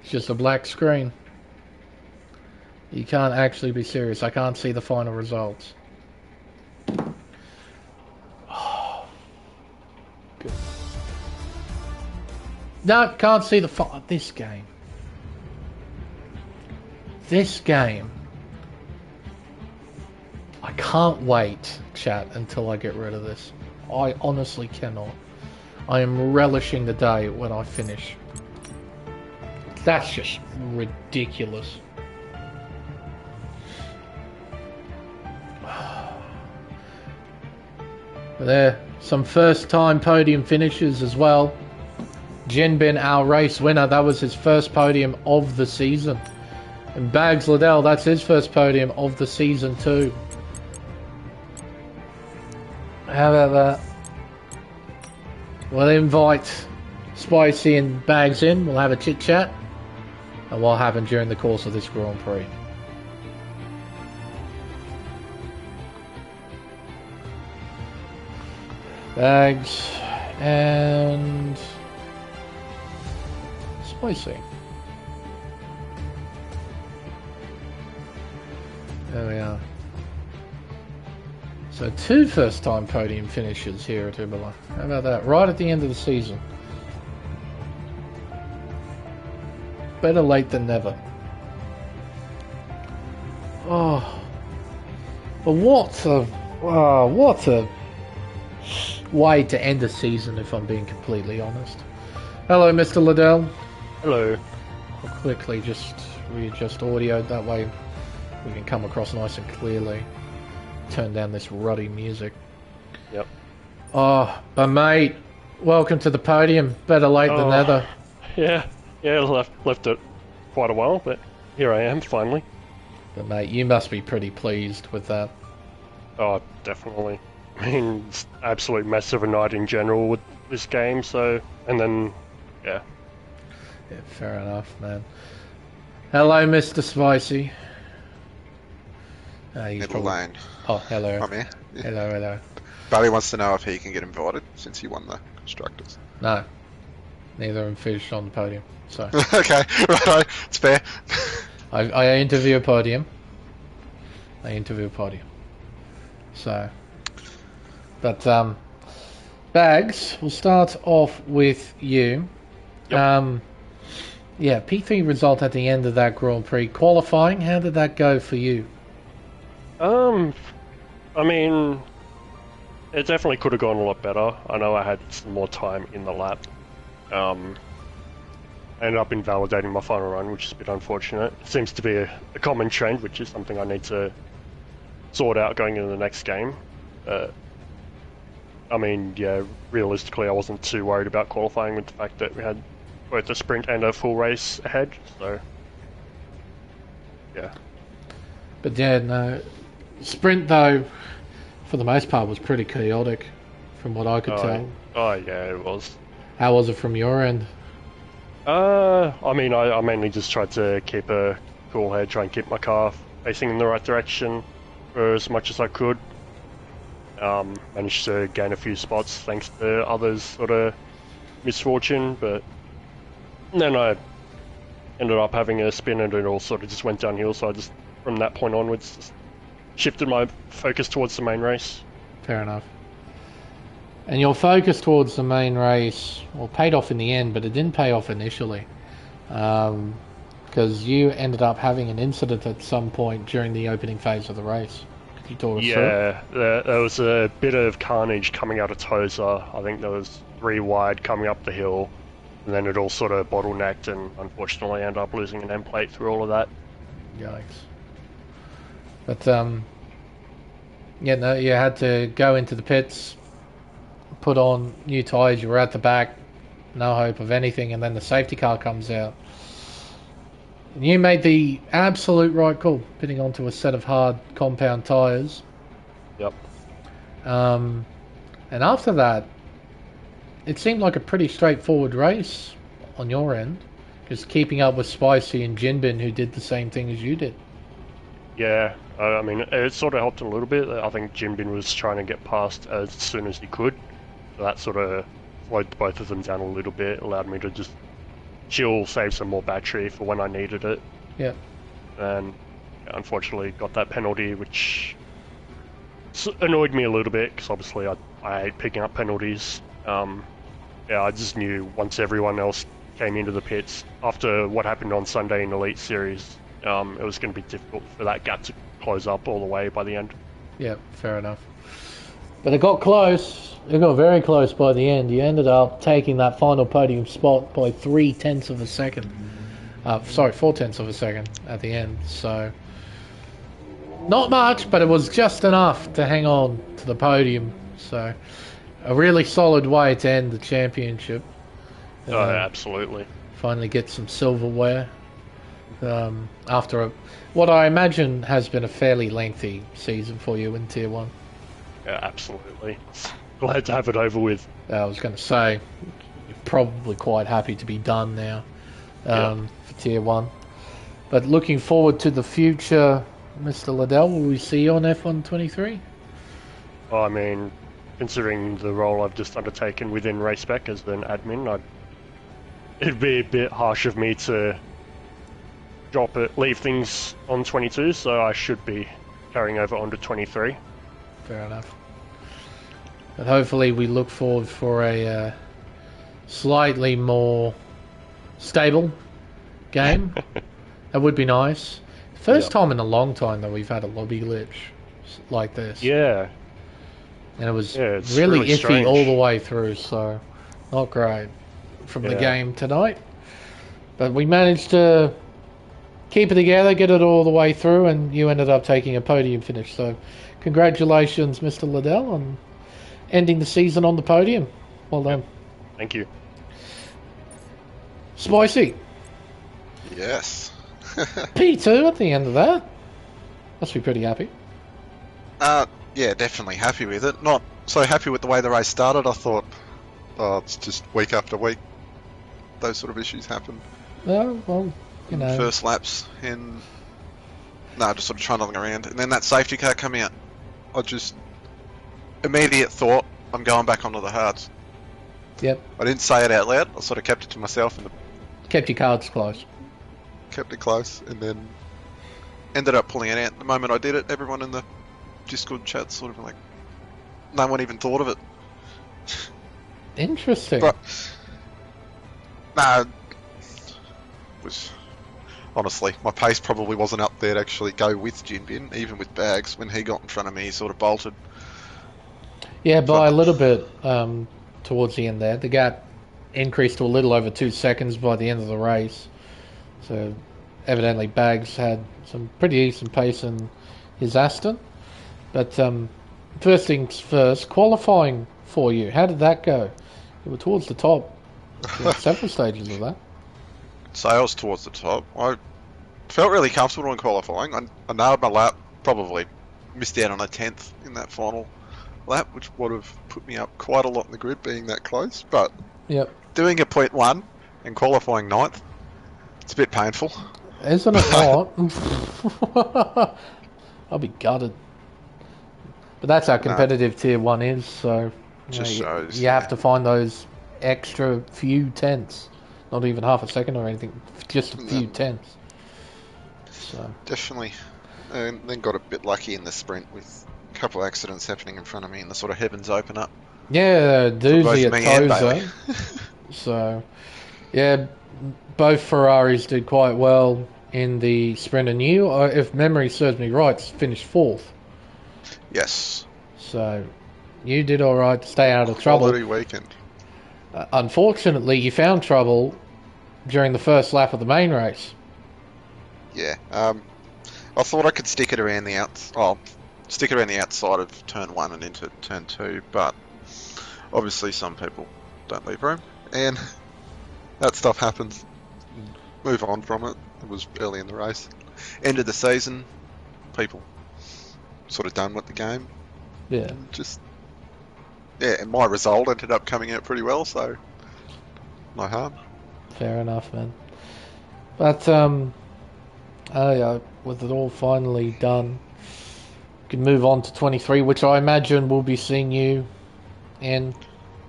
It's just a black screen. You can't actually be serious. I can't see the final results. Oh. Good. No, can't see the this game. This game. I can't wait, chat, until I get rid of this. I honestly cannot. I am relishing the day when I finish. That's just ridiculous. There, some first-time podium finishes as well. Jinbin, our race winner, that was his first podium of the season. And Bags Liddell, that's his first podium of the season too. How about that? We'll invite Spicy and Bags in. We'll have a chit-chat and what happened during the course of this Grand Prix. Bags and Spicy. There we are. So 2 first-time podium finishes here at Imola. How about that? Right at the end of the season. Better late than never. Oh, but what a way to end a season, if I'm being completely honest. Hello, Mr. Liddell. Hello. I'll quickly just readjust audio, that way we can come across nice and clearly. Turn down this ruddy music. Yep. Oh, but mate, welcome to the podium. Better late than never. Yeah, left it quite a while, but here I am, finally. But mate, you must be pretty pleased with that. Oh, definitely. I mean, it's an absolute mess of a night in general with this game, so... And then, yeah. Yeah, fair enough, man. Hello, Mr. Spicy. Middle lane. Oh, hello. I'm here. Yeah. Hello. Barry wants to know if he can get invited since he won the constructors. No. Neither of them finished on the podium, so... Okay, right, it's fair. I interview a podium. So... But, Bags, we'll start off with you. Yep. Yeah, P3 result at the end of that Grand Prix. Qualifying, how did that go for you? I mean, it definitely could have gone a lot better. I know I had some more time in the lap. I ended up invalidating my final run, which is a bit unfortunate. It seems to be a common trend, which is something I need to sort out going into the next game. I mean, yeah, realistically, I wasn't too worried about qualifying with the fact that we had both a sprint and a full race ahead, so yeah. But yeah, no. Sprint, though, for the most part, was pretty chaotic, from what I could tell. Oh, yeah, it was. How was it from your end? I mean, I mainly just tried to keep a cool head, try and keep my car facing in the right direction for as much as I could. Managed to gain a few spots thanks to others' sort of misfortune, but then I ended up having a spin and it all sort of just went downhill, so I just, from that point onwards, just shifted my focus towards the main race. Fair enough. And your focus towards the main race, well, paid off in the end, but it didn't pay off initially. Because you ended up having an incident at some point during the opening phase of the race. Could you talk us through? Yeah, there was a bit of carnage coming out of Tosa. I think there was 3 wide coming up the hill, and then it all sort of bottlenecked, and unfortunately I ended up losing an end plate through all of that. Yikes. But, yeah, no, you had to go into the pits, put on new tyres, you were at the back, no hope of anything, and then the safety car comes out. And you made the absolute right call, pitting onto a set of hard compound tyres. Yep. And after that, it seemed like a pretty straightforward race on your end, just keeping up with Spicy and Jinbin, who did the same thing as you did. Yeah, I mean, it sort of helped a little bit. I think Jinbin was trying to get past as soon as he could. So that sort of slowed both of them down a little bit, allowed me to just chill, save some more battery for when I needed it. Yeah. And unfortunately got that penalty, which annoyed me a little bit, because obviously I hate picking up penalties. Yeah, I just knew once everyone else came into the pits, after what happened on Sunday in Elite Series, it was going to be difficult for that gap to close up all the way by the end. Yeah, fair enough. But it got close. It got very close by the end. You ended up taking that final podium spot by 0.3 of a second. Sorry, 0.4 of a second at the end. So, not much, but it was just enough to hang on to the podium. So, a really solid way to end the championship. Oh, absolutely. Finally get some silverware. After what I imagine has been a fairly lengthy season for you in Tier 1. Yeah, absolutely. Glad to have it over with. I was going to say, you're probably quite happy to be done now for Tier 1. But looking forward to the future, Mr. Liddell, will we see you on F1 23? I mean, considering the role I've just undertaken within Race Spec as an admin, it'd be a bit harsh of me to leave things on 22, so I should be carrying over onto 23. Fair enough. But hopefully we look forward for a slightly more stable game. That would be nice. First time in a long time that we've had a lobby glitch like this. Yeah. And it was it's really iffy strange. all the way through, so not great from the game tonight. But we managed to keep it together, get it all the way through, and you ended up taking a podium finish. So congratulations, Mr. Liddell, on ending the season on the podium. Well done. Thank you. Spicy. Yes. P2 at the end of that. Must be pretty happy. Yeah, definitely happy with it. Not so happy with the way the race started. I thought, it's just week after week, those sort of issues happen. Oh, well, you know. First laps, and just sort of trundling around. And then that safety car come out. I just, immediate thought, I'm going back onto the hards. Yep. I didn't say it out loud. I sort of kept it to myself and Kept your cards close. kept it close, and then ended up pulling it out. The moment I did it, everyone in the Discord chat sort of like, no one even thought of it. Interesting. But was honestly, my pace probably wasn't up there to actually go with Jinbin, even with Bags. When he got in front of me, he sort of bolted. Yeah, by a little bit towards the end there. The gap increased to a little over 2 seconds by the end of the race. So evidently Bags had some pretty decent pace in his Aston. But first things first, qualifying for you, how did that go? You were towards the top in several stages of that. Sales towards the top. I felt really comfortable in qualifying. I nailed my lap, probably missed out on a 10th in that final lap, which would have put me up quite a lot in the grid being that close. But doing a .1 and qualifying 9th, it's a bit painful. Isn't it not? I'll be gutted. But that's how competitive Tier 1 is, so Just shows, you have to find those extra few tenths. Not even half a second or anything, just a few tenths. So. Definitely. And then got a bit lucky in the sprint with a couple of accidents happening in front of me and the sort of heavens open up. Yeah, doozy at me and Bailey. Toza. So, yeah, both Ferraris did quite well in the sprint, and you, if memory serves me right, finished 4th. Yes. So, you did alright to stay out of trouble. Quality weekend. Unfortunately, you found trouble during the first lap of the main race. Yeah. I thought I could stick it around the outside of turn 1 and into turn 2, but obviously some people don't leave room, and that stuff happens. Move on from it. It was early in the race. End of the season, people sort of done with the game. Yeah. And my result ended up coming out pretty well, so no harm. Fair enough, man. But with it all finally done, we can move on to 23, which I imagine we'll be seeing you in,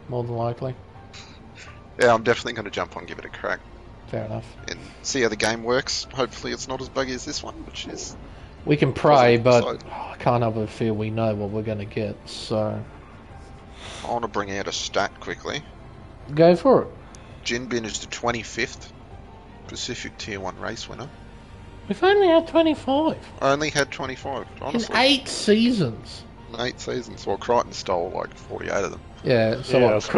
more than likely. Yeah, I'm definitely going to jump on, give it a crack. Fair enough. And see how the game works. Hopefully it's not as buggy as this one, which is... We can pray, but I can't help but feel we know what we're going to get, so... I want to bring out a stat quickly. Go for it. Jinbin is the 25th Pacific Tier 1 race winner. We've only had 25. I only had 25, honestly. In 8 seasons. In 8 seasons. Well, Crichton stole like 48 of them. Yeah, so yeah, what? that's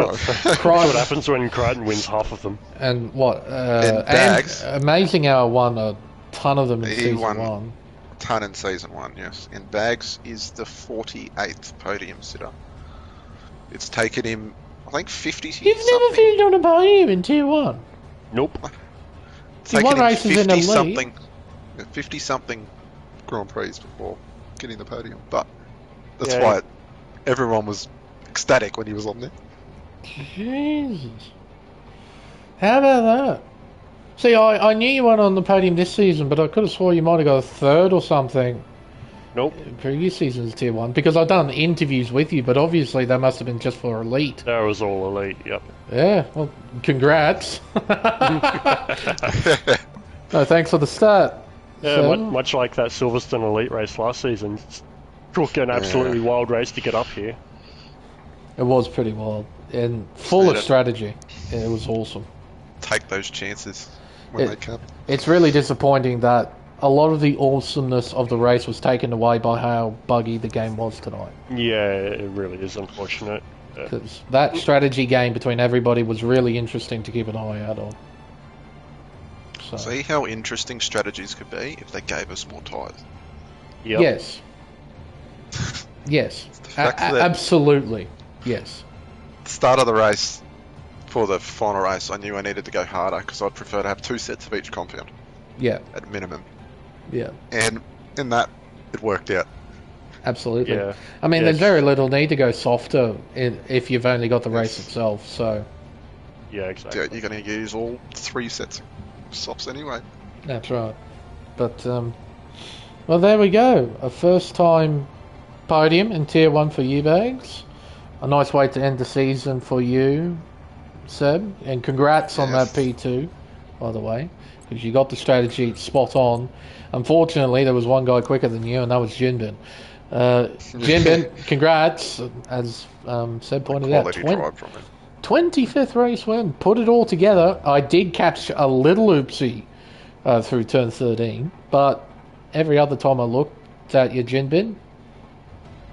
what happens when Crichton wins half of them. And what? And Bags. And Amazing Hour won a ton of them in season 1. A ton in season 1, yes. And Bags is the 48th podium sitter. It's taken him, I think, 50 something. You've never finished on a podium in Tier 1? Nope. It's taken won him races in 50 Elite. something, 50 something Grand Prix before getting the podium. But that's why everyone was ecstatic when he was on there. Jesus. How about that? See, I knew you weren't on the podium this season, but I could have swore you might have got a 3rd or something. Nope. In previous seasons, Tier 1, because I've done interviews with you, but obviously that must have been just for Elite. That was all Elite, yep. Yeah, well, congrats. No, thanks for the start. Yeah, So, much like that Silverstone Elite race last season. Took an absolutely wild race to get up here. it was pretty wild and full of strategy. It was awesome. Take those chances when they come. It's really disappointing that a lot of the awesomeness of the race was taken away by how buggy the game was tonight. Yeah, it really is unfortunate. Because that strategy game between everybody was really interesting to keep an eye out on. So. See how interesting strategies could be if they gave us more tyres. Yep. Yes. Yes. Absolutely. Yes. At the start of the race, for the final race, I knew I needed to go harder because I'd prefer to have 2 sets of each compound. Yeah. At minimum. Yeah. And in that, it worked out. Absolutely. Yeah. I mean, there's very little need to go softer if you've only got the race itself. So. Yeah, exactly. Yeah, you're going to use all 3 sets of softs anyway. That's right. But well, there we go. A first-time podium in Tier 1 for you, Bags. A nice way to end the season for you, Seb. And congrats on that P2, by the way, because you got the strategy spot on. Unfortunately, there was one guy quicker than you, and that was Jinbin. Jinbin, congrats, as Seb pointed out. 25th race win. Put it all together. I did catch a little oopsie through turn 13, but every other time I looked at your Jinbin,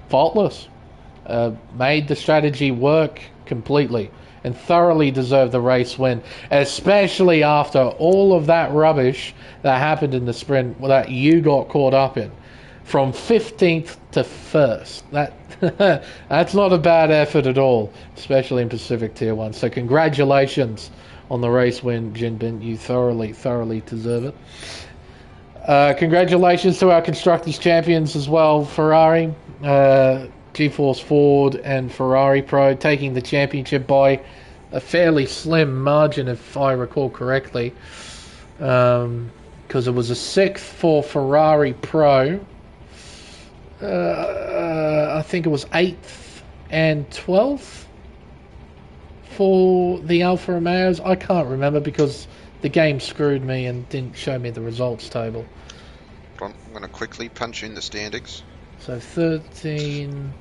faultless. Made the strategy work completely and thoroughly deserved the race win, especially after all of that rubbish that happened in the sprint that you got caught up in. From 15th to 1st. That's not a bad effort at all, especially in Pacific Tier 1. So congratulations on the race win, Jinbin. You thoroughly deserve it. Congratulations to our Constructors Champions as well, Ferrari, GeForce Ford and Ferrari Pro taking the championship by a fairly slim margin, if I recall correctly, because it was a 6th for Ferrari Pro. I think it was 8th and 12th for the Alfa Romeos. I can't remember because the game screwed me and didn't show me the results table. I'm going to quickly punch in the standings. So 13,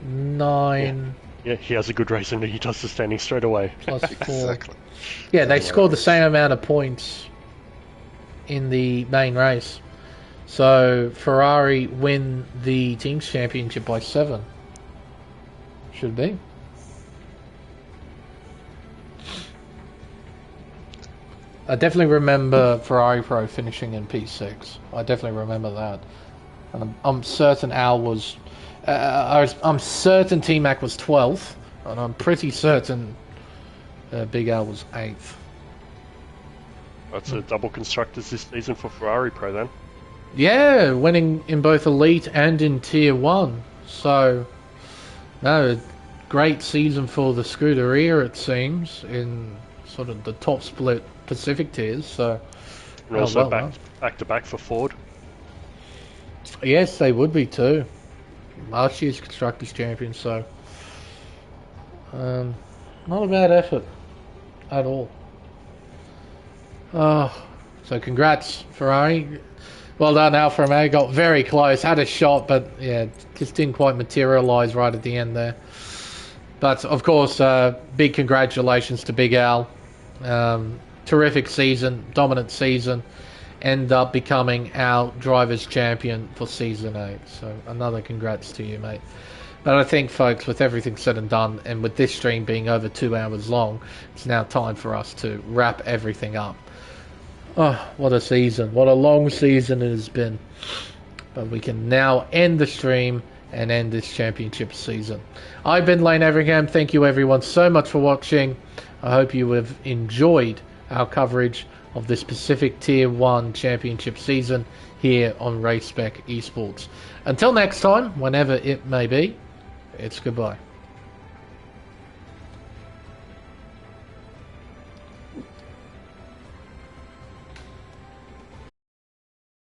9... Yeah, he has a good race and he does the standing straight away. Plus 4. Exactly. Yeah, they scored the same amount of points in the main race. So Ferrari win the team's championship by 7. Should be. I definitely remember Ferrari Pro finishing in P6. I definitely remember that. And I'm certain Al was... I'm certain T-Mac was 12th. And I'm pretty certain Big Al was 8th. That's a double constructors this season for Ferrari Pro then. Yeah, winning in both Elite and in Tier 1. So, no, great season for the Scuderia, it seems, in sort of the top split Pacific tiers. So, and also back to back for Ford. Yes, they would be too. Last year's Constructors Champions, so not a bad effort at all. So congrats, Ferrari. Well done, Alfa Romeo. Got very close, had a shot, but yeah, just didn't quite materialise right at the end there. But of course, big congratulations to Big Al. Terrific season, dominant season. End up becoming our Drivers' Champion for Season 8. So another congrats to you, mate. But I think, folks, with everything said and done, and with this stream being over 2 hours long, it's now time for us to wrap everything up. Oh, what a season. What a long season it has been. But we can now end the stream and end this championship season. I've been Lane Everingham. Thank you, everyone, so much for watching. I hope you have enjoyed our coverage of this Pacific Tier 1 championship season here on Race Spec Esports. Until next time, whenever it may be, it's goodbye.